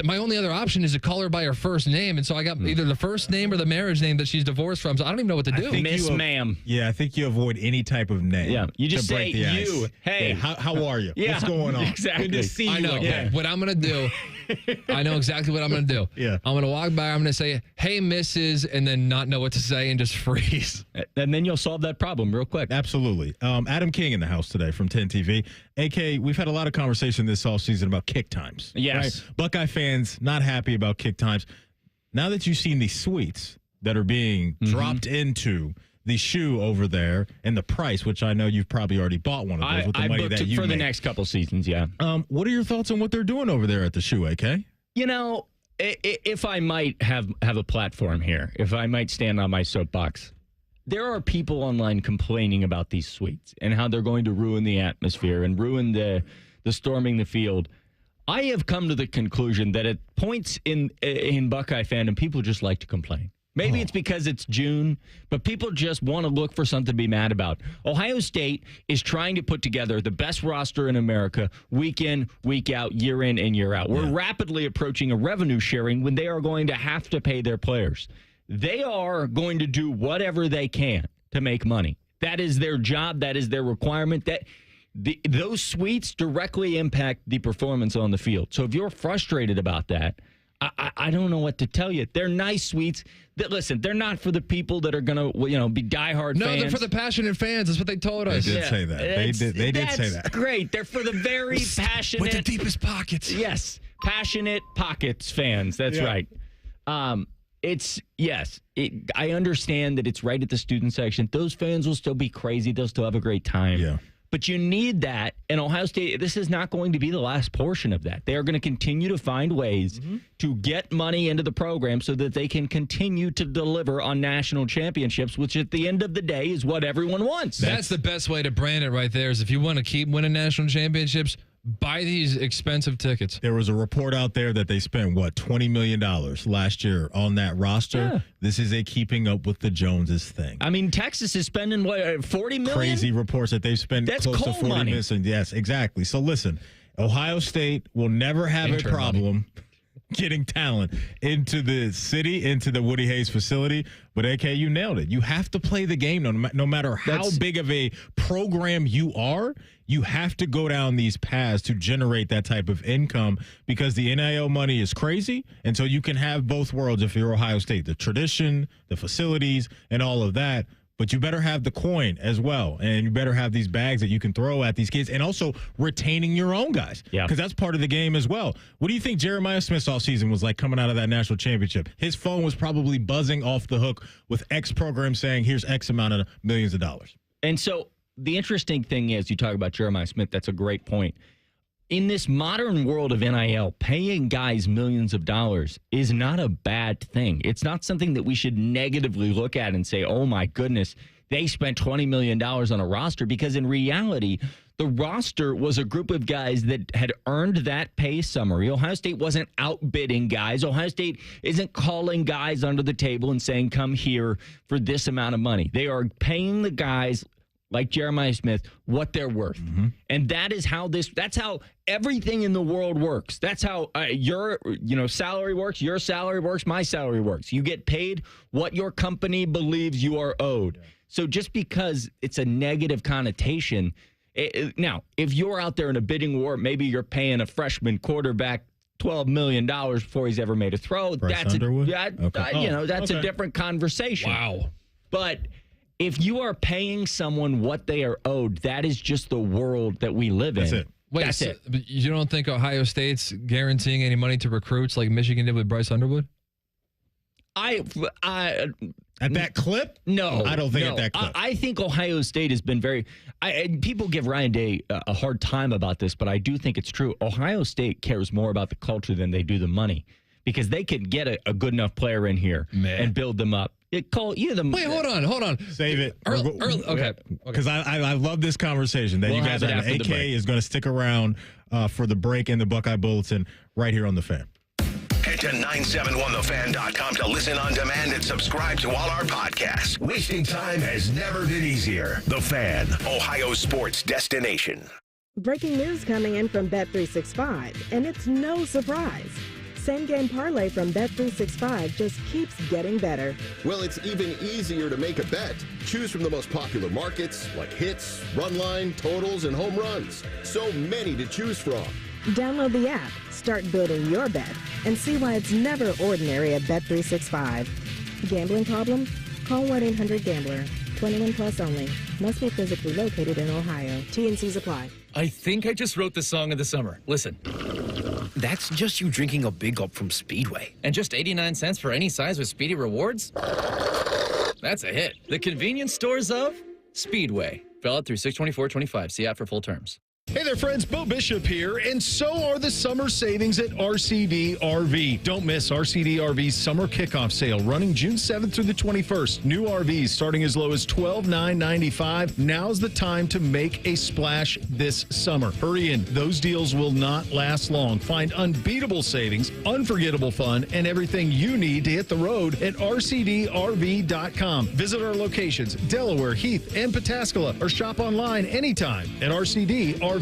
my only other option is to call her by her first name. And so I got either the first name or the marriage name that she's divorced from. So I don't even know what to do. Miss Ma'am. Yeah, I think you avoid any type of name. Yeah, you just say you. Hey, how are you? Yeah, what's going on? Exactly. Good to see you. I know. Yeah. What I'm going to do, I know exactly what I'm going to do. Yeah. I'm going to walk by, I'm going to say, hey, Mrs., and then not know what to say and just freeze. And then you'll solve that problem real quick. Absolutely. Adam King in the house today from 10 TV. AK, we've had a lot of conversation this offseason about kick times. Yes. Right? Buckeye fans not happy about kick times. Now that you've seen these suites that are being dropped into the shoe over there and the price, which I know you've probably already bought one of those with the money that you for the made. next couple seasons, yeah. What are your thoughts on what they're doing over there at the shoe, AK? You know, if I might have a platform here, if I might stand on my soapbox, there are people online complaining about these suites and how they're going to ruin the atmosphere and ruin the storming the field. I have come to the conclusion that at points in Buckeye fandom, people just like to complain. Maybe it's because it's June, but people just want to look for something to be mad about. Ohio State is trying to put together the best roster in America week in, week out, year in and year out. We're rapidly approaching a revenue sharing when they are going to have to pay their players. They are going to do whatever they can to make money. That is their job. That is their requirement. Those suites directly impact the performance on the field. So if you're frustrated about that, I don't know what to tell you. They're nice suites. Listen, they're not for the people that are going to, be diehard fans. No, they're for the passionate fans. That's what they told us. They did say that. They did say that. Great. They're for the very passionate. With the deepest pockets. Yes. Passionate pockets fans. That's right. I understand that it's right at the student section. Those fans will still be crazy. They'll still have a great time. Yeah. But you need that. And Ohio State, this is not going to be the last portion of that. They are going to continue to find ways to get money into the program so that they can continue to deliver on national championships, which at the end of the day is what everyone wants. That's the best way to brand it right there, is if you want to keep winning national championships, buy these expensive tickets. There was a report out there that they spent, $20 million last year on that roster. Yeah. This is a keeping up with the Joneses thing. I mean, Texas is spending, $40 million? Crazy reports that they've spent That's close to coal 40 money. million. Yes, exactly. So listen, Ohio State will never have a problem getting talent into the city, into the Woody Hayes facility. But, AK, you nailed it. You have to play the game no matter how big of a program you are. You have to go down these paths to generate that type of income because the NIL money is crazy. And so you can have both worlds if you're Ohio State, the tradition, the facilities, and all of that. But you better have the coin as well. And you better have these bags that you can throw at these kids and also retaining your own guys. Yeah. Because that's part of the game as well. What do you think Jeremiah Smith's offseason was like coming out of that national championship? His phone was probably buzzing off the hook with X program saying, here's X amount of millions of dollars. And so the interesting thing is, you talk about Jeremiah Smith, that's a great point. In this modern world of NIL, paying guys millions of dollars is not a bad thing. It's not something that we should negatively look at and say, oh my goodness, they spent $20 million on a roster, because in reality, the roster was a group of guys that had earned that pay summary. Ohio State wasn't outbidding guys. Ohio State isn't calling guys under the table and saying, come here for this amount of money. They are paying the guys like Jeremiah Smith, what they're worth. And that's how everything in the world works. That's how your salary works, your salary works, my salary works. You get paid what your company believes you are owed. So just because it's a negative connotation, now, if you're out there in a bidding war, maybe you're paying a freshman quarterback $12 million before he's ever made a throw. That's a different conversation. Wow. But if you are paying someone what they are owed, that is just the world that we live in. That's it. Wait, That's it. But you don't think Ohio State's guaranteeing any money to recruits like Michigan did with Bryce Underwood? At that clip? No. I don't think at that clip. I think Ohio State has been very... people give Ryan Day a hard time about this, but I do think it's true. Ohio State cares more about the culture than they do the money, because they could get a good enough player in here and build them up. Wait, hold on. Save it. Okay. Because I love this conversation that you guys are having. AK is going to stick around for the break in the Buckeye Bulletin right here on The Fan. Head to 971thefan.com to listen on demand and subscribe to all our podcasts. Wasting time has never been easier. The Fan, Ohio sports destination. Breaking news coming in from Bet365, and it's no surprise. Same game parlay from Bet365 just keeps getting better. Well, it's even easier to make a bet. Choose from the most popular markets like hits, run line, totals, and home runs. So many to choose from. Download the app, start building your bet, and see why it's never ordinary at Bet365. Gambling problem? Call 1-800-GAMBLER. 21 plus only. Must be physically located in Ohio. T&Cs apply. I think I just wrote the song of the summer. Listen. That's just you drinking a big gulp from Speedway. And just 89 cents for any size with Speedy Rewards? That's a hit. The convenience stores of Speedway. Valid through 6/24/25. See app for full terms. Hey there, friends. Bo Bishop here, and so are the summer savings at RCD RV. Don't miss RCD RV's summer kickoff sale running June 7th through the 21st. New RVs starting as low as $12,995. Now's the time to make a splash this summer. Hurry in. Those deals will not last long. Find unbeatable savings, unforgettable fun, and everything you need to hit the road at RCDRV.com. Visit our locations, Delaware, Heath, and Pataskala, or shop online anytime at RCDRV.com.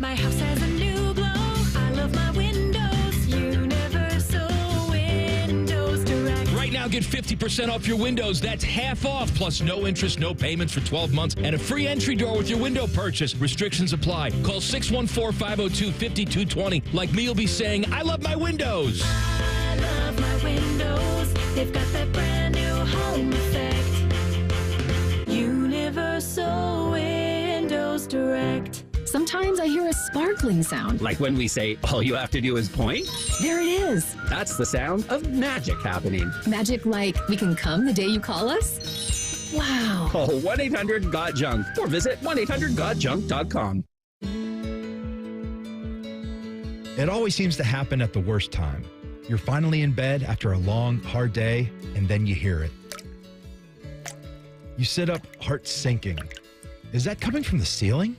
My house has a new glow. I love my windows. Universal Windows Direct. Right now, Now get 50% off your windows. That's half off, plus no interest, no payments for 12 months, and a free entry door with your window purchase. Restrictions apply. Call 614-502-5220. Like me, you'll be saying, I love my windows. I love my windows. They've got that brand new home effect. Universal Windows Direct. Sometimes I hear a sparkling sound. Like when we say, all you have to do is point? There it is. That's the sound of magic happening. Magic like we can come the day you call us? Wow. Call 1-800-GOT-JUNK or visit 1-800-GOT-JUNK.com. It always seems to happen at the worst time. You're finally in bed after a long, hard day, and then you hear it. You sit up, heart sinking. Is that coming from the ceiling?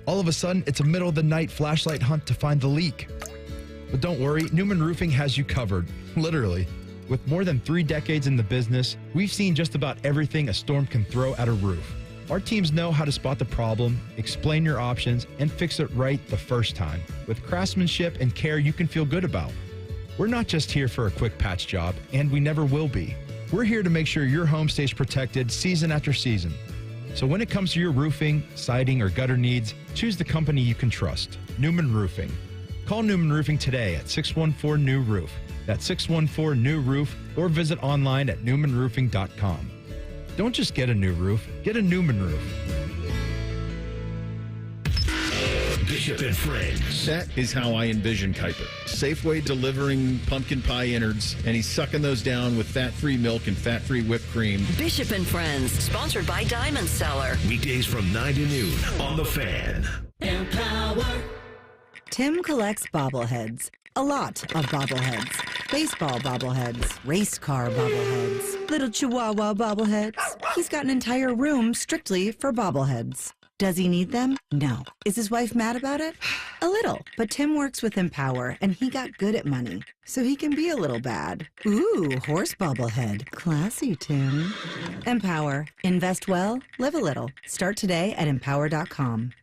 All of a sudden, it's a middle-of-the-night flashlight hunt to find the leak. But don't worry, Newman Roofing has you covered, literally. With more than 3 decades in the business, we've seen just about everything a storm can throw at a roof. Our teams know how to spot the problem, explain your options, and fix it right the first time, with craftsmanship and care you can feel good about. We're not just here for a quick patch job, and we never will be. We're here to make sure your home stays protected season after season. So when it comes to your roofing, siding, or gutter needs, choose the company you can trust, Newman Roofing. Call Newman Roofing today at 614-NEW-ROOF. That's 614-NEW-ROOF, or visit online at newmanroofing.com. Don't just get a new roof, get a Newman roof. Bishop and Friends. That is how I envision Kuiper. Safeway delivering pumpkin pie innards, and he's sucking those down with fat-free milk and fat-free whipped cream. Bishop and Friends, sponsored by Diamond Cellar. Weekdays from 9 to noon on The Fan. Empower. Tim collects bobbleheads. A lot of bobbleheads. Baseball bobbleheads. Race car bobbleheads. Little Chihuahua bobbleheads. He's got an entire room strictly for bobbleheads. Does he need them? No. Is his wife mad about it? A little. But Tim works with Empower, and he got good at money, so he can be a little bad. Ooh, horse bobblehead. Classy, Tim. Empower. Invest well, live a little. Start today at empower.com.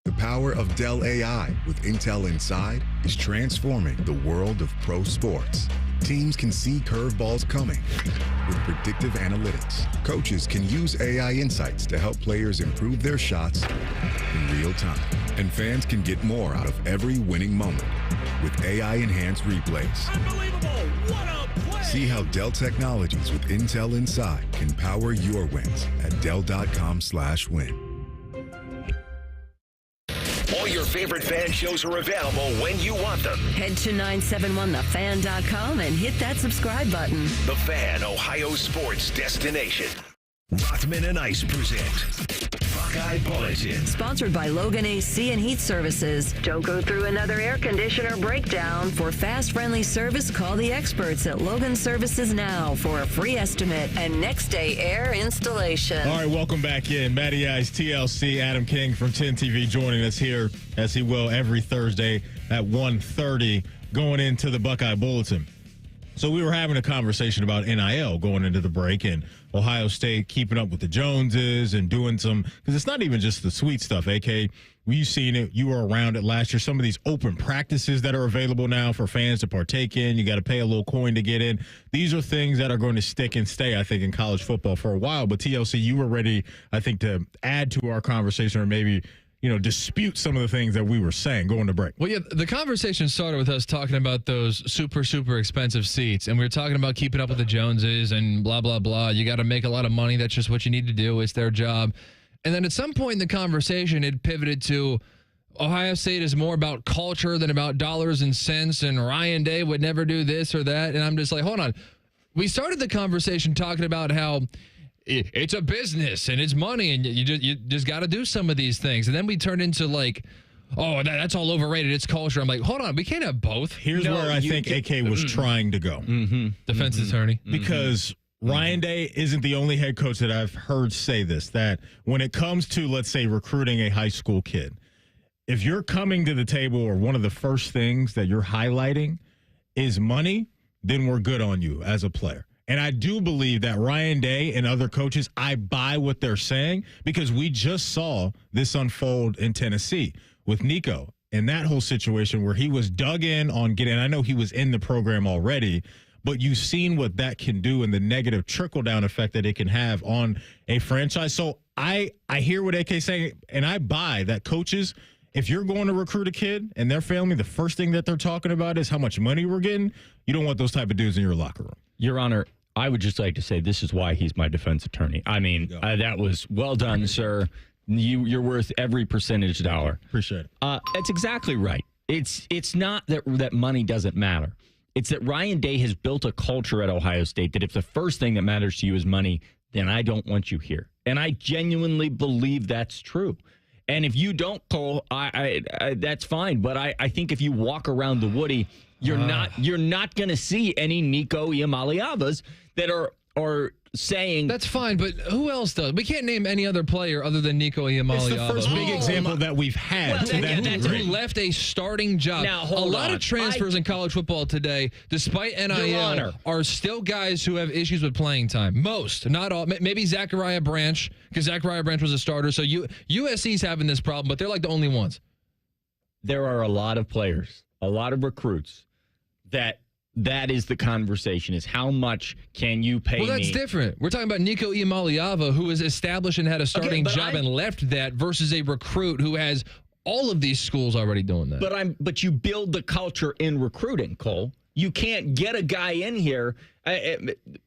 The power of Dell AI with Intel Inside is transforming the world of pro sports. Teams can see curveballs coming with predictive analytics. Coaches can use AI insights to help players improve their shots in real time. And fans can get more out of every winning moment with AI-enhanced replays. Unbelievable! What a play! See how Dell Technologies with Intel Inside can power your wins at Dell.com/win. All your favorite fan shows are available when you want them. Head to 971thefan.com and hit that subscribe button. The Fan, Ohio sports destination. Rothman and Ice present Buckeye Bulletin. Sponsored by Logan AC and Heat Services. Don't go through another air conditioner breakdown. For fast, friendly service, call the experts at Logan Services now for a free estimate and next day air installation. All right, welcome back in. Matty Ice, TLC, Adam King from 10 TV joining us here, as he will every Thursday at 1:30, going into the Buckeye Bulletin. So we were having a conversation about NIL going into the break, and Ohio State keeping up with the Joneses and doing some, because it's not even just the sweet stuff, AK. We've seen it. You were around it last year. Some of these open practices that are available now for fans to partake in. You got to pay a little coin to get in. These are things that are going to stick and stay, I think, in college football for a while. But TLC, you were ready, I think, to add to our conversation, or maybe, you know, dispute some of the things that we were saying going to break. Well, yeah, the conversation started with us talking about those super, super expensive seats. And we were talking about keeping up with the Joneses and blah, blah, blah. You got to make a lot of money. That's just what you need to do. It's their job. And then at some point in the conversation, it pivoted to Ohio State is more about culture than about dollars and cents. And Ryan Day would never do this or that. And I'm just like, hold on. We started the conversation talking about how it's a business and it's money and you just got to do some of these things. And then we turned into like, oh, that's all overrated. It's culture. I'm like, hold on, we can't have both. Here's where I think AK was trying to go. Defense attorney. Because Ryan Day isn't the only head coach that I've heard say this, that when it comes to, let's say, recruiting a high school kid, if you're coming to the table or one of the first things that you're highlighting is money, then we're good on you as a player. And I do believe that Ryan Day and other coaches, I buy what they're saying, because we just saw this unfold in Tennessee with Nico and that whole situation where he was dug in on getting, I know he was in the program already, but you've seen what that can do and the negative trickle-down effect that it can have on a franchise. So I hear what AK's saying, and I buy that coaches, if you're going to recruit a kid and their family, the first thing that they're talking about is how much money we're getting. You don't want those type of dudes in your locker room. Your Honor, I would just like to say this is why he's my defense attorney. I mean, that was well done, sir. You're worth every percentage dollar. Appreciate it. That's exactly right. It's not that money doesn't matter. It's that Ryan Day has built a culture at Ohio State that if the first thing that matters to you is money, then I don't want you here. And I genuinely believe that's true. And if you don't, Cole, I that's fine. But I think if you walk around the Woody, you're not going to see any Nico Iamaleavas that are saying that's fine, but who else does? We can't name any other player other than Nico Iamaleava. It's the first big example that we've had. Who left a starting job. Now, a lot of transfers in college football today, despite NIL, are still guys who have issues with playing time. Most, not all. Maybe Zachariah Branch, because Zachariah Branch was a starter. So USC's having this problem, but they're like the only ones. There are a lot of players, a lot of recruits that is the conversation, is how much can you pay me? Well, that's different. We're talking about Nico Iamaleava, who is established and had a starting job and left that, versus a recruit who has all of these schools already doing that. But you build the culture in recruiting, Cole. You can't get a guy in here.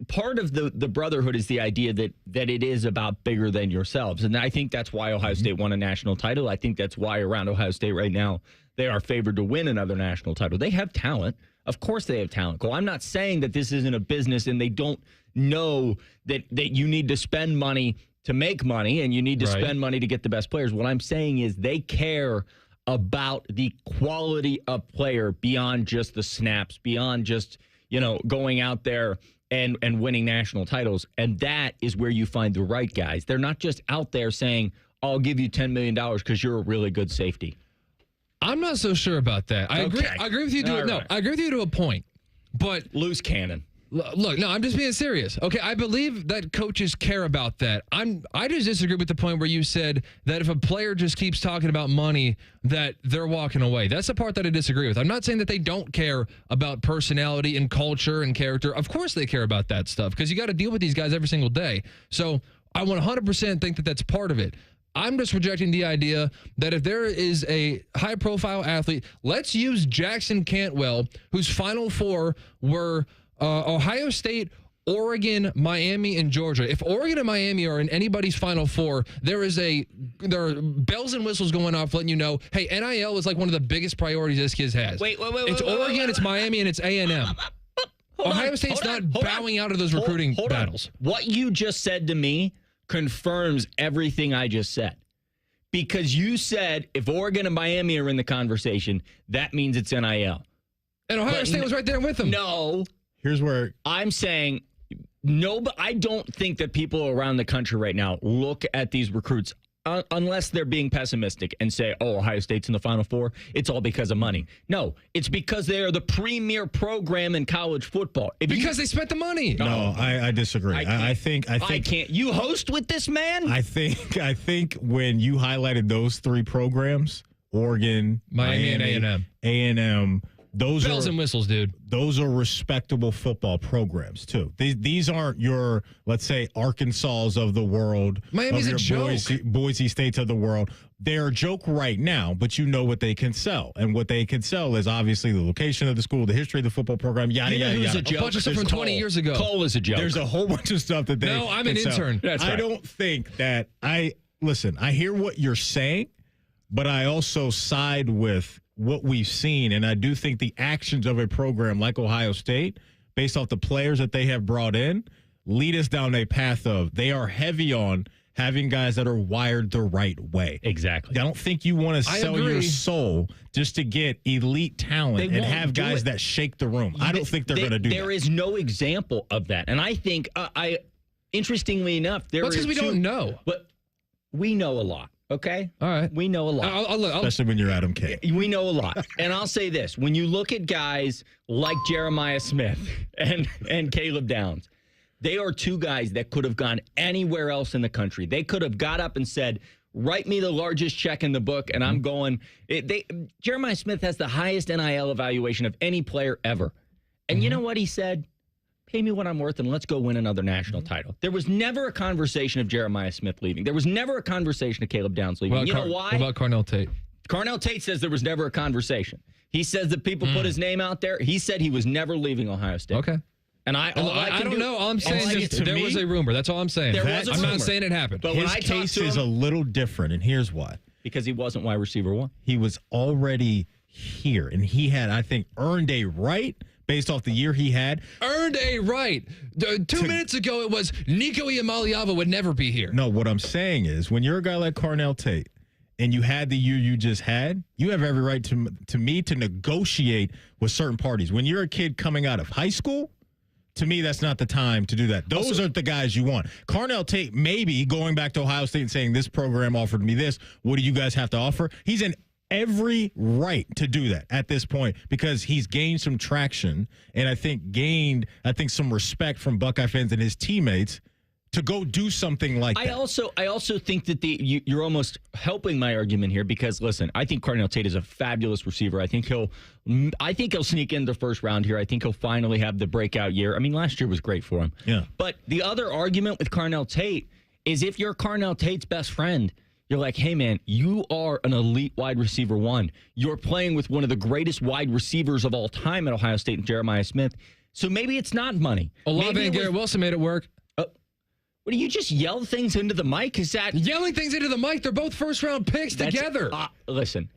Part of the brotherhood is the idea that it is about bigger than yourselves. And I think that's why Ohio State won a national title. I think that's why around Ohio State right now, they are favored to win another national title. They have talent. Of course they have talent, Cole. I'm not saying that this isn't a business and they don't know that you need to spend money to make money and you need to spend money to get the best players. What I'm saying is they care about the quality of player beyond just the snaps, beyond just, going out there and winning national titles. And that is where you find the right guys. They're not just out there saying, I'll give you $10 million because you're a really good safety. I'm not so sure about that. I agree with you. I agree with you to a point, but loose cannon. Look, no, I'm just being serious. Okay, I believe that coaches care about that. I just disagree with the point where you said that if a player just keeps talking about money, that they're walking away. That's the part that I disagree with. I'm not saying that they don't care about personality and culture and character. Of course they care about that stuff because you got to deal with these guys every single day. So I 100% think that that's part of it. I'm just rejecting the idea that if there is a high-profile athlete, let's use Jackson Cantwell, whose Final Four were Ohio State, Oregon, Miami, and Georgia. If Oregon and Miami are in anybody's Final Four, there are bells and whistles going off letting you know, hey, NIL is like one of the biggest priorities this kid has. Wait. It's Oregon, it's Miami, and it's A&M. Ohio State's not bowing out of those recruiting battles. What you just said to me confirms everything I just said. Because you said if Oregon and Miami are in the conversation, that means it's NIL. And Ohio State was right there with them. No. Here's where I'm saying no, but I don't think that people around the country right now look at these recruits unless they're being pessimistic and say, oh, Ohio State's in the Final Four, it's all because of money. No, it's because they are the premier program in college football. Because they spent the money. No, I disagree. I think you host with this man? I think when you highlighted those three programs, Oregon, Miami and A&M, those bells and whistles, dude. Those are respectable football programs too. These aren't your, let's say, Arkansas of the world. Miami's a joke. Boise States of the world. They're a joke right now, but you know what they can sell, and what they can sell is obviously the location of the school, the history of the football program, yada yada yada. A bunch of stuff from 20 years ago. Cole is a joke. There's a whole bunch of stuff that they. No, I'm an intern. That's right. I don't think that listen. I hear what you're saying, but I also side with what we've seen, and I do think the actions of a program like Ohio State, based off the players that they have brought in, lead us down a path of they are heavy on having guys that are wired the right way. Exactly. I don't think you want to sell your soul just to get elite talent and have guys that shake the room. I don't think they're going to do that. There is no example of that. And I think, interestingly enough, that's because we don't know. But we know a lot. Okay? All right. We know a lot. Especially when you're Adam K. We know a lot. And I'll say this. When you look at guys like Jeremiah Smith and Caleb Downs, they are two guys that could have gone anywhere else in the country. They could have got up and said, write me the largest check in the book, and I'm going. Jeremiah Smith has the highest NIL evaluation of any player ever. And you know what he said? pay me what I'm worth and let's go win another national title. There was never a conversation of Jeremiah Smith leaving. There was never a conversation of Caleb Downs leaving. You know why? What about Carnell Tate? Carnell Tate says there was never a conversation. He says that people put his name out there. He said he was never leaving Ohio State. Okay. And I don't know. All I'm saying is there was a rumor. That's all I'm saying. I'm not saying it happened. But his case is a little different, and here's why. Because he wasn't wide receiver 1. He was already here, and he had, I think, earned a right based off the year he had. Earned a right. 2 minutes ago, it was Nico Iamaleava would never be here. No, what I'm saying is when you're a guy like Carnell Tate and you had the year you just had, you have every right to negotiate with certain parties. When you're a kid coming out of high school, to me, that's not the time to do that. Those aren't the guys you want. Carnell Tate, maybe going back to Ohio State and saying this program offered me this. What do you guys have to offer? He's in every right to do that at this point because he's gained some traction and I think some respect from Buckeye fans and his teammates to go do something like that. I also think that you're almost helping my argument here because listen, I think Carnell Tate is a fabulous receiver. I think he'll sneak in the first round here. I think he'll finally have the breakout year. I mean, last year was great for him. Yeah. But the other argument with Carnell Tate is if you're Carnell Tate's best friend, you're like, hey man, you are an elite wide receiver 1. You're playing with one of the greatest wide receivers of all time at Ohio State, Jeremiah Smith. So maybe it's not money. Olave and Garrett Wilson made it work. What do you just yell things into the mic? Is that yelling things into the mic? They're both first-round picks together. Listen,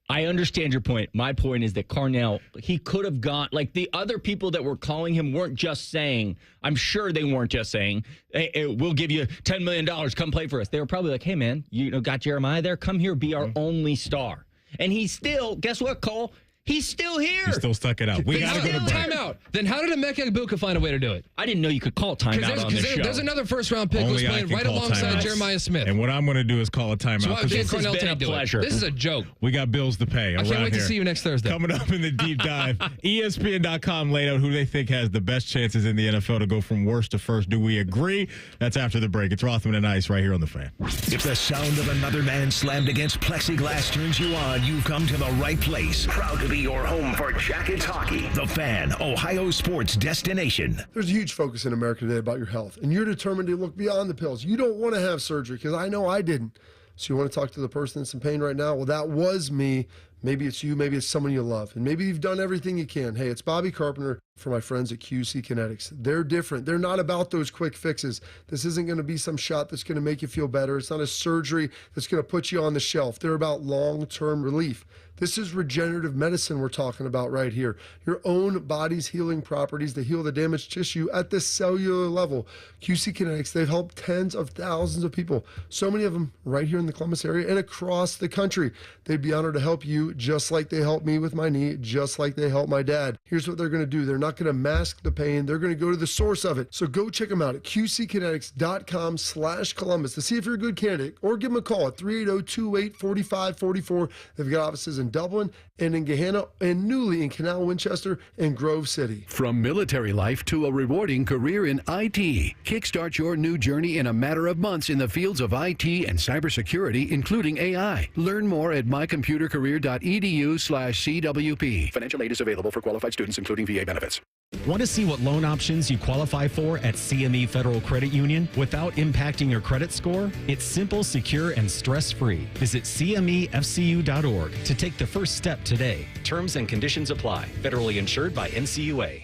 I understand your point. My point is that Carnell, he could have gone like the other people that were calling him weren't just saying. I'm sure they weren't just saying, hey, we'll give you $10 million. Come play for us. They were probably like, hey man, you got Jeremiah there. Come here, be our only star. And he's still. Guess what, Cole? He's still here. He's still stuck it out. We got to go to break. Timeout. Then how did Emeka Egbuka find a way to do it? I didn't know you could call timeout on this show. There's another first-round pick who's playing right alongside Jeremiah Smith. And what I'm going to do is call a timeout. So this has been a pleasure. This is a joke. We got bills to pay. I can't wait to see you next Thursday. Coming up in the deep dive, ESPN.com laid out who they think has the best chances in the NFL to go from worst to first. Do we agree? That's after the break. It's Rothman and Ice right here on The Fan. If the sound of another man slammed against plexiglass turns you on, you've come to the right place. Proud to be your home for Jackets hockey. The Fan, Ohio sports destination. There's a huge focus in America today about your health, and you're determined to look beyond the pills. You don't want to have surgery because I know I didn't. So you want to talk to the person that's in pain right now? Well, that was me. Maybe it's you, maybe it's someone you love, and maybe you've done everything you can. Hey, it's Bobby Carpenter for my friends at QC Kinetics. They're different. They're not about those quick fixes. This isn't going to be some shot that's going to make you feel better. It's not a surgery that's going to put you on the shelf. They're about long-term relief. This is regenerative medicine we're talking about right here. Your own body's healing properties to heal the damaged tissue at the cellular level. QC Kinetics, they've helped tens of thousands of people, so many of them right here in the Columbus area and across the country. They'd be honored to help you just like they helped me with my knee, just like they helped my dad. Here's what they're going to do. They're not going to mask the pain. They're going to go to the source of it. So go check them out at qckinetics.com/Columbus to see if you're a good candidate, or give them a call at 380-28-4544. They've got offices in Dublin and in Gahanna and newly in Canal Winchester and Grove City. From military life to a rewarding career in IT, kickstart your new journey in a matter of months in the fields of IT and cybersecurity, including AI. Learn more at mycomputercareer.edu/CWP. Financial aid is available for qualified students, including VA benefits. Want to see what loan options you qualify for at CME Federal Credit Union without impacting your credit score? It's simple, secure, and stress-free. Visit CMEFCU.org to take the first step today. Terms and conditions apply. Federally insured by NCUA.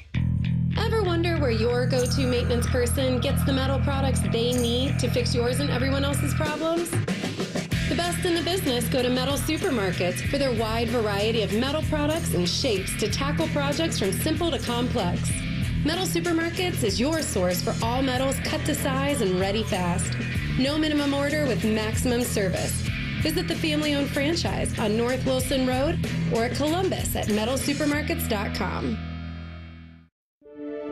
Ever wonder where your go-to maintenance person gets the metal products they need to fix yours and everyone else's problems? The best in the business go to Metal Supermarkets for their wide variety of metal products and shapes to tackle projects from simple to complex. Metal Supermarkets is your source for all metals cut to size and ready fast. No minimum order with maximum service. Visit the family-owned franchise on North Wilson Road or at Columbus at metalsupermarkets.com.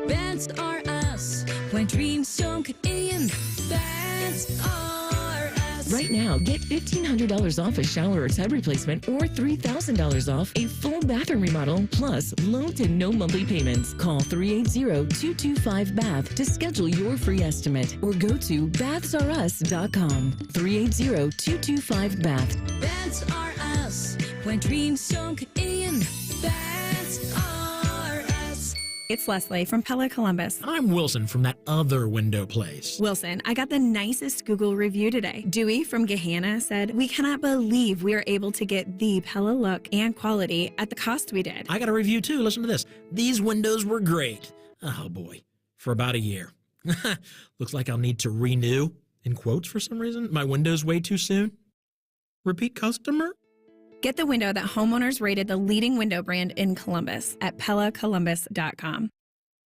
That's are us. When dreams don't get in, that's are us. Right now, get $1,500 off a shower or tub replacement or $3,000 off a full bathroom remodel, plus low to no monthly payments. Call 380-225-BATH to schedule your free estimate or go to bathsareus.com. 380-225-BATH. That's are us. When dreams don't get in, that's are us. It's Leslie from Pella Columbus. I'm Wilson from that other window place. Wilson, I got the nicest Google review today. Dewey from Gehanna said, "We cannot believe we are able to get the Pella look and quality at the cost we did." I got a review too. Listen to this. These windows were great. Oh boy, for about a year. Looks like I'll need to renew, in quotes for some reason, my windows way too soon. Repeat customer? Get the window that homeowners rated the leading window brand in Columbus at PellaColumbus.com.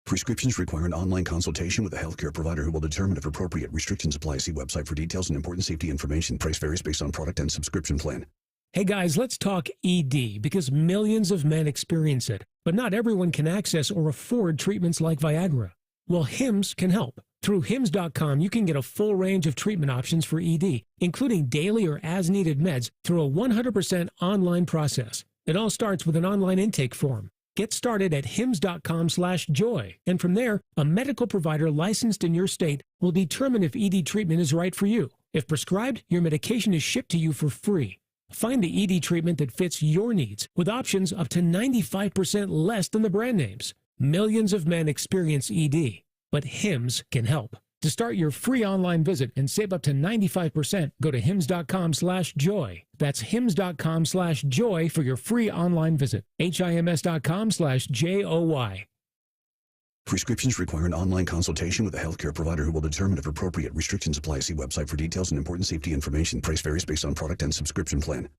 Prescriptions require an online consultation with a healthcare provider who will determine if appropriate. Restrictions apply. See website for details and important safety information. Price varies based on product and subscription plan. Hey guys, let's talk ED because millions of men experience it, but not everyone can access or afford treatments like Viagra. Well, Hims can help. Through Hims.com, you can get a full range of treatment options for ED, including daily or as-needed meds through a 100% online process. It all starts with an online intake form. Get started at hims.com/joy, and from there, a medical provider licensed in your state will determine if ED treatment is right for you. If prescribed, your medication is shipped to you for free. Find the ED treatment that fits your needs with options up to 95% less than the brand names. Millions of men experience ED, but Hims can help. To start your free online visit and save up to 95%, go to hims.com/joy. That's hims.com/joy for your free online visit. HIMS.com/JOY. Prescriptions require an online consultation with a healthcare provider who will determine if appropriate. Restrictions apply. See website for details and important safety information. Price varies based on product and subscription plan.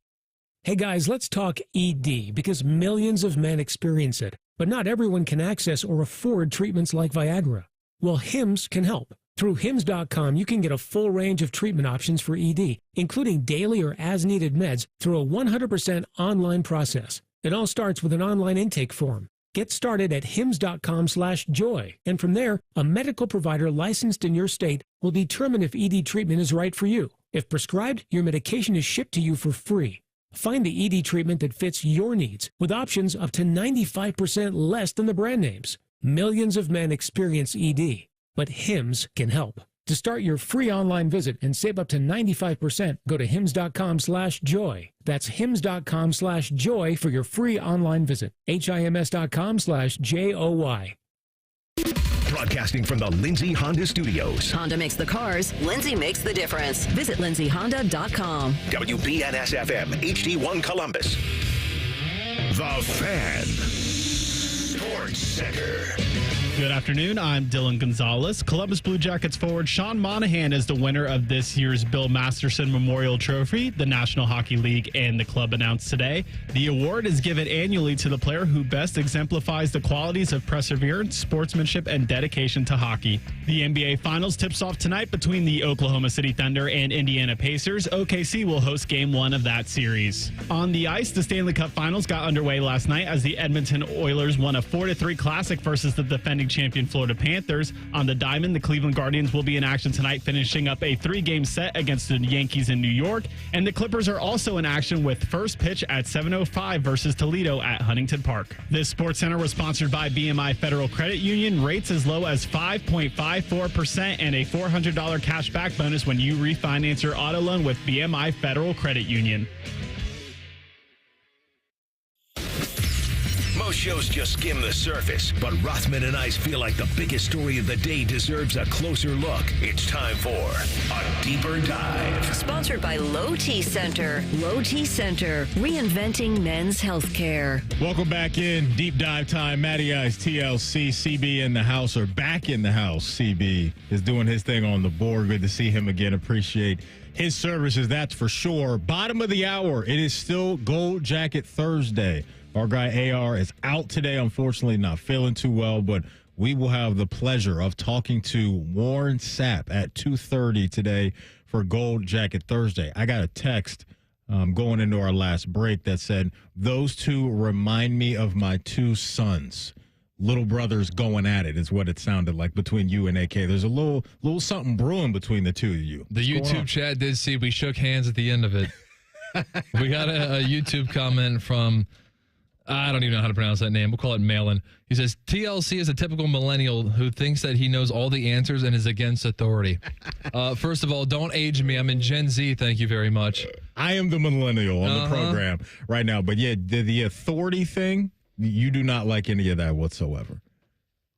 Hey guys, let's talk ED because millions of men experience it, but not everyone can access or afford treatments like Viagra. Well, Hims can help. Through Hims.com, you can get a full range of treatment options for ED, including daily or as-needed meds through a 100% online process. It all starts with an online intake form. Get started at hims.com/joy, and from there, a medical provider licensed in your state will determine if ED treatment is right for you. If prescribed, your medication is shipped to you for free. Find the ED treatment that fits your needs with options up to 95% less than the brand names. Millions of men experience ED, but Hims can help. To start your free online visit and save up to 95%, go to hims.com/joy. That's hims.com/joy for your free online visit. HIMS.com/JOY. Broadcasting from the Lindsay Honda Studios. Honda makes the cars. Lindsay makes the difference. Visit lindsayhonda.com. WBNS-FM, HD1 Columbus. The Fan. Sports Center. Good afternoon. I'm Dylan Gonzalez. Columbus Blue Jackets forward Sean Monahan is the winner of this year's Bill Masterson Memorial Trophy, the National Hockey League and the club announced today. The award is given annually to the player who best exemplifies the qualities of perseverance, sportsmanship, and dedication to hockey. The NBA Finals tips off tonight between the Oklahoma City Thunder and Indiana Pacers. OKC will host Game 1 of that series. On the ice, the Stanley Cup Finals got underway last night as the Edmonton Oilers won a 4-3 classic versus the defending champion Florida Panthers. On the diamond, the Cleveland Guardians will be in action tonight, finishing up a 3-game set against the Yankees in New York. And the Clippers are also in action with first pitch at 7:05 versus Toledo at Huntington Park. This Sports Center was sponsored by BMI Federal Credit Union. Rates as low as 5.54% and a $400 cash back bonus when you refinance your auto loan with BMI Federal Credit Union. Most shows just skim the surface, but Rothman and I feel like the biggest story of the day deserves a closer look. It's time for a deeper dive. Sponsored by Low T Center. Low T Center, reinventing men's healthcare. Welcome back in. Deep dive time. Matty Ice, TLC, CB in the house, or back in the house. CB is doing his thing on the board. Good to see him again. Appreciate his services, that's for sure. Bottom of the hour, it is still Gold Jacket Thursday. Our guy AR is out today, unfortunately not feeling too well, but we will have the pleasure of talking to Warren Sapp at 2:30 today for Gold Jacket Thursday. I got a text going into our last break that said, those two remind me of my two sons. Little brothers going at it is what it sounded like between you and AK. There's a little something brewing between the two of you. The YouTube chat did see we shook hands at the end of it. We got a YouTube comment from... I don't even know how to pronounce that name. We'll call it Malin. He says, TLC is a typical millennial who thinks that he knows all the answers and is against authority. First of all, don't age me. I'm in Gen Z. Thank you very much. I am the millennial on the program right now. But yeah, the authority thing, you do not like any of that whatsoever.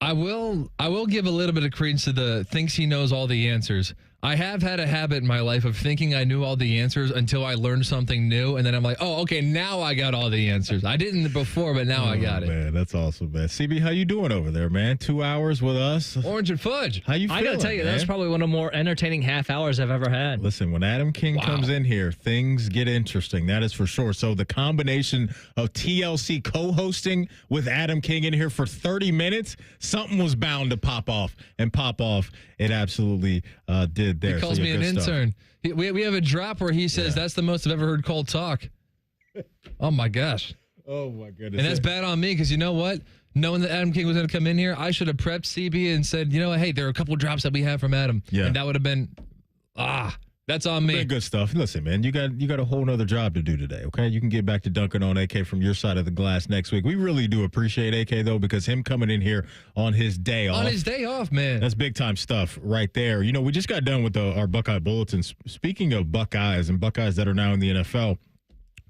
I will give a little bit of credence to the thinks he knows all the answers. I have had a habit in my life of thinking I knew all the answers until I learned something new, and then I'm like, oh, okay, now I got all the answers. I didn't before, but now I got it. Man, that's awesome, man. CB, how you doing over there, man? 2 hours with us. Orange and fudge. How you feeling, I gotta tell you, man? that's probably one of the more entertaining half hours I've ever had. Listen, when Adam King comes in here, things get interesting. That is for sure. So the combination of TLC co-hosting with Adam King in here for 30 minutes, something was bound to pop off. And pop off, it absolutely did there. He calls me an intern. We have a drop where he says, that's the most I've ever heard Cole talk. Oh, my gosh. Oh, my goodness. And that's bad on me because you know what? Knowing that Adam King was going to come in here, I should have prepped CB and said, you know what? Hey, there are a couple of drops that we have from Adam. Yeah. And that would have been, that's on me. Good stuff. Listen, man, you got a whole nother job to do today, okay? You can get back to dunking on AK from your side of the glass next week. We really do appreciate AK, though, because him coming in here on his day off. On his day off, man. That's big-time stuff right there. You know, we just got done with our Buckeye Bulletin. Speaking of Buckeyes and Buckeyes that are now in the NFL,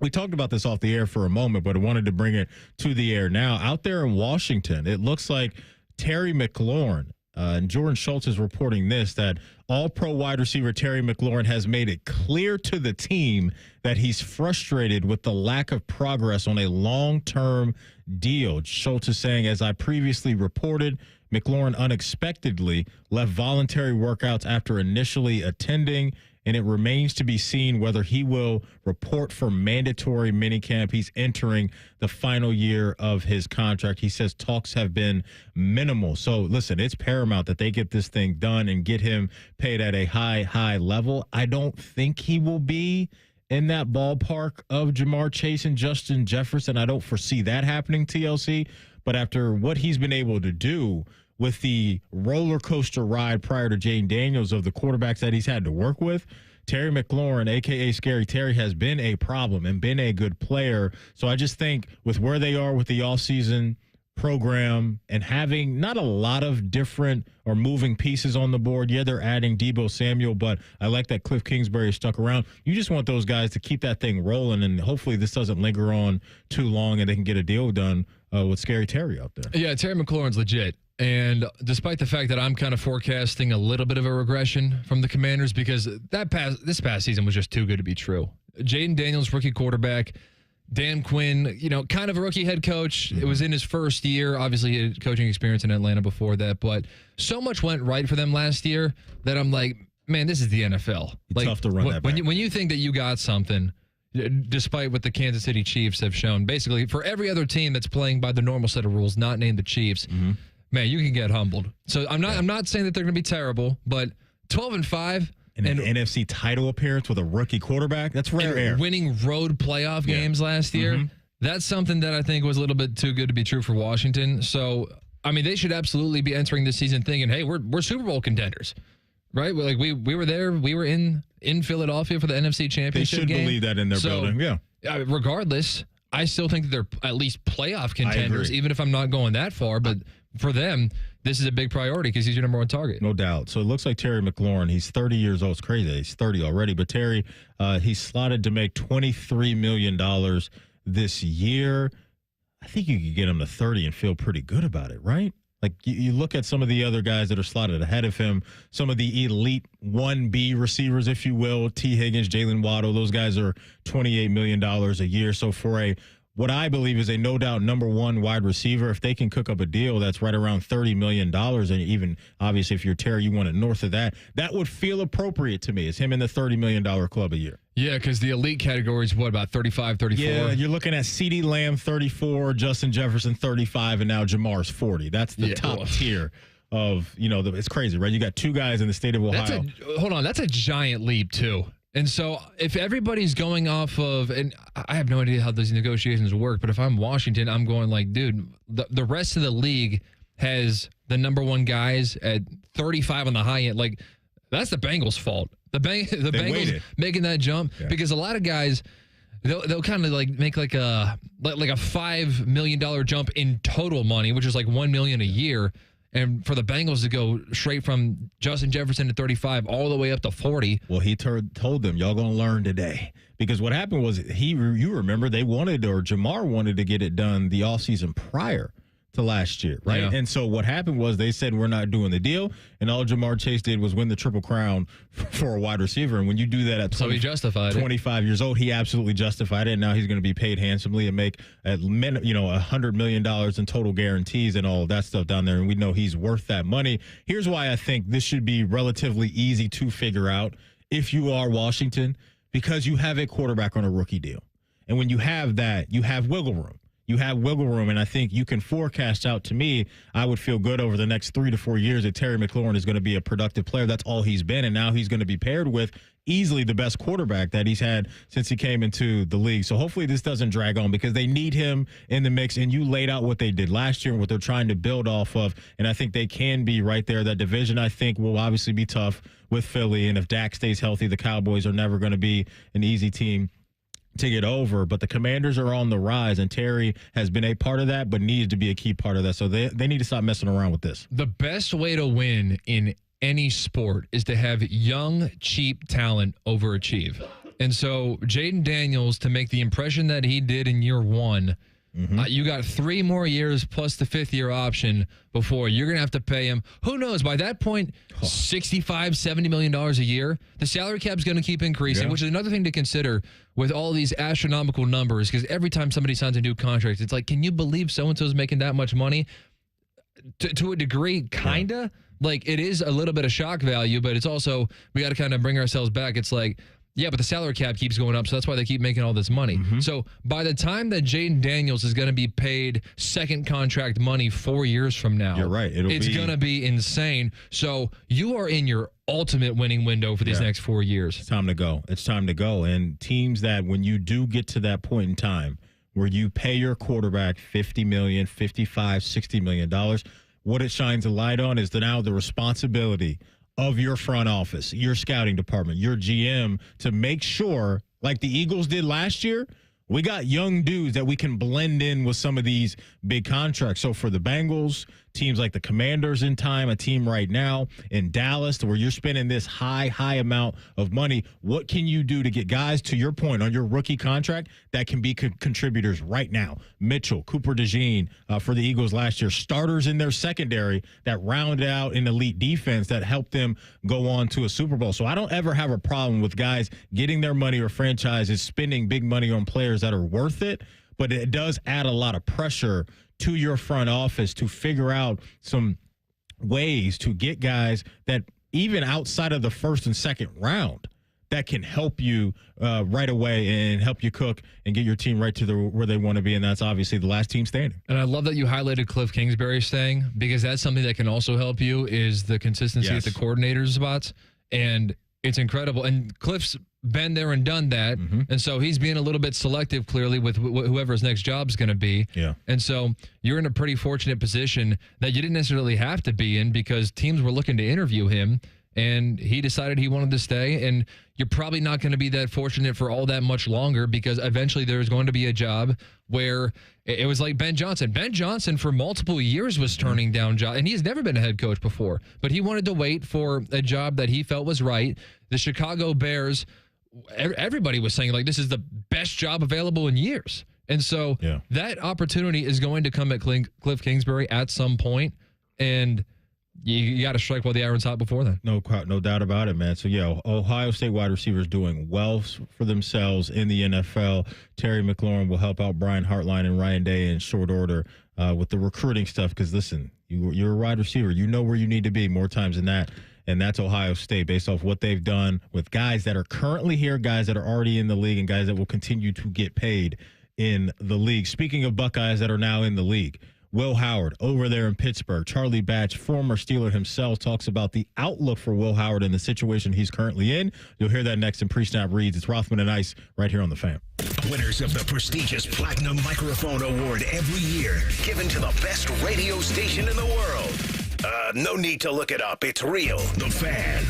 we talked about this off the air for a moment, but I wanted to bring it to the air now. Out there in Washington, it looks like Terry McLaurin, and Jordan Schultz is reporting this, that all-pro wide receiver Terry McLaurin has made it clear to the team that he's frustrated with the lack of progress on a long-term deal. Schultz is saying, as I previously reported, McLaurin unexpectedly left voluntary workouts after initially attending, and it remains to be seen whether he will report for mandatory minicamp. He's entering the final year of his contract. He says talks have been minimal. So, listen, it's paramount that they get this thing done and get him paid at a high level. I don't think he will be in that ballpark of Jamar Chase and Justin Jefferson. I don't foresee that happening, TLC. But after what he's been able to do with the roller coaster ride prior to Jane Daniels of the quarterbacks that he's had to work with, Terry McLaurin, a.k.a. Scary Terry, has been a problem and been a good player. So I just think with where they are with the offseason program and having not a lot of different or moving pieces on the board. Yeah, they're adding Deebo Samuel, but I like that Cliff Kingsbury stuck around. You just want those guys to keep that thing rolling, and hopefully this doesn't linger on too long and they can get a deal done with Scary Terry out there. Yeah, Terry McLaurin's legit. And despite the fact that I'm kind of forecasting a little bit of a regression from the Commanders because this past season was just too good to be true. Jaden Daniels, rookie quarterback. Dan Quinn, kind of a rookie head coach. It was in his first year. Obviously, he had coaching experience in Atlanta before that. But so much went right for them last year that I'm like, man, this is the NFL. Like, tough to run that back. When you think that you got something, despite what the Kansas City Chiefs have shown, basically for every other team that's playing by the normal set of rules, not named the Chiefs, man, you can get humbled. So I'm not saying that they're going to be terrible, but 12-5. And an NFC title appearance with a rookie quarterback, that's rare air. Winning road playoff games last year, that's something that I think was a little bit too good to be true for Washington. So, I mean, they should absolutely be entering this season thinking, hey, we're Super Bowl contenders, right? Like we were there. We were in Philadelphia for the NFC Championship game. They should believe that in their building, yeah. Regardless, I still think that they're at least playoff contenders, even if I'm not going that far. But for them, this is a big priority because he's your number one target. No doubt. So it looks like Terry McLaurin, he's 30 years old. It's crazy. He's 30 already. But Terry, he's slotted to make $23 million this year. I think you could get him to 30 and feel pretty good about it, right? Like you look at some of the other guys that are slotted ahead of him, some of the elite 1B receivers, if you will, T. Higgins, Jalen Waddle, those guys are $28 million a year. So for what I believe is a no doubt number one wide receiver, if they can cook up a deal that's right around $30 million, and even obviously if you're Terry, you want it north of that, that would feel appropriate to me. It's him in the $30 million club a year. Yeah, because the elite category is what, about 35, 34? Yeah, you're looking at CeeDee Lamb 34, Justin Jefferson 35, and now Jamar's 40. That's the top tier of, it's crazy, right? You got two guys in the state of Ohio. That's a giant leap, too. And so if everybody's going off of, and I have no idea how those negotiations work, but if I'm Washington, I'm going like, dude, the rest of the league has the number one guys at 35 on the high end. Like, that's the Bengals' fault. The Bengals making that jump because a lot of guys, they'll kind of like make like a $5 million jump in total money, which is like $1 million a year. And for the Bengals to go straight from Justin Jefferson to 35 all the way up to 40. Well, he told them, y'all going to learn today. Because what happened was you remember they wanted, or Jamar wanted to get it done the offseason prior to last year, right? Yeah. And so what happened was they said, we're not doing the deal. And all Jamar Chase did was win the Triple Crown for a wide receiver. And when you do that at So he justified 25 years old, he absolutely justified it. And now he's going to be paid handsomely and make $100 million in total guarantees and all of that stuff down there. And we know he's worth that money. Here's why I think this should be relatively easy to figure out if you are Washington, because you have a quarterback on a rookie deal. And when you have that, you have wiggle room. You have wiggle room, and I think you can forecast out. To me, I would feel good over the next 3 to 4 years that Terry McLaurin is going to be a productive player. That's all he's been, and now he's going to be paired with easily the best quarterback that he's had since he came into the league. So hopefully this doesn't drag on, because they need him in the mix, and you laid out what they did last year and what they're trying to build off of, and I think they can be right there. That division, I think, will obviously be tough with Philly, and if Dak stays healthy, the Cowboys are never going to be an easy team to get over, but the Commanders are on the rise, and Terry has been a part of that, but needs to be a key part of that. So they need to stop messing around with this. The best way to win in any sport is to have young, cheap talent overachieve. And so Jaden Daniels, to make the impression that he did in year one, you got 3 more years plus the 5th-year option before you're going to have to pay him. Who knows? By that point, $65, $70 million a year. The salary cap is going to keep increasing, which is another thing to consider with all these astronomical numbers, because every time somebody signs a new contract, it's like, can you believe so-and-so is making that much money? To a degree, kind of. Like, it is a little bit of shock value, but it's also, we got to kind of bring ourselves back. It's like, yeah, but the salary cap keeps going up, so that's why they keep making all this money. So by the time that Jaden Daniels is going to be paid second contract money 4 years from now, you're right. It's going to be insane. So you are in your ultimate winning window for these next 4 years. It's time to go. It's time to go. And teams that, when you do get to that point in time where you pay your quarterback $50 million, $55, $60 million, what it shines a light on is now the responsibility of your front office, your scouting department, your GM, to make sure, like the Eagles did last year, we got young dudes that we can blend in with some of these big contracts. So for the Bengals, teams like the Commanders in time, a team right now in Dallas where you're spending this high amount of money, what can you do to get guys, to your point, on your rookie contract that can be contributors right now? Mitchell, Cooper DeJean for the Eagles last year, starters in their secondary that rounded out an elite defense that helped them go on to a Super Bowl. So I don't ever have a problem with guys getting their money, or franchises spending big money on players that are worth it, but it does add a lot of pressure to your front office to figure out some ways to get guys that, even outside of the first and second round, that can help you right away and help you cook and get your team right to where they want to be, and that's obviously the last team standing. And I love that you highlighted Cliff Kingsbury staying, because that's something that can also help you, is the consistency at the coordinator spots, and it's incredible. And Cliff's been there and done that, and so he's being a little bit selective, clearly, with whoever his next job's going to be. Yeah. And so you're in a pretty fortunate position that you didn't necessarily have to be in, because teams were looking to interview him, and he decided he wanted to stay. And you're probably not going to be that fortunate for all that much longer, because eventually there's going to be a job where it was like Ben Johnson. Ben Johnson for multiple years was turning down jobs, and he's never been a head coach before, but he wanted to wait for a job that he felt was right. The Chicago Bears, everybody was saying, like, this is the best job available in years. And so that opportunity is going to come at Cliff Kingsbury at some point, and you got to strike while the iron's hot before then. No doubt about it, man. So, Ohio State wide receivers doing well for themselves in the NFL. Terry McLaurin will help out Brian Hartline and Ryan Day in short order with the recruiting stuff, because, listen, you're a wide receiver. You know where you need to be more times than that. And that's Ohio State, based off what they've done with guys that are currently here, guys that are already in the league, and guys that will continue to get paid in the league. Speaking of Buckeyes that are now in the league, Will Howard over there in Pittsburgh. Charlie Batch, former Steeler himself, talks about the outlook for Will Howard and the situation he's currently in. You'll hear that next in Pre-Snap Reads. It's Rothman and Ice right here on The Fan. Winners of the prestigious Platinum Microphone Award every year, given to the best radio station in the world. No need to look it up. It's real. The Fan.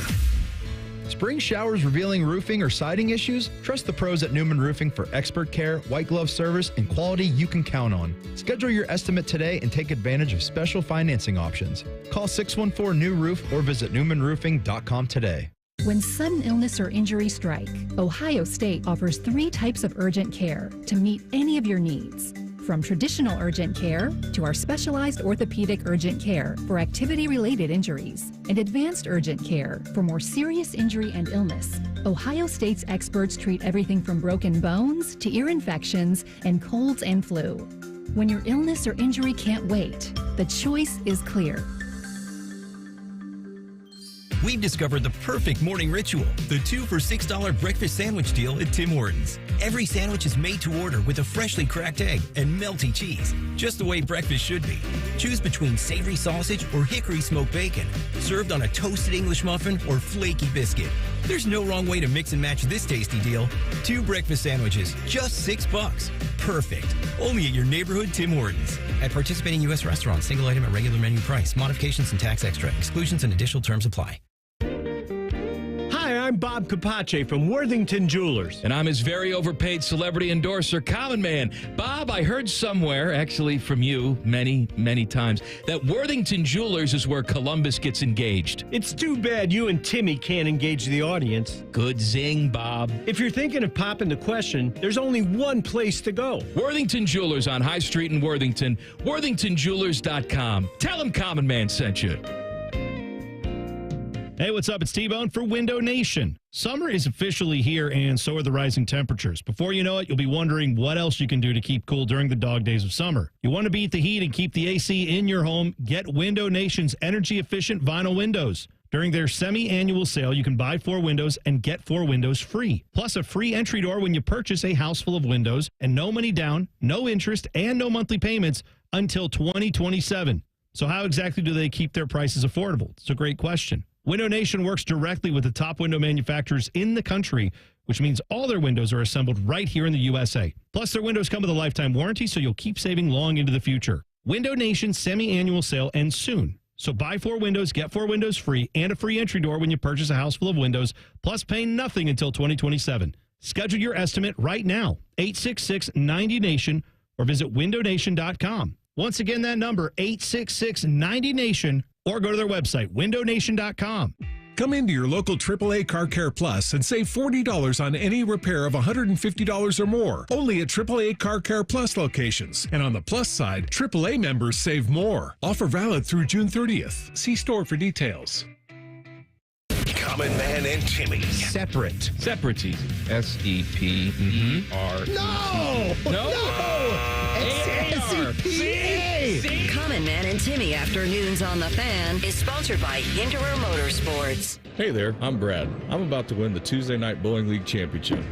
Spring showers revealing roofing or siding issues? Trust the pros at Newman Roofing for expert care, white glove service, and quality you can count on. Schedule your estimate today and take advantage of special financing options. Call 614-NEW-ROOF or visit newmanroofing.com today. When sudden illness or injury strike, Ohio State offers 3 types of urgent care to meet any of your needs. from traditional urgent care to our specialized orthopedic urgent care for activity-related injuries and advanced urgent care for more serious injury and illness. Ohio State's experts treat everything from broken bones to ear infections and colds and flu. When your illness or injury can't wait, the choice is clear. We've discovered the perfect morning ritual, the 2 for $6 breakfast sandwich deal at Tim Hortons. Every sandwich is made to order with a freshly cracked egg and melty cheese, just the way breakfast should be. Choose between savory sausage or hickory smoked bacon, served on a toasted English muffin or flaky biscuit. There's no wrong way to mix and match this tasty deal. 2 breakfast sandwiches, just $6. Perfect. Only at your neighborhood Tim Hortons. At participating U.S. restaurants, single item at regular menu price. Modifications and tax extra. Exclusions and additional terms apply. Hi, I'm Bob Capace from Worthington Jewelers. And I'm his very overpaid celebrity endorser, Common Man. Bob, I heard somewhere, actually from you many, many times, that Worthington Jewelers is where Columbus gets engaged. It's too bad you and Timmy can't engage the audience. Good zing, Bob. If you're thinking of popping the question, there's only one place to go. Worthington Jewelers on High Street in Worthington. WorthingtonJewelers.com. Tell them Common Man sent you. Hey, what's up? It's T-Bone for Window Nation. Summer is officially here, and so are the rising temperatures. Before you know it, you'll be wondering what else you can do to keep cool during the dog days of summer. You want to beat the heat and keep the AC in your home? Get Window Nation's energy-efficient vinyl windows. During their semi-annual sale, you can buy 4 windows and get 4 windows free. Plus a free entry door when you purchase a house full of windows, and no money down, no interest, and no monthly payments until 2027. So how exactly do they keep their prices affordable? It's a great question. Window Nation works directly with the top window manufacturers in the country, which means all their windows are assembled right here in the USA. Plus, their windows come with a lifetime warranty, so you'll keep saving long into the future. Window Nation's semi-annual sale ends soon. So buy 4 windows, get 4 windows free, and a free entry door when you purchase a house full of windows, plus pay nothing until 2027. Schedule your estimate right now, 866-90-NATION, or visit windownation.com. Once again, that number, 866-90-NATION, or go to their website, windownation.com. Come into your local AAA Car Care Plus and save $40 on any repair of $150 or more. Only at AAA Car Care Plus locations. And on the plus side, AAA members save more. Offer valid through June 30th. See store for details. Common Man and Timmy. Separate. Separatees. S-E-P-E-R. No! S-E-P-A. Common Man and Timmy Afternoons on the Fan is sponsored by Hinderer Motorsports. Hey there, I'm Brad. I'm about to win the Tuesday Night Bowling League Championship.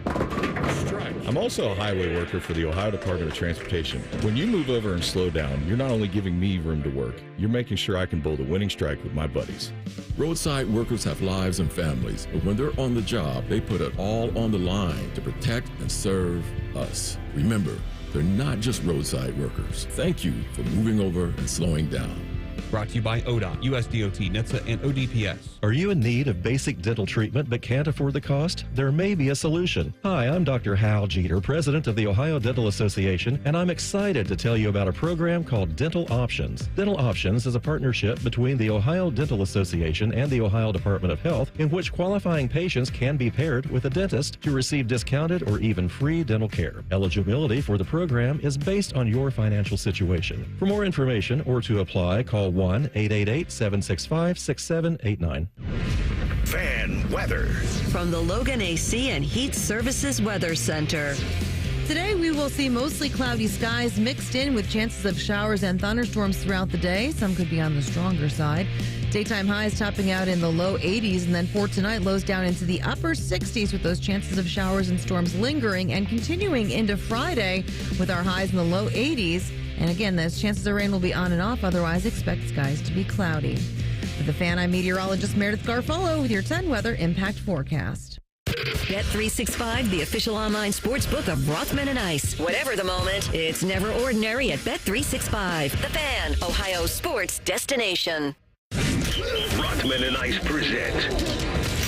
I'm also a highway worker for the Ohio Department of Transportation. When you move over and slow down, you're not only giving me room to work, you're making sure I can bowl the winning strike with my buddies. Roadside workers have lives and families, but when they're on the job, they put it all on the line to protect and serve us. Remember, they're not just roadside workers. Thank you for moving over and slowing down. Brought to you by ODOT, USDOT, NHTSA, and ODPS. Are you in need of basic dental treatment but can't afford the cost? There may be a solution. Hi, I'm Dr. Hal Jeter, president of the Ohio Dental Association, and I'm excited to tell you about a program called Dental Options. Dental Options is a partnership between the Ohio Dental Association and the Ohio Department of Health in which qualifying patients can be paired with a dentist to receive discounted or even free dental care. Eligibility for the program is based on your financial situation. For more information or to apply, call 1-888-765-6789. Fan weather. From the Logan AC and Heat Services Weather Center. Today, we will see mostly cloudy skies mixed in with chances of showers and thunderstorms throughout the day. Some could be on the stronger side. Daytime highs topping out in the low 80s, and then for tonight, lows down into the upper 60s with those chances of showers and storms lingering and continuing into Friday with our highs in the low 80s. And again, those chances of rain will be on and off. Otherwise, expect skies to be cloudy. With the Fan, I'm meteorologist Meredith Garfolo with your 10 weather impact forecast. Bet365, the official online sports book of Rothman and Ice. Whatever the moment, it's never ordinary at Bet365. The Fan, Ohio sports destination. Rothman and Ice present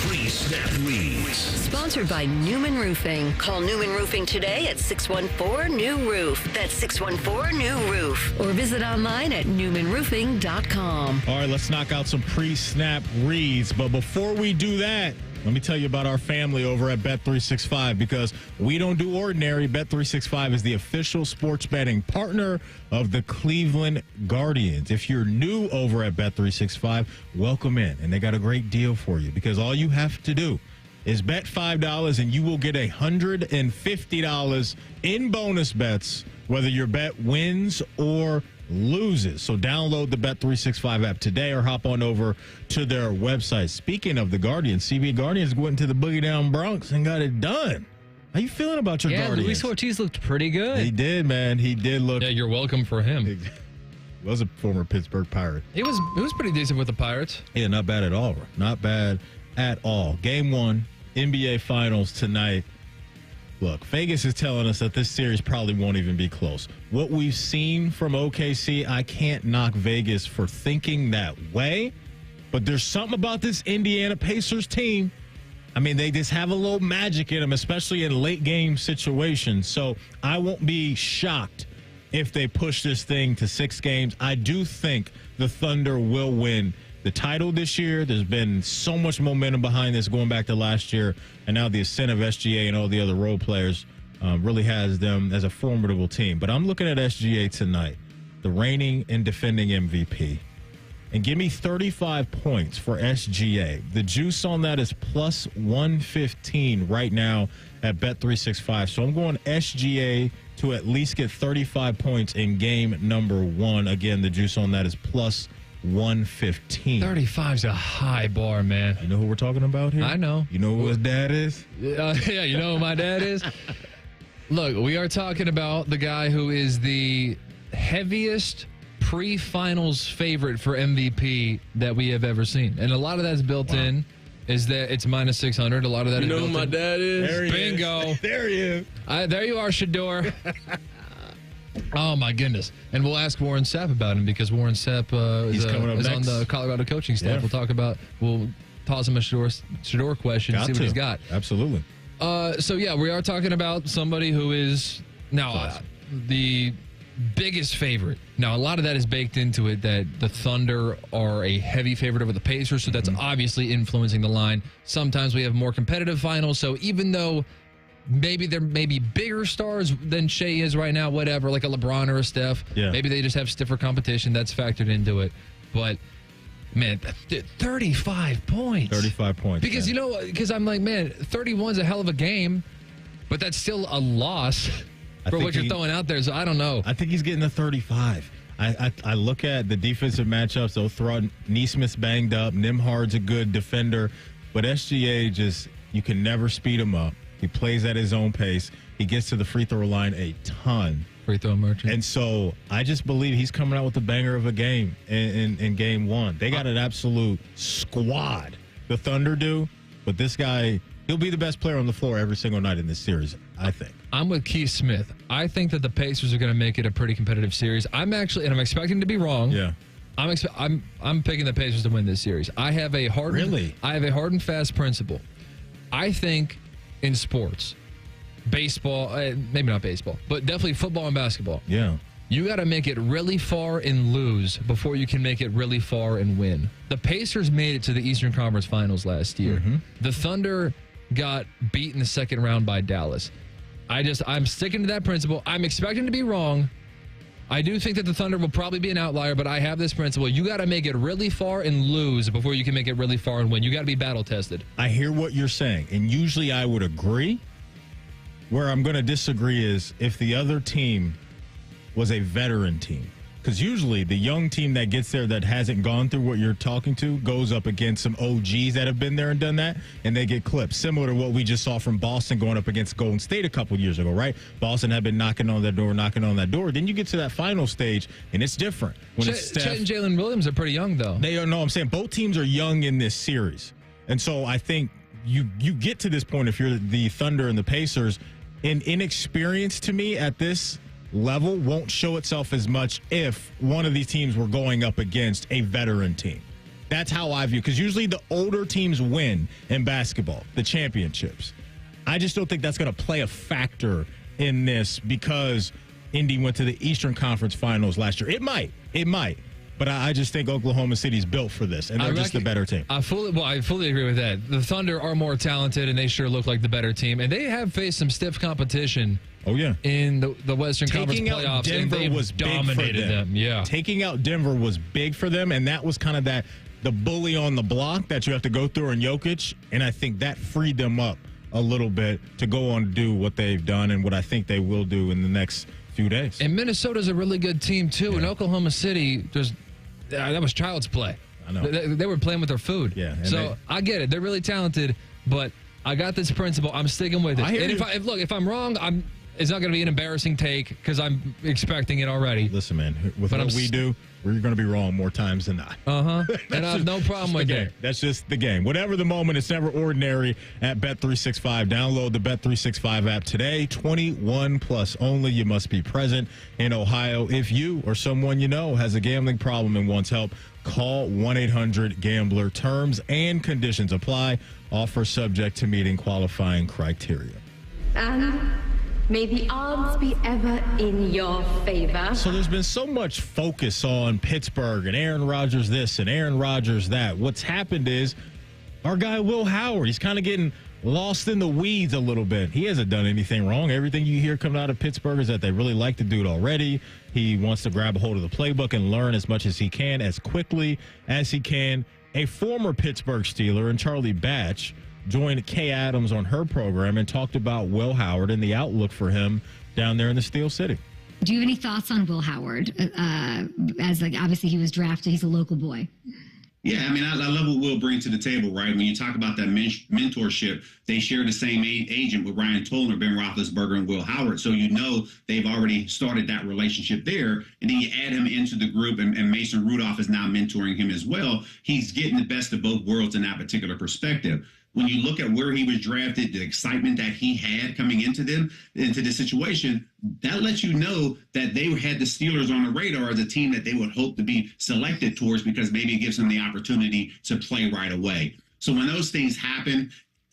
Pre-Snap Leads. Sponsored by Newman Roofing. Call Newman Roofing today at 614-NEW-ROOF. That's 614-NEW-ROOF. Or visit online at newmanroofing.com. All right, let's knock out some pre-snap reads. But before we do that, Let me tell you about our family over at Bet365 because we don't do ordinary. Bet365 is the official sports betting partner of the Cleveland Guardians. If you're new over at Bet365, welcome in. And they got a great deal for you because all you have to do is bet $5 and you will get $150 in bonus bets, whether your bet wins or loses. So download the Bet365 app today or hop on over to their website. Speaking of the Guardians, CB Guardians went into the Boogie Down Bronx and got it done. How you feeling about your Guardians? Yeah, Luis Ortiz looked pretty good. He did, man. He did look. Yeah, you're welcome for him. He was a former Pittsburgh Pirate. He was pretty decent with the Pirates. Yeah, not bad at all. Not bad at all. Game 1, NBA Finals tonight. Look, Vegas is telling us that this series probably won't even be close. What we've seen from OKC, I can't knock Vegas for thinking that way. But there's something about this Indiana Pacers team. I mean, they just have a little magic in them, especially in late game situations. So I won't be shocked if they push this thing to 6 games. I do think the Thunder will win the title this year. There's been so much momentum behind this going back to last year, and now the ascent of SGA and all the other role players really has them as a formidable team. But I'm looking at SGA tonight, the reigning and defending MVP, and give me 35 points for SGA. The juice on that is plus 115 right now at Bet365. So I'm going SGA to at least get 35 points in game number 1. Again, the juice on that is plus 115. 35's a high bar, man. You know who we're talking about here? I know. You know who his dad is? Yeah, you know who my dad is? Look, we are talking about the guy who is the heaviest pre-finals favorite for MVP that we have ever seen. And a lot of that's built in is that it's minus 600. A lot of that is built in. You know who my dad is? There he Bingo. is. There he is. There you are, Shador. Oh, my goodness. And we'll ask Warren Sapp about him because Warren Sapp is on the Colorado coaching staff. Yeah. We'll toss him a Shador question and see what he's got. Absolutely. So, yeah, we are talking about somebody who is now the biggest favorite. Now, a lot of that is baked into it that the Thunder are a heavy favorite over the Pacers, so that's obviously influencing the line. Sometimes we have more competitive finals, so even though maybe there may be bigger stars than Shea is right now, whatever, like a LeBron or a Steph. Yeah. Maybe they just have stiffer competition. That's factored into it. But, man, 35 points. 35 points. Because, because I'm like, man, 31's a hell of a game, but that's still a loss for what you're throwing out there. So I don't know. I think he's getting the 35. I look at the defensive matchups. They'll throw Neesmith's banged up. Nimhard's a good defender. But SGA just, you can never speed him up. He plays at his own pace. He gets to the free throw line a ton. Free throw merchant. And so I just believe he's coming out with a banger of a game in game 1. They got an absolute squad. The Thunder do. But this guy, he'll be the best player on the floor every single night in this series, I think. I'm with Keith Smith. I think that the Pacers are going to make it a pretty competitive series. I'm expecting to be wrong. Yeah. I'm picking the Pacers to win this series. I have a hard and fast principle. I think in sports, baseball, maybe not baseball, but definitely football and basketball. Yeah. You got to make it really far and lose before you can make it really far and win. The Pacers made it to the Eastern Conference Finals last year. Mm-hmm. The Thunder got beat in the second round by Dallas. I'm sticking to that principle. I'm expecting to be wrong. I do think that the Thunder will probably be an outlier, but I have this principle. You got to make it really far and lose before you can make it really far and win. You got to be battle tested. I hear what you're saying, and usually I would agree. Where I'm going to disagree is if the other team was a veteran team. Because usually the young team that gets there that hasn't gone through what you're talking to goes up against some OGs that have been there and done that, and they get clipped. Similar to what we just saw from Boston going up against Golden State a couple years ago, right? Boston had been knocking on that door. Then you get to that final stage, and it's different. Chet and Jalen Williams are pretty young, though. They are. No, I'm saying both teams are young in this series. And so I think you get to this point if you're the Thunder and the Pacers, and inexperience to me at this level won't show itself as much if one of these teams were going up against a veteran team. That's how I view, because usually the older teams win in basketball, the championships. I just don't think that's going to play a factor in this because Indy went to the Eastern Conference Finals last year. It might, But I just think Oklahoma City's built for this, and they're just the better team. I fully agree with that. The Thunder are more talented, and they sure look like the better team. And they have faced some stiff competition. Oh, yeah. In the Western Conference playoffs. Denver and was dominated big for them. Yeah. Taking out Denver was big for them, and that was kind of the bully on the block that you have to go through in Jokic, and I think that freed them up a little bit to go on to do what they've done and what I think they will do in the next few days. And Minnesota's a really good team, too. And Oklahoma City, that was child's play. I know. They were playing with their food. Yeah. So I get it. They're really talented, but I got this principle. I'm sticking with it. If I'm wrong, it's not going to be an embarrassing take because I'm expecting it already. Listen, man, with what we do, we're going to be wrong more times than not. And I have no problem with that. That's just the game. Whatever the moment, it's never ordinary at Bet365. Download the Bet365 app today. 21 plus only. You must be present in Ohio. If you or someone you know has a gambling problem and wants help, call 1-800-GAMBLER. Terms and conditions apply. Offer subject to meeting qualifying criteria. And may the odds be ever in your favor. So there's been so much focus on Pittsburgh and Aaron Rodgers this and Aaron Rodgers that. What's happened is our guy Will Howard, he's kind of getting lost in the weeds a little bit. He hasn't done anything wrong. Everything you hear coming out of Pittsburgh is that they really like the dude already. He wants to grab a hold of the playbook and learn as much as he can, as quickly as he can. A former Pittsburgh Steeler and Charlie Batch joined Kay Adams on her program and talked about Will Howard and the outlook for him down there in the Steel City. Do you have any thoughts on Will Howard? Obviously he was drafted. He's a local boy. Yeah, I mean, I love what Will brings to the table, right? When you talk about that mentorship, they share the same agent with Ryan Tollner, Ben Roethlisberger, and Will Howard. So you know they've already started that relationship there. And then you add him into the group, and Mason Rudolph is now mentoring him as well. He's getting the best of both worlds in that particular perspective. When you look at where he was drafted, the excitement that he had coming into the situation, that lets you know that they had the Steelers on the radar as a team that they would hope to be selected towards because maybe it gives them the opportunity to play right away. So when those things happen,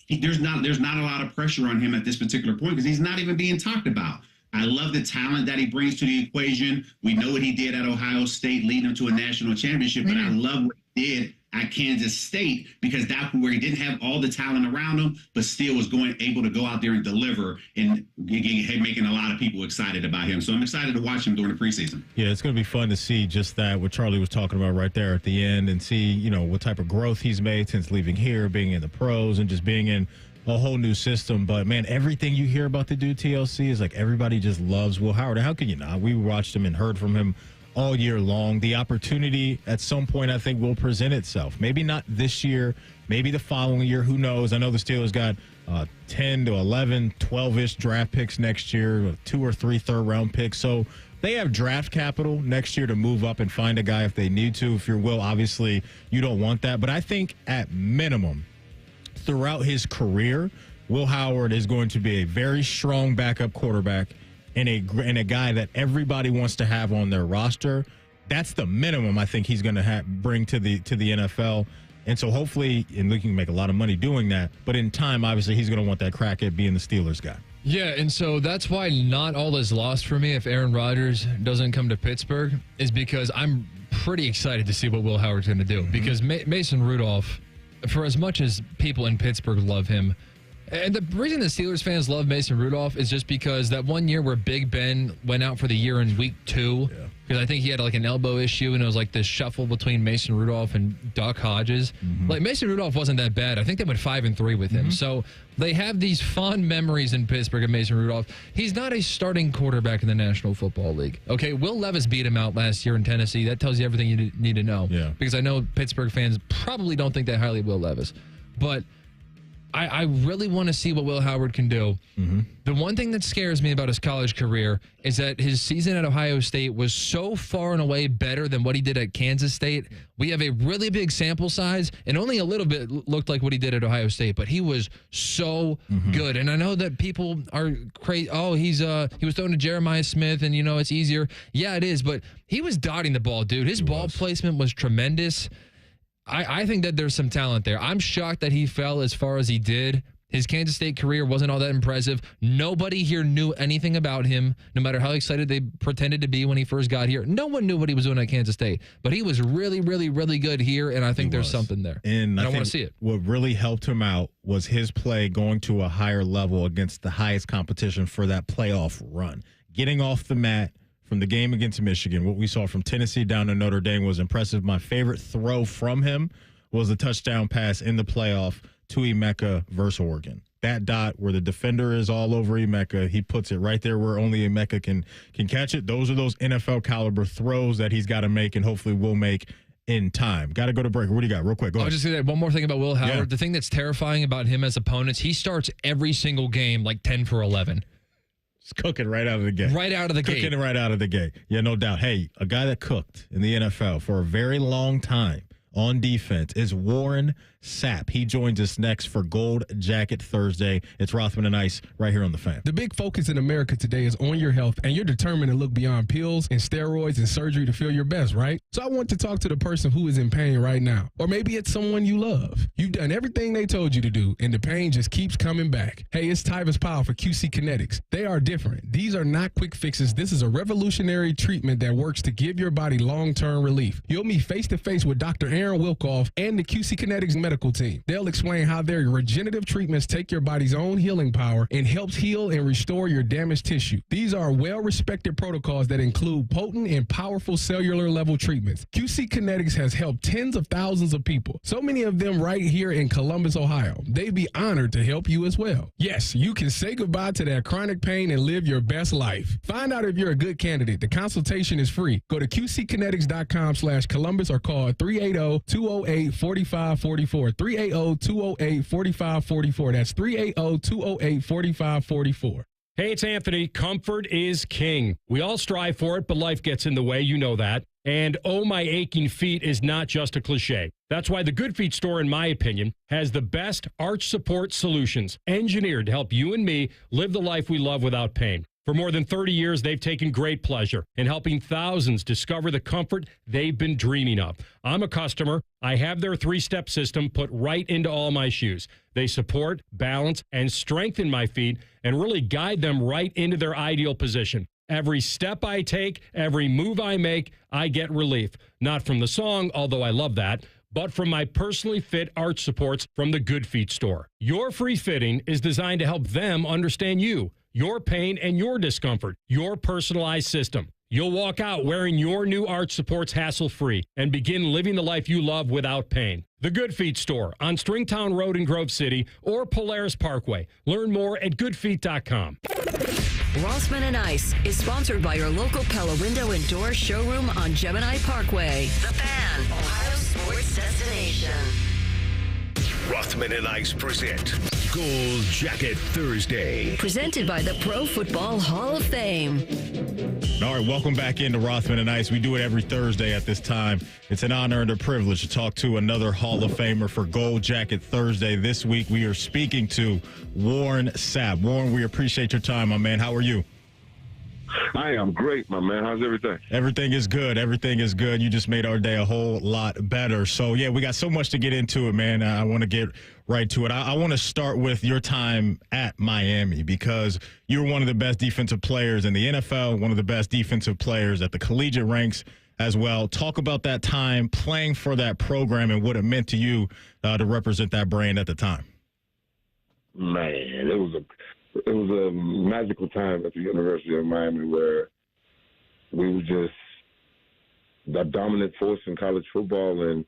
there's not a lot of pressure on him at this particular point because he's not even being talked about. I love the talent that he brings to the equation. We know what he did at Ohio State, leading them to a national championship, but I love what he did at Kansas State because that's where he didn't have all the talent around him, but still was able to go out there and deliver and making a lot of people excited about him. So I'm excited to watch him during the preseason. Yeah, it's going to be fun to see just that, what Charlie was talking about right there at the end, and see, what type of growth he's made since leaving here, being in the pros, and just being in a whole new system. But, man, everything you hear about the dude, TLC, is like everybody just loves Will Howard. And how can you not? We watched him and heard from him all year long. The opportunity at some point, I think, will present itself. Maybe not this year, maybe the following year. Who knows? I know the Steelers got 10 to 11, 12-ish draft picks next year, 2 or 3 third-round picks. So they have draft capital next year to move up and find a guy if they need to. If you're Will, obviously, you don't want that. But I think at minimum, throughout his career, Will Howard is going to be a very strong backup quarterback and a guy that everybody wants to have on their roster. That's the minimum I think he's going to bring to the NFL. And so hopefully, and we can make a lot of money doing that, but in time, obviously, he's going to want that crack at being the Steelers guy. Yeah, and so that's why not all is lost for me if Aaron Rodgers doesn't come to Pittsburgh, is because I'm pretty excited to see what Will Howard's going to do. Because Mason Rudolph, for as much as people in Pittsburgh love him, and the reason the Steelers fans love Mason Rudolph is just because that one year where Big Ben went out for the year in week 2, because I think he had like an elbow issue, and it was like this shuffle between Mason Rudolph and Duck Hodges. Like Mason Rudolph wasn't that bad. I think they went 5-3 with him. So they have these fond memories in Pittsburgh of Mason Rudolph. He's not a starting quarterback in the National Football League. Okay, Will Levis beat him out last year in Tennessee. That tells you everything you need to know. Yeah. Because I know Pittsburgh fans probably don't think that highly of Will Levis. But I really want to see what Will Howard can do. The one thing that scares me about his college career is that his season at Ohio State was so far and away better than what he did at Kansas State. We have a really big sample size, and only a little bit looked like what he did at Ohio State, but he was so good. And I know that people are crazy. Oh, he was thrown to Jeremiah Smith, and, it's easier. Yeah, it is, but he was dotting the ball, dude. His ball placement was tremendous. I think that there's some talent there. I'm shocked that he fell as far as he did His Kansas State career wasn't all that impressive. Nobody here knew anything about him, no matter how excited they pretended to be when he first got here. No one knew what he was doing at Kansas State, but he was really, really, really good here, and I think there's something there. And I want to see it. What really helped him out was his play going to a higher level against the highest competition for that playoff run. Getting off the mat from the game against Michigan, what we saw from Tennessee down to Notre Dame was impressive. My favorite throw from him was the touchdown pass in the playoff to Emeka versus Oregon. That dot where the defender is all over Emeka, he puts it right there where only Emeka can catch it. Those are those NFL caliber throws that he's got to make and hopefully will make in time. Got to go to break. What do you got? Real quick. Go ahead. I'll just say that one more thing about Will Howard. Yeah. The thing that's terrifying about him as opponents, he starts every single game like 10 for 11. Just cooking right out of the gate. Right out of the gate. Cooking right out of the gate. Yeah, no doubt. Hey, a guy that cooked in the NFL for a very long time on defense is Warren Sapp. He joins us next for Gold Jacket Thursday. It's Rothman and Ice right here on The Fan. The big focus in America today is on your health, and you're determined to look beyond pills and steroids and surgery to feel your best, right? So I want to talk to the person who is in pain right now. Or maybe it's someone you love. You've done everything they told you to do, and the pain just keeps coming back. Hey, it's Tyvis Powell for QC Kinetics. They are different. These are not quick fixes. This is a revolutionary treatment that works to give your body long-term relief. You'll meet face-to-face with Dr. Aaron Wilkoff and the QC Kinetics medical team. They'll explain how their regenerative treatments take your body's own healing power and helps heal and restore your damaged tissue. These are well-respected protocols that include potent and powerful cellular level treatments. QC Kinetics has helped tens of thousands of people, so many of them right here in Columbus, Ohio. They'd be honored to help you as well. Yes, you can say goodbye to that chronic pain and live your best life. Find out if you're a good candidate. The consultation is free. Go to qckinetics.com/Columbus or call 380-208-4544. 380-208-4544. That's 380-208-4544. Hey, it's Anthony. Comfort is king. We all strive for it, but life gets in the way. You know that. And oh, my aching feet is not just a cliche. That's why the Good Feet store, in my opinion, has the best arch support solutions engineered to help you and me live the life we love without pain. For more than 30 years, they've taken great pleasure in helping thousands discover the comfort they've been dreaming of. I'm a customer. I have their 3-step system put right into all my shoes. They support, balance, and strengthen my feet and really guide them right into their ideal position. Every step I take, every move I make, I get relief. Not from the song, although I love that, but from my personally fit arch supports from the Good Feet store. Your free fitting is designed to help them understand you, your pain, and your discomfort, your personalized system. You'll walk out wearing your new arch supports hassle-free and begin living the life you love without pain. The Good Feet store on Stringtown Road in Grove City or Polaris Parkway. Learn more at goodfeet.com. Rothman and Ice is sponsored by your local Pella Window and Door showroom on Gemini Parkway. The Fan, Ohio's sports destination. Rothman and Ice present Gold Jacket Thursday. Presented by the Pro Football Hall of Fame. All right, welcome back into Rothman and Ice. We do it every Thursday at this time. It's an honor and a privilege to talk to another Hall of Famer for Gold Jacket Thursday. This week, we are speaking to Warren Sapp. Warren, we appreciate your time, my man. How are you? Hi, I'm great, my man. How's everything? Everything is good. Everything is good. You just made our day a whole lot better. So, yeah, we got so much to get into it, man. I want to get right to it. I want to start with your time at Miami because you're one of the best defensive players in the NFL, one of the best defensive players at the collegiate ranks as well. Talk about that time playing for that program and what it meant to you to represent that brand at the time. Man, it was a magical time at the University of Miami where we were just the dominant force in college football, and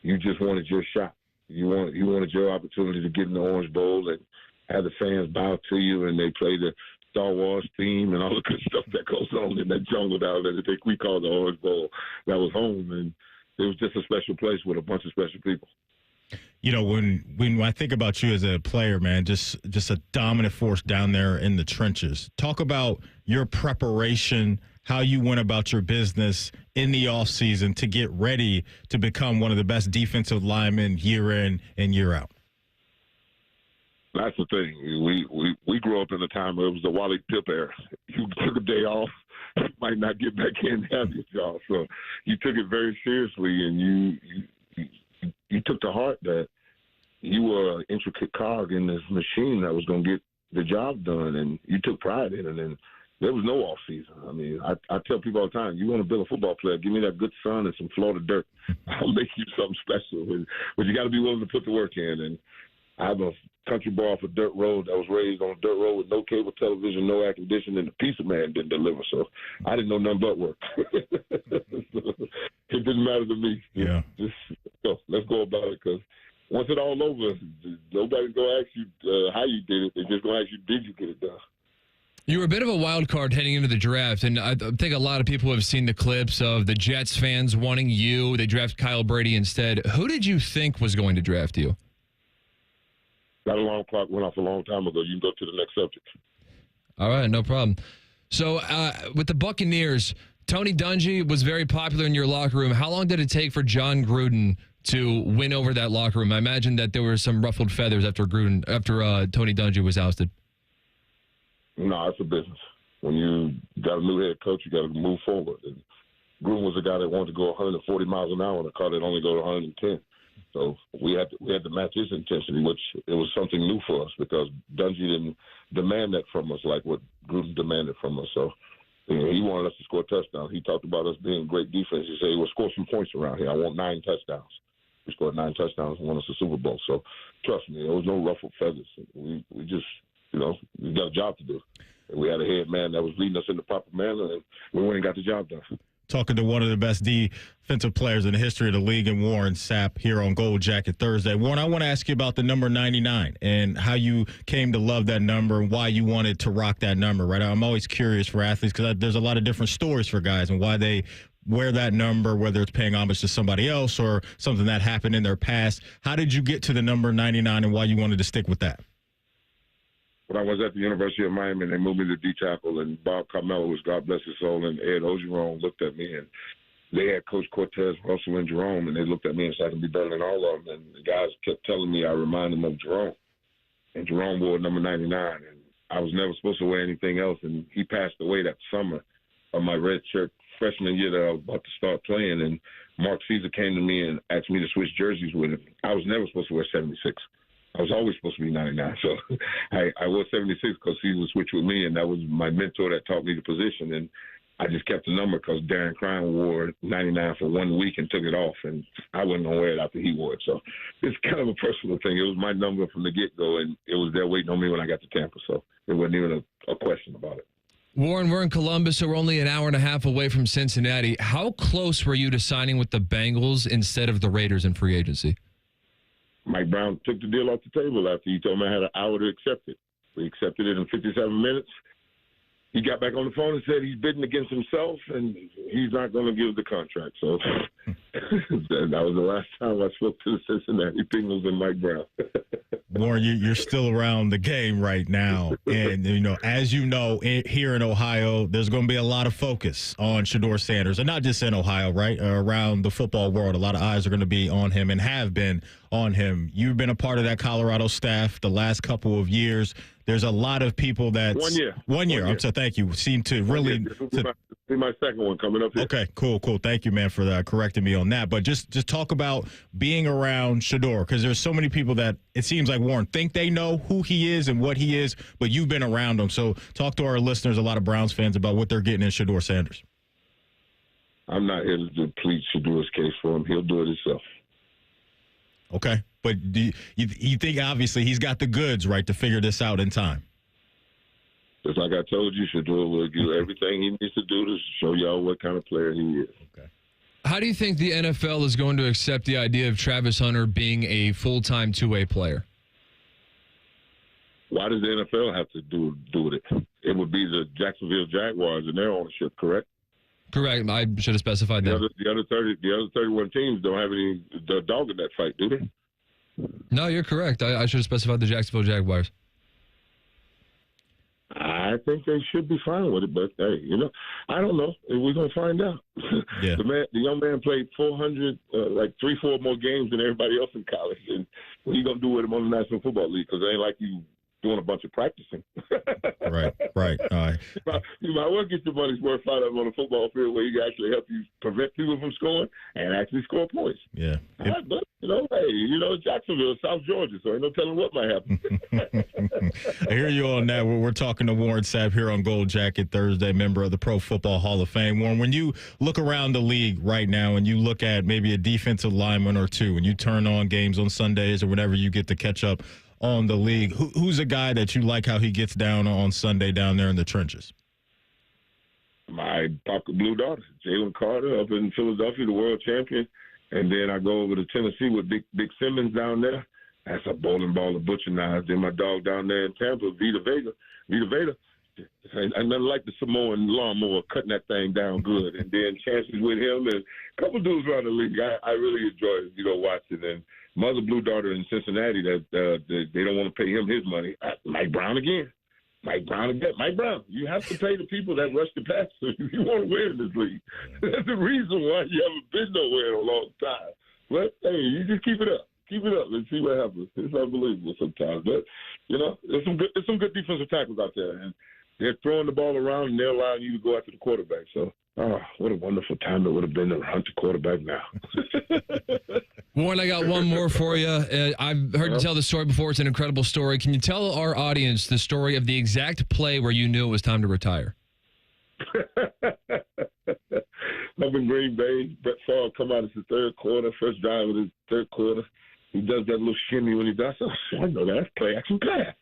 you just wanted your shot. You wanted your opportunity to get in the Orange Bowl and have the fans bow to you, and they play the Star Wars theme and all the good stuff that goes on in that jungle down there that we call the Orange Bowl. That was home, and it was just a special place with a bunch of special people. You know, when I think about you as a player, man, just a dominant force down there in the trenches. Talk about your preparation, how you went about your business in the offseason to get ready to become one of the best defensive linemen year in and year out. That's the thing. We grew up in a time where it was the Wally Tip era. You took a day off, you might not get back in and have your job. So you took it very seriously, and you took to heart that you were an intricate cog in this machine that was going to get the job done, and you took pride in it. And there was no off season. I mean, I tell people all the time, you want to build a football player, give me that good sun and some Florida dirt. I'll make you something special. But you got to be willing to put the work in. And I have a country boy off a dirt road that was raised on a dirt road with no cable television, no air conditioning, and the pizza man didn't deliver. So I didn't know nothing but work. It didn't matter to me. Yeah. Just let's go about it, because once it's all over, nobody's going to ask you how you did it. They're just going to ask you, did you get it done? You were a bit of a wild card heading into the draft, and I think a lot of people have seen the clips of the Jets fans wanting you. They drafted Kyle Brady instead. Who did you think was going to draft you? That alarm clock went off a long time ago. You can go to the next subject. All right, no problem. So with the Buccaneers, Tony Dungy was very popular in your locker room. How long did it take for John Gruden to win over that locker room? I imagine that there were some ruffled feathers after Tony Dungy was ousted. No, it's a business. When you got a new head coach, you got to move forward. And Gruden was a guy that wanted to go 140 miles an hour in a car that only go 110. So we had to match his intensity, which it was something new for us, because Dungy didn't demand that from us like what Gruden demanded from us. So he wanted us to score touchdowns. He talked about us being great defense. He said, we'll score some points around here. I want 9 touchdowns. We scored 9 touchdowns and won us a Super Bowl. So trust me, there was no ruffled feathers. We just, we got a job to do. And we had a head man that was leading us in the proper manner, and we went and got the job done. Talking to one of the best defensive players in the history of the league, and Warren Sapp here on Gold Jacket Thursday. Warren, I want to ask you about the number 99 and how you came to love that number and why you wanted to rock that number, right? I'm always curious for athletes, because there's a lot of different stories for guys and why they wear that number, whether it's paying homage to somebody else or something that happened in their past. How did you get to the number 99 and why you wanted to stick with that? When I was at the University of Miami, they moved me to D tackle, and Bob Carmelo, was God bless his soul, and Ed Ogeron looked at me, and they had Coach Cortez, Russell, and Jerome, and they looked at me and said I can be better than all of them. And the guys kept telling me I remind them of Jerome, and Jerome wore number 99, and I was never supposed to wear anything else. And he passed away that summer of my red shirt freshman year that I was about to start playing, and Mark Caesar came to me and asked me to switch jerseys with him. I was never supposed to wear 76. I was always supposed to be 99. So I wore 76 because Caesar switched with me, and that was my mentor that taught me the position. And I just kept the number because Darren Crine wore 99 for 1 week and took it off, and I wasn't going to wear it after he wore it. So it's kind of a personal thing. It was my number from the get-go, and it was there waiting on me when I got to Tampa. So it wasn't even a question about it. Warren, we're in Columbus, so we're only an hour and a half away from Cincinnati. How close were you to signing with the Bengals instead of the Raiders in free agency? Mike Brown took the deal off the table after he told me I had an hour to accept it. We accepted it in 57 minutes. He got back on the phone and said he's bidding against himself and he's not going to give the contract. So that was the last time I spoke to the Cincinnati Bengals and Mike Brown. Warren, you're still around the game right now. And, as you know, here in Ohio, there's going to be a lot of focus on Shedeur Sanders. And not just in Ohio, right? Around the football world, a lot of eyes are going to be on him and have been on him. You've been a part of that Colorado staff the last couple of years. There's a lot of people that 1 year. 1 year. I'm so thank you. Seem to really. This will be my second one coming up here. Okay, cool. Thank you, man, for correcting me on that. But just talk about being around Shedeur, because there's so many people that it seems like, Warren, think they know who he is and what he is, but you've been around him. So talk to our listeners, a lot of Browns fans, about what they're getting in Shedeur Sanders. I'm not here to deplete Shedeur's case for him. He'll do it himself. Okay. But do you think, obviously, he's got the goods, right, to figure this out in time? Just like I told you, Shedeur will do everything he needs to do to show y'all what kind of player he is. Okay. How do you think the NFL is going to accept the idea of Travis Hunter being a full-time two-way player? Why does the NFL have to do with it? It would be the Jacksonville Jaguars and their ownership, correct? Correct. I should have specified that. The other 31 teams don't have any dog in that fight, do they? No, you're correct. I should have specified the Jacksonville Jaguars. I think they should be fine with it, but hey, I don't know. We're gonna find out. Yeah. The young man played 400, 3-4 more games than everybody else in college, and what are you gonna do with him on the National Football League? Because it ain't like you doing a bunch of practicing. Right. All right. You might well get your money's worth out of on a football field where you can actually help you prevent people from scoring and actually score points. Yeah. All right, but, Jacksonville, South Georgia, so ain't no telling what might happen. I hear you on that. We're talking to Warren Sapp here on Gold Jacket Thursday, member of the Pro Football Hall of Fame. Warren, when you look around the league right now and you look at maybe a defensive lineman or two, and you turn on games on Sundays or whenever you get to catch up on the league, who's a guy that you like how he gets down on Sunday down there in the trenches? My pocket blue daughter, Jalen Carter, up in Philadelphia, the world champion. And then I go over to Tennessee with Big Simmons down there. That's a bowling ball of butcher knives. Then my dog down there in Tampa, Vita Veda. And nothing like the Samoan lawnmower, cutting that thing down good. And then chances with him and a couple dudes around the league. I really enjoy watching. And my other blue daughter in Cincinnati that they don't want to pay him his money. Mike Brown again. Mike Brown, you have to pay the people that rush the passer if you want to win in this league. That's the reason why you haven't been nowhere in a long time. But, hey, you just keep it up. Keep it up and see what happens. It's unbelievable sometimes. But, there's some good defensive tackles out there. And they're throwing the ball around and they're allowing you to go after the quarterback. So, what a wonderful time it would have been to hunt the quarterback now. Warren, I got one more for you. I've heard you tell the story before. It's an incredible story. Can you tell our audience the story of the exact play where you knew it was time to retire? Up in Green Bay, Brett Favre come out as the third quarter, first drive of the third quarter. He does that little shimmy when he does. I know that. That's play action pass.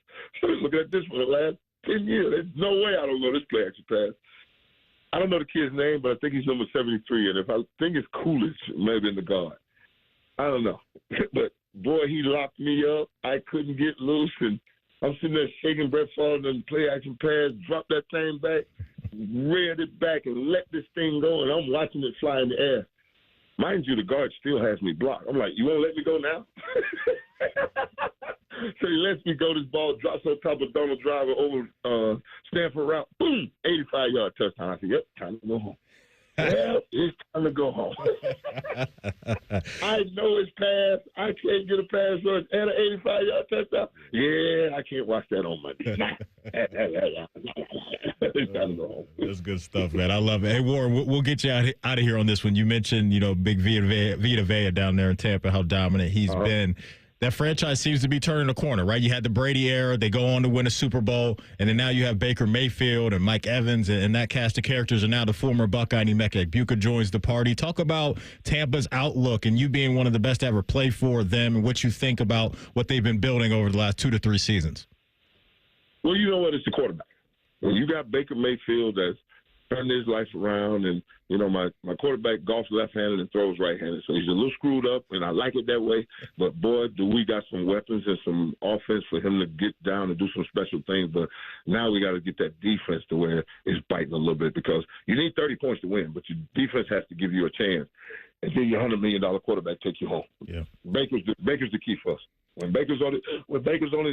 I was looking at this for the last 10 years. There's no way I don't know this play action pass. I don't know the kid's name, but I think he's number 73. And if I think it's Coolidge, maybe in the guard. I don't know. But, boy, he locked me up. I couldn't get loose. And I'm sitting there shaking Brett Favre and play action pass, drop that thing back, reared it back, and let this thing go. And I'm watching it fly in the air. Mind you, the guard still has me blocked. I'm like, you won't let me go now? So he lets me go. This ball drops on top of Donald Driver over Stanford route. Boom! 85-yard touchdown. I said, yep, time to go home. Well, it's time to go home. I know it's pass. I can't get a pass rush and an 85-yard touchdown. Yeah, I can't watch that on Monday. It's time to go home. That's good stuff, man. I love it. Hey, Warren, we'll get you out of here on this one. You mentioned, big Vita Vea down there in Tampa, how dominant he's been. That franchise seems to be turning a corner, right? You had the Brady era. They go on to win a Super Bowl. And then now you have Baker Mayfield and Mike Evans and that cast of characters. And now the former Buckeye Emeka Egbuka joins the party. Talk about Tampa's outlook and you being one of the best to ever play for them and what you think about what they've been building over the last 2 to 3 seasons. Well, you know what? It's the quarterback. When you got Baker Mayfield that's turned his life around, and my quarterback golfs left-handed and throws right-handed, so he's a little screwed up, and I like it that way. But boy, do we got some weapons and some offense for him to get down and do some special things. But now we got to get that defense to where it's biting a little bit, because you need 30 points to win, but your defense has to give you a chance. And then your $100 million quarterback takes you home. Yeah, Baker's the key for us. When Baker's on his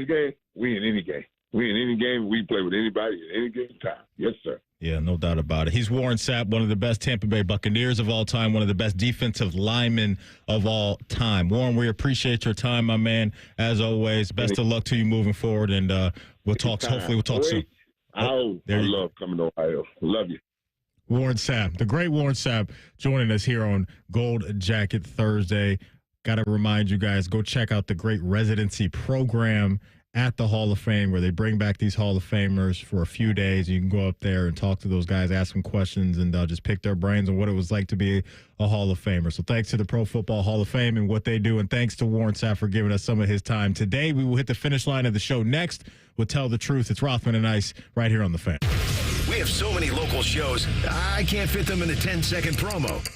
game, we in any game. We in any game. We play with anybody at any given time. Yes, sir. Yeah, no doubt about it. He's Warren Sapp, one of the best Tampa Bay Buccaneers of all time, one of the best defensive linemen of all time. Warren, we appreciate your time, my man, as always. Best of luck to you moving forward, and we'll talk. Hopefully we'll talk soon. I love coming to Ohio. Love you. Warren Sapp, the great Warren Sapp, joining us here on Gold Jacket Thursday. Got to remind you guys, go check out the great residency program at the Hall of Fame, where they bring back these Hall of Famers for a few days. You can go up there and talk to those guys, ask them questions, and just pick their brains on what it was like to be a Hall of Famer. So thanks to the Pro Football Hall of Fame and what they do, and thanks to Warren Sapp for giving us some of his time today. We will hit the finish line of the show next. We'll tell the truth. It's Rothman and Ice right here on The Fan. We have so many local shows, I can't fit them in a 10-second promo.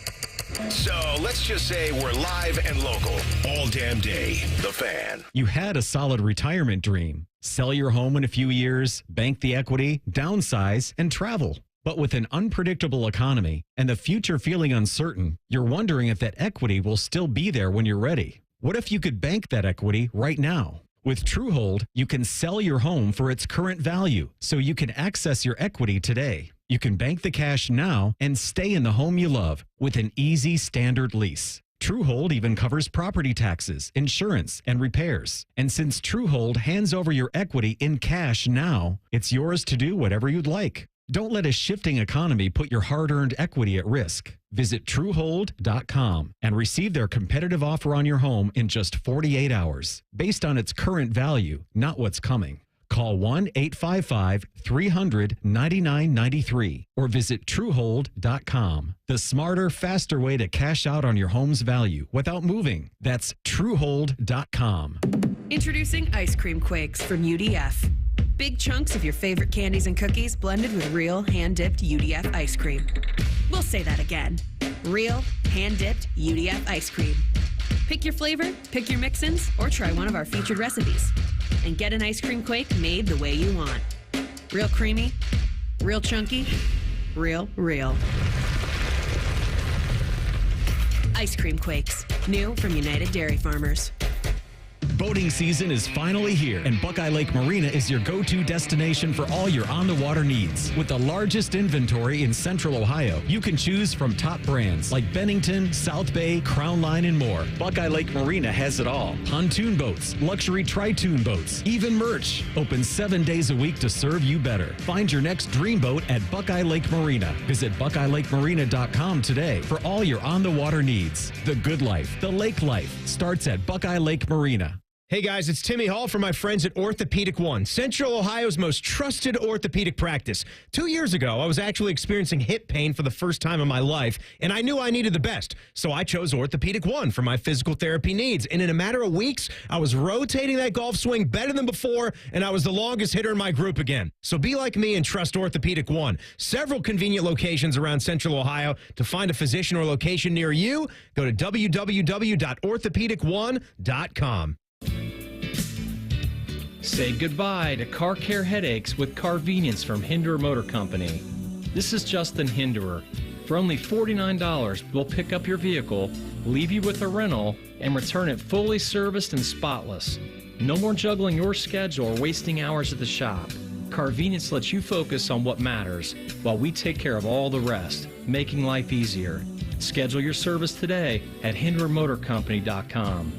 So let's just say we're live and local all damn day. The Fan. You had a solid retirement dream. Sell your home in a few years, bank the equity, downsize, and travel. But with an unpredictable economy and the future feeling uncertain, you're wondering if that equity will still be there when you're ready. What if you could bank that equity right now? With TrueHold, you can sell your home for its current value, so you can access your equity today. You can bank the cash now and stay in the home you love with an easy standard lease. TrueHold even covers property taxes, insurance, and repairs. And since TrueHold hands over your equity in cash now, it's yours to do whatever you'd like. Don't let a shifting economy put your hard-earned equity at risk. Visit TrueHold.com and receive their competitive offer on your home in just 48 hours, based on its current value, not what's coming. Call 1-855-300-9993 or visit TrueHold.com. The smarter, faster way to cash out on your home's value without moving. That's TrueHold.com. Introducing Ice Cream Quakes from UDF. Big chunks of your favorite candies and cookies blended with real hand-dipped UDF ice cream. We'll say that again. Real hand-dipped UDF ice cream. Pick your flavor, pick your mix-ins, or try one of our featured recipes. And get an ice cream quake made the way you want. Real creamy, real chunky, real. Ice Cream Quakes, new from United Dairy Farmers. Boating season is finally here, and Buckeye Lake Marina is your go-to destination for all your on-the-water needs. With the largest inventory in Central Ohio, you can choose from top brands like Bennington, South Bay, Crown Line, and more. Buckeye Lake Marina has it all. Pontoon boats, luxury tri-toon boats, even merch. Open 7 days a week to serve you better. Find your next dream boat at Buckeye Lake Marina. Visit BuckeyeLakeMarina.com today for all your on-the-water needs. The good life, the lake life, starts at Buckeye Lake Marina. Hey guys, it's Timmy Hall from my friends at Orthopedic One, Central Ohio's most trusted orthopedic practice. 2 years ago, I was actually experiencing hip pain for the first time in my life, and I knew I needed the best. So I chose Orthopedic One for my physical therapy needs. And in a matter of weeks, I was rotating that golf swing better than before, and I was the longest hitter in my group again. So be like me and trust Orthopedic One. Several convenient locations around Central Ohio. To find a physician or location near you, go to www.orthopedic1.com. Say goodbye to car care headaches with Carvenience from Hinderer Motor Company. This is Justin Hinderer. For only $49, we'll pick up your vehicle, leave you with a rental, and return it fully serviced and spotless. No more juggling your schedule or wasting hours at the shop. Carvenience lets you focus on what matters, while we take care of all the rest, making life easier. Schedule your service today at HindererMotorCompany.com.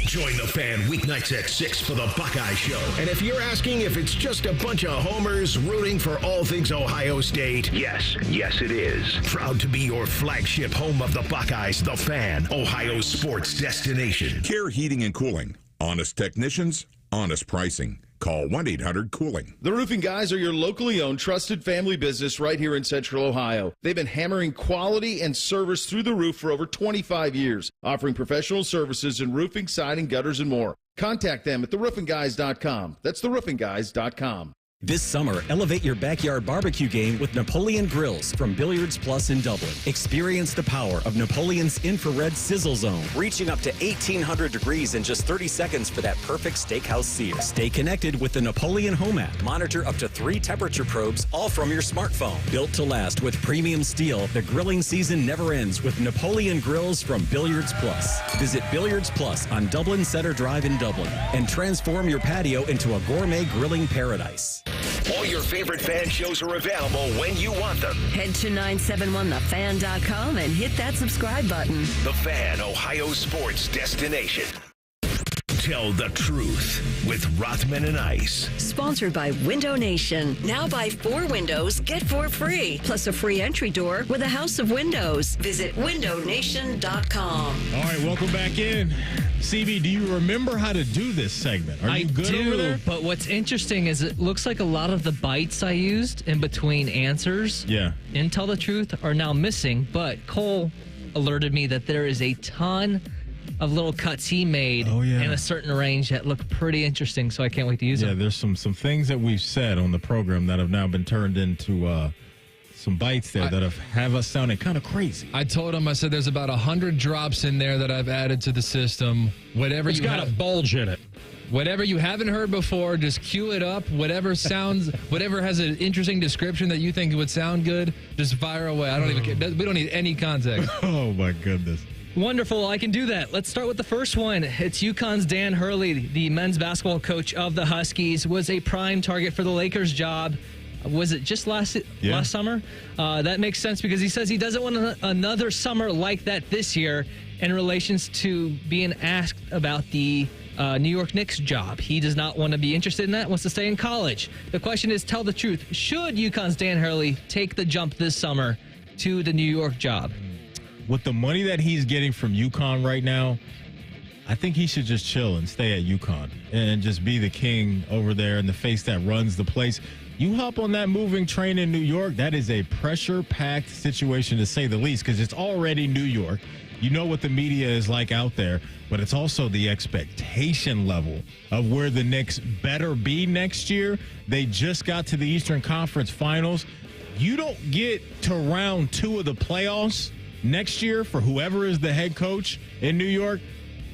Join the fan weeknights at 6 for the Buckeye Show. And if you're asking if it's just a bunch of homers rooting for all things Ohio State, yes it is. Proud to be your flagship home of the Buckeyes, the Fan, Ohio sports destination. Care Heating and Cooling. Honest technicians, honest pricing. Call 1-800-COOLING. The Roofing Guys are your locally owned, trusted family business right here in Central Ohio. They've been hammering quality and service through the roof for over 25 years, offering professional services in roofing, siding, gutters, and more. Contact them at theroofingguys.com. That's theroofingguys.com. This summer, elevate your backyard barbecue game with Napoleon Grills from Billiards Plus in Dublin. Experience the power of Napoleon's infrared sizzle zone, reaching up to 1,800 degrees in just 30 seconds for that perfect steakhouse sear. Stay connected with the Napoleon Home app. Monitor up to 3 temperature probes, all from your smartphone. Built to last with premium steel, the grilling season never ends with Napoleon Grills from Billiards Plus. Visit Billiards Plus on Dublin Center Drive in Dublin and transform your patio into a gourmet grilling paradise. All your favorite fan shows are available when you want them. Head to 971thefan.com and hit that subscribe button. The Fan, Ohio sports destination. Tell the truth with Rothman and Ice. Sponsored by Window Nation. Now buy 4 windows, get 4 free. Plus a free entry door with a house of windows. Visit windownation.com. All right, welcome back in. CB, do you remember how to do this segment? Are you good over there? But what's interesting is it looks like a lot of the bites I used in between answers in Tell the Truth are now missing, but Cole alerted me that there is a ton of little cuts he made in a certain range that look pretty interesting, so I can't wait to use them. Yeah, there's some things that we've said on the program that have now been turned into some bites there that have us sounding kind of crazy. I told him, I said, there's about 100 drops in there that I've added to the system. Whatever it's got a bulge in it. Whatever you haven't heard before, just cue it up. Whatever sounds, whatever has an interesting description that you think would sound good, just fire away. I don't even care. We don't need any context. Oh, my goodness. Wonderful. I can do that. Let's start with the first one. It's UConn's Dan Hurley, the men's basketball coach of the Huskies, was a prime target for the Lakers job. Was it just last summer? That makes sense because he says he doesn't want another summer like that this year in relations to being asked about the New York Knicks job. He does not want to be interested in that, wants to stay in college. The question is, tell the truth. Should UConn's Dan Hurley take the jump this summer to the New York job? With the money that he's getting from UConn right now, I think he should just chill and stay at UConn and just be the king over there and the face that runs the place. You hop on that moving train in New York, that is a pressure-packed situation to say the least because it's already New York. You know what the media is like out there, but it's also the expectation level of where the Knicks better be next year. They just got to the Eastern Conference Finals. You don't get to round 2 of the playoffs next year for whoever is the head coach in New York.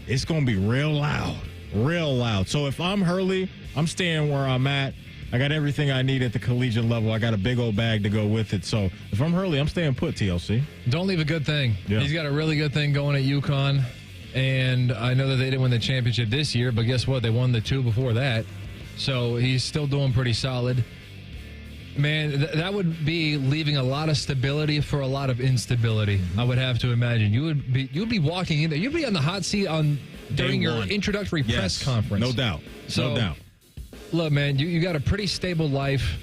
It's going to be real loud. So if I'm Hurley, I'm staying where I'm at. I got everything I need at the collegiate level. I got a big old bag to go with it. So if I'm Hurley, I'm staying put, TLC. Don't leave a good thing. Yeah. He's got a really good thing going at UConn. And I know that they didn't win the championship this year, but guess what? They won the 2 before that. So he's still doing pretty solid. Man, that would be leaving a lot of stability for a lot of instability, I would have to imagine. You'd be walking in there. You'd be on the hot seat during your introductory press conference. No doubt. Look, man, you got a pretty stable life.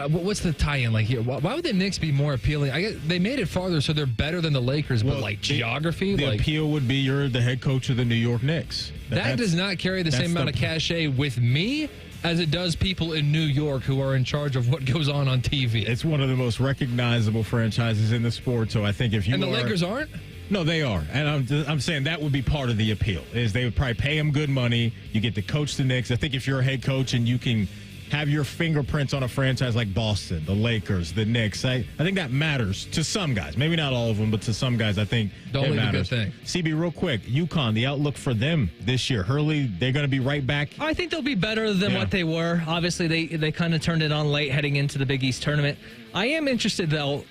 What's the tie-in like here? Why would the Knicks be more appealing? I guess they made it farther, so they're better than the Lakers, but geography? The appeal would be you're the head coach of the New York Knicks. That does not carry the same amount of cachet with me as it does people in New York who are in charge of what goes on TV. It's one of the most recognizable franchises in the sport, so I think if you And the Lakers aren't? No, they are. And I'm saying that would be part of the appeal, is they would probably pay him good money. You get to coach the Knicks. I think if you're a head coach and you can have your fingerprints on a franchise like Boston, the Lakers, the Knicks, I think that matters to some guys. Maybe not all of them, but to some guys, I think it matters. A good thing. CB, real quick, UConn, the outlook for them this year. Hurley, they're going to be right back. I think they'll be better than what they were. Obviously, they kind of turned it on late heading into the Big East tournament. I am interested, though.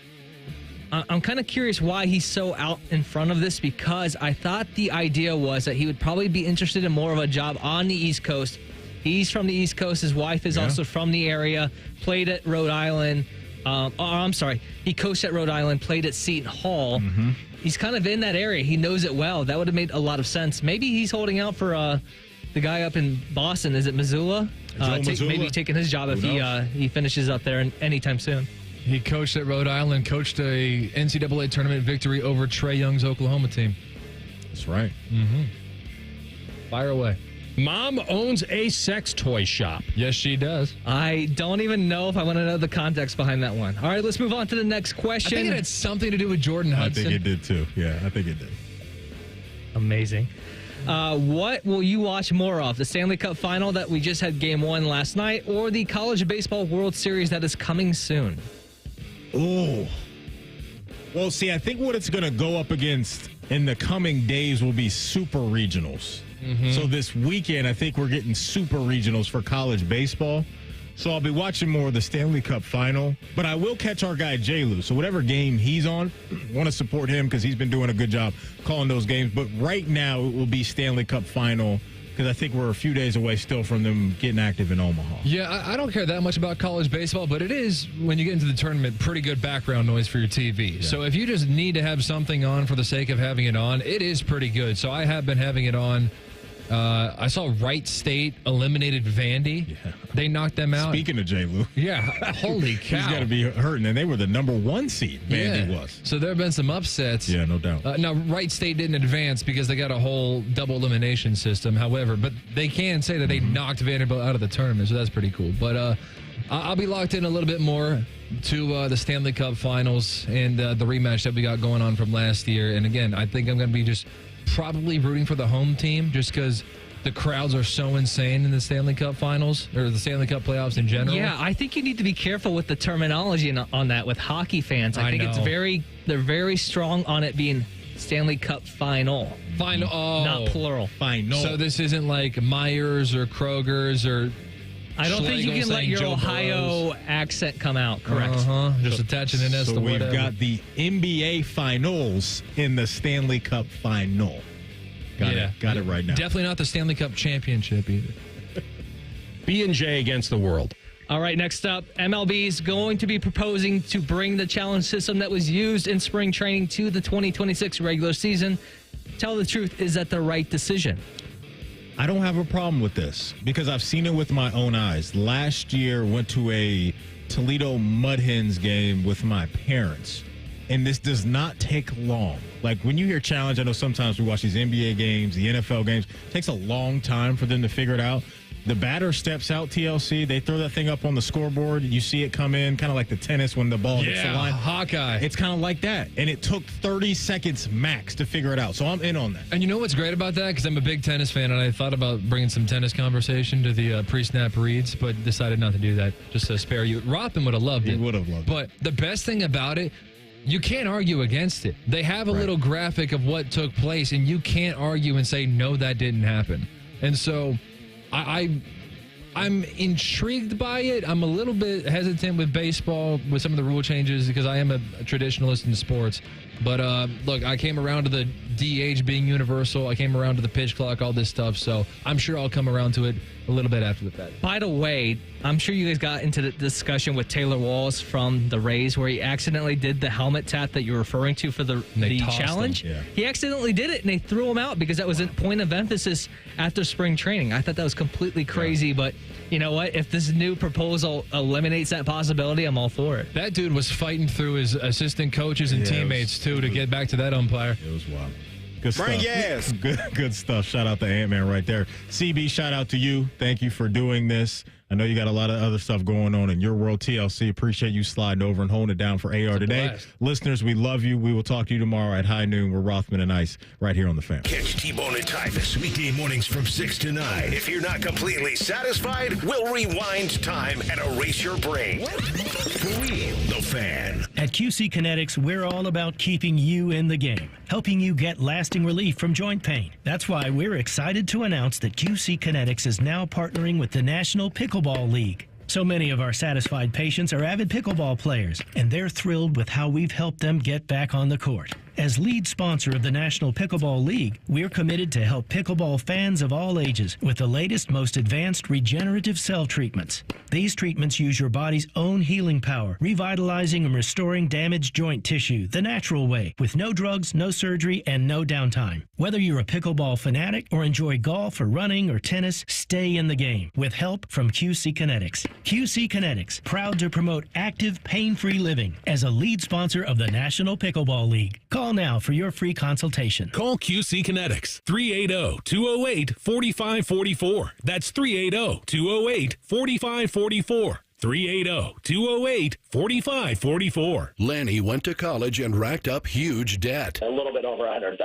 I'm kind of curious why he's so out in front of this, because I thought the idea was that he would probably be interested in more of a job on the East Coast. He's from the East Coast. His wife is also from the area, played at Rhode Island. He coached at Rhode Island, played at Seton Hall. Mm-hmm. He's kind of in that area. He knows it well. That would have made a lot of sense. Maybe he's holding out for the guy up in Boston. Is it Missoula? Maybe taking his job if he finishes up there anytime soon. He coached at Rhode Island, coached a NCAA tournament victory over Trae Young's Oklahoma team. That's right. Mm-hmm. Fire away. Mom owns a sex toy shop. Yes, she does. I don't even know if I want to know the context behind that one. All right, let's move on to the next question. I think it had something to do with Jordan Hudson. I think it did too. Yeah, I think it did. Amazing. What will you watch more of? The Stanley Cup Final that we just had Game 1 last night, or the College Baseball World Series that is coming soon? Oh. Well, see, I think what it's going to go up against in the coming days will be super regionals. Mm-hmm. So this weekend, I think we're getting super regionals for college baseball. So I'll be watching more of the Stanley Cup Final. But I will catch our guy, J-Lou. So whatever game he's on, I want to support him because he's been doing a good job calling those games. But right now, it will be Stanley Cup Final, because I think we're a few days away still from them getting active in Omaha. Yeah, I don't care that much about college baseball, but it is, when you get into the tournament, pretty good background noise for your TV. Yeah. So if you just need to have something on for the sake of having it on, it is pretty good. So I have been having it on. I saw Wright State eliminated Vandy. Yeah. They knocked them out. Speaking of J-Lou. Yeah, holy cow. He's got to be hurting. And they were the number 1 seed, Vandy was. So there have been some upsets. Yeah, no doubt. Now, Wright State didn't advance because they got a whole double elimination system. However, but they can say that they knocked Vanderbilt out of the tournament, so that's pretty cool. But I'll be locked in a little bit more to the Stanley Cup Finals and the rematch that we got going on from last year. And again, I think I'm going to be just probably rooting for the home team just because the crowds are so insane in the Stanley Cup Finals or the Stanley Cup playoffs in general. Yeah, I think you need to be careful with the terminology on that with hockey fans. I think they're very strong on it being Stanley Cup Final. Final, not plural. Final. So this isn't like Myers or Kroger's or I don't think you can let your Ohio accent come out, correct? Just attaching an S to whatever. So we've got the NBA Finals in the Stanley Cup Final. Got it right now. Definitely not the Stanley Cup Championship either. B&J against the world. All right, next up, MLB is going to be proposing to bring the challenge system that was used in spring training to the 2026 regular season. Tell the truth, is that the right decision? I don't have a problem with this because I've seen it with my own eyes. Last year, went to a Toledo Mud Hens game with my parents, and this does not take long. Like, when you hear challenge, I know sometimes we watch these NBA games, the NFL games. It takes a long time for them to figure it out. The batter steps out, TLC. They throw that thing up on the scoreboard. You see it come in, kind of like the tennis when the ball hits the line. Hawkeye. It's kind of like that. And it took 30 seconds max to figure it out. So I'm in on that. And you know what's great about that? Because I'm a big tennis fan, and I thought about bringing some tennis conversation to the pre-snap reads, but decided not to do that, just to spare you. Rothman would have loved it. He would have loved it. But the best thing about it, you can't argue against it. They have a little graphic of what took place, and you can't argue and say, no, that didn't happen. And so I'm intrigued by it. I'm a little bit hesitant with baseball with some of the rule changes because I am a traditionalist in sports. But look, I came around to the DH being universal. I came around to the pitch clock, all this stuff. So I'm sure I'll come around to it a little bit after the fact. By the way, I'm sure you guys got into the discussion with Taylor Walls from the Rays where he accidentally did the helmet tap that you're referring to for the challenge. He accidentally did it, and they threw him out because that was a point of emphasis after spring training. I thought that was completely crazy, but you know what? If this new proposal eliminates that possibility, I'm all for it. That dude was fighting through his assistant coaches and teammates, too, to get back to that umpire. It was wild. Good stuff. Bring gas. Good stuff. Shout out to Ant-Man right there. CB, shout out to you. Thank you for doing this. I know you got a lot of other stuff going on in your world, TLC. Appreciate you sliding over and holding it down for AR today. Blast. Listeners, we love you. We will talk to you tomorrow at high noon with Rothman and Ice right here on The Fan. Catch T-Bone and Tyvis weekday mornings from 6 to 9. If you're not completely satisfied, we'll rewind time and erase your brain. For real, The Fan. At QC Kinetics, we're all about keeping you in the game, helping you get lasting relief from joint pain. That's why we're excited to announce that QC Kinetics is now partnering with the National Pickleball League. So many of our satisfied patients are avid pickleball players, and they're thrilled with how we've helped them get back on the court. As lead sponsor of the National Pickleball League, we're committed to help pickleball fans of all ages with the latest, most advanced regenerative cell treatments. These treatments use your body's own healing power, revitalizing and restoring damaged joint tissue the natural way, with no drugs, no surgery, and no downtime. Whether you're a pickleball fanatic or enjoy golf or running or tennis, stay in the game with help from QC Kinetics. QC Kinetics, proud to promote active, pain-free living as a lead sponsor of the National Pickleball League. Call now for your free consultation. Call QC Kinetics, 380-208-4544. That's 380-208-4544. 380-208-4544. Lanny went to college and racked up huge debt. A little bit over $100,000.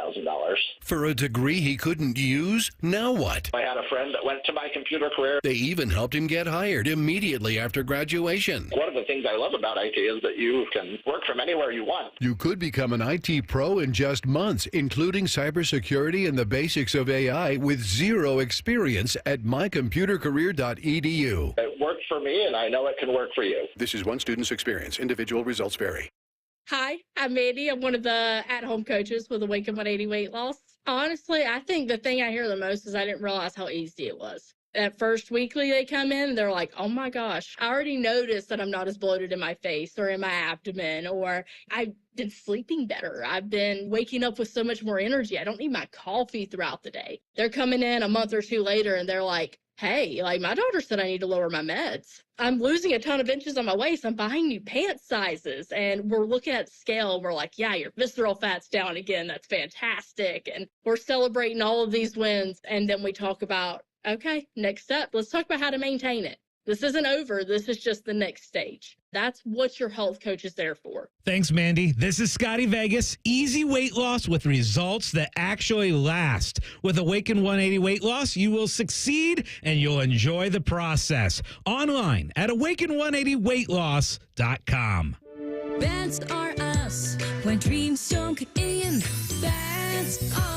For a degree he couldn't use? Now what? I had a friend that went to my computer career. They even helped him get hired immediately after graduation. One of the things I love about IT is that you can work from anywhere you want. You could become an IT pro in just months, including cybersecurity and the basics of AI with zero experience at mycomputercareer.edu. It worked for me, and I know it can work for you. This is one student's experience. Individual results vary. Hi, I'm Mandy. I'm one of the at-home coaches with Awaken 180 Weight Loss. Honestly, I think the thing I hear the most is I didn't realize how easy it was. That first weekly they come in, they're like, oh my gosh, I already noticed that I'm not as bloated in my face or in my abdomen, or I've been sleeping better. I've been waking up with so much more energy. I don't need my coffee throughout the day. They're coming in a month or two later and they're like, hey, like my daughter said I need to lower my meds. I'm losing a ton of inches on my waist. I'm buying new pant sizes. And we're looking at the scale. And we're like, yeah, your visceral fat's down again. That's fantastic. And we're celebrating all of these wins. And then we talk about, okay, next step. Let's talk about how to maintain it. This isn't over. This is just the next stage. That's what your health coach is there for. Thanks, Mandy. This is Scotty Vegas. Easy weight loss with results that actually last. With Awaken 180 Weight Loss, you will succeed and you'll enjoy the process. Online at awaken180weightloss.com. That's are us. When dreams don't get in, that's are us.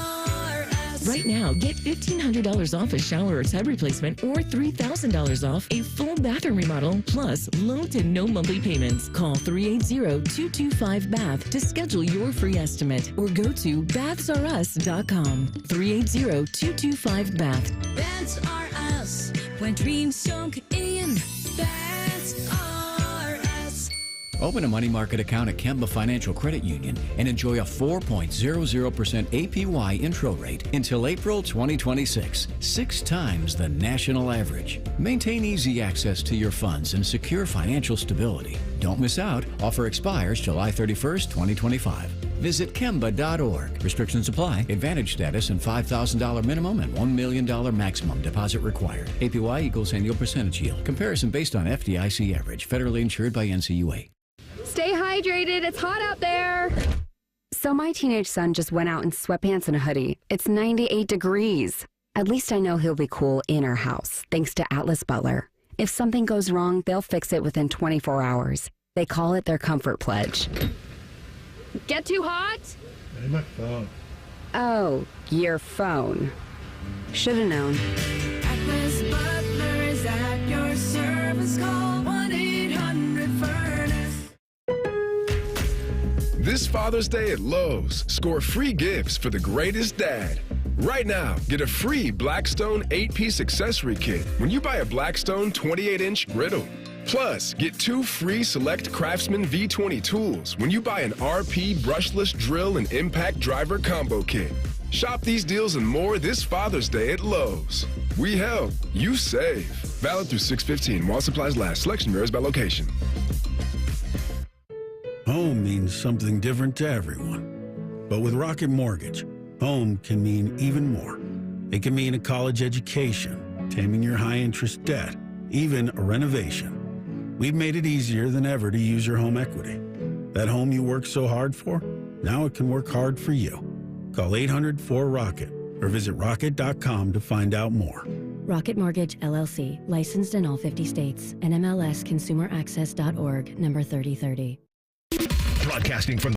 Right now, get $1,500 off a shower or tub replacement or $3,000 off a full bathroom remodel, plus low to no monthly payments. Call 380-225-BATH to schedule your free estimate or go to bathsareus.com. 380-225-BATH. That's are us. When dreams don't get in, that's Open a money market account at Kemba Financial Credit Union and enjoy a 4.00% APY intro rate until April 2026, 6 times the national average. Maintain easy access to your funds and secure financial stability. Don't miss out. Offer expires July 31st, 2025. Visit Kemba.org. Restrictions apply. Advantage status and $5,000 minimum and $1 million maximum deposit required. APY equals annual percentage yield. Comparison based on FDIC average. Federally insured by NCUA. Stay hydrated. It's hot out there. So my teenage son just went out in sweatpants and a hoodie. It's 98 degrees. At least I know he'll be cool in our house, thanks to Atlas Butler. If something goes wrong, they'll fix it within 24 hours. They call it their comfort pledge. Get too hot? Hey, my phone. Oh, your phone. Should have known. Atlas Butler is at your service. Call 1-800-FURNACE. This Father's Day at Lowe's, score free gifts for the greatest dad. Right now, get a free Blackstone 8-piece accessory kit when you buy a Blackstone 28-inch griddle. Plus, get 2 free select Craftsman V20 tools when you buy an RP brushless drill and impact driver combo kit. Shop these deals and more this Father's Day at Lowe's. We help, you save. Valid through 6/15 while supplies last. Selection varies by location. Home means something different to everyone. But with Rocket Mortgage, home can mean even more. It can mean a college education, taming your high-interest debt, even a renovation. We've made it easier than ever to use your home equity. That home you worked so hard for, now it can work hard for you. Call 800-4ROCKET or visit rocket.com to find out more. Rocket Mortgage, LLC, licensed in all 50 states. NMLS ConsumerAccess.org, number 3030. Broadcasting from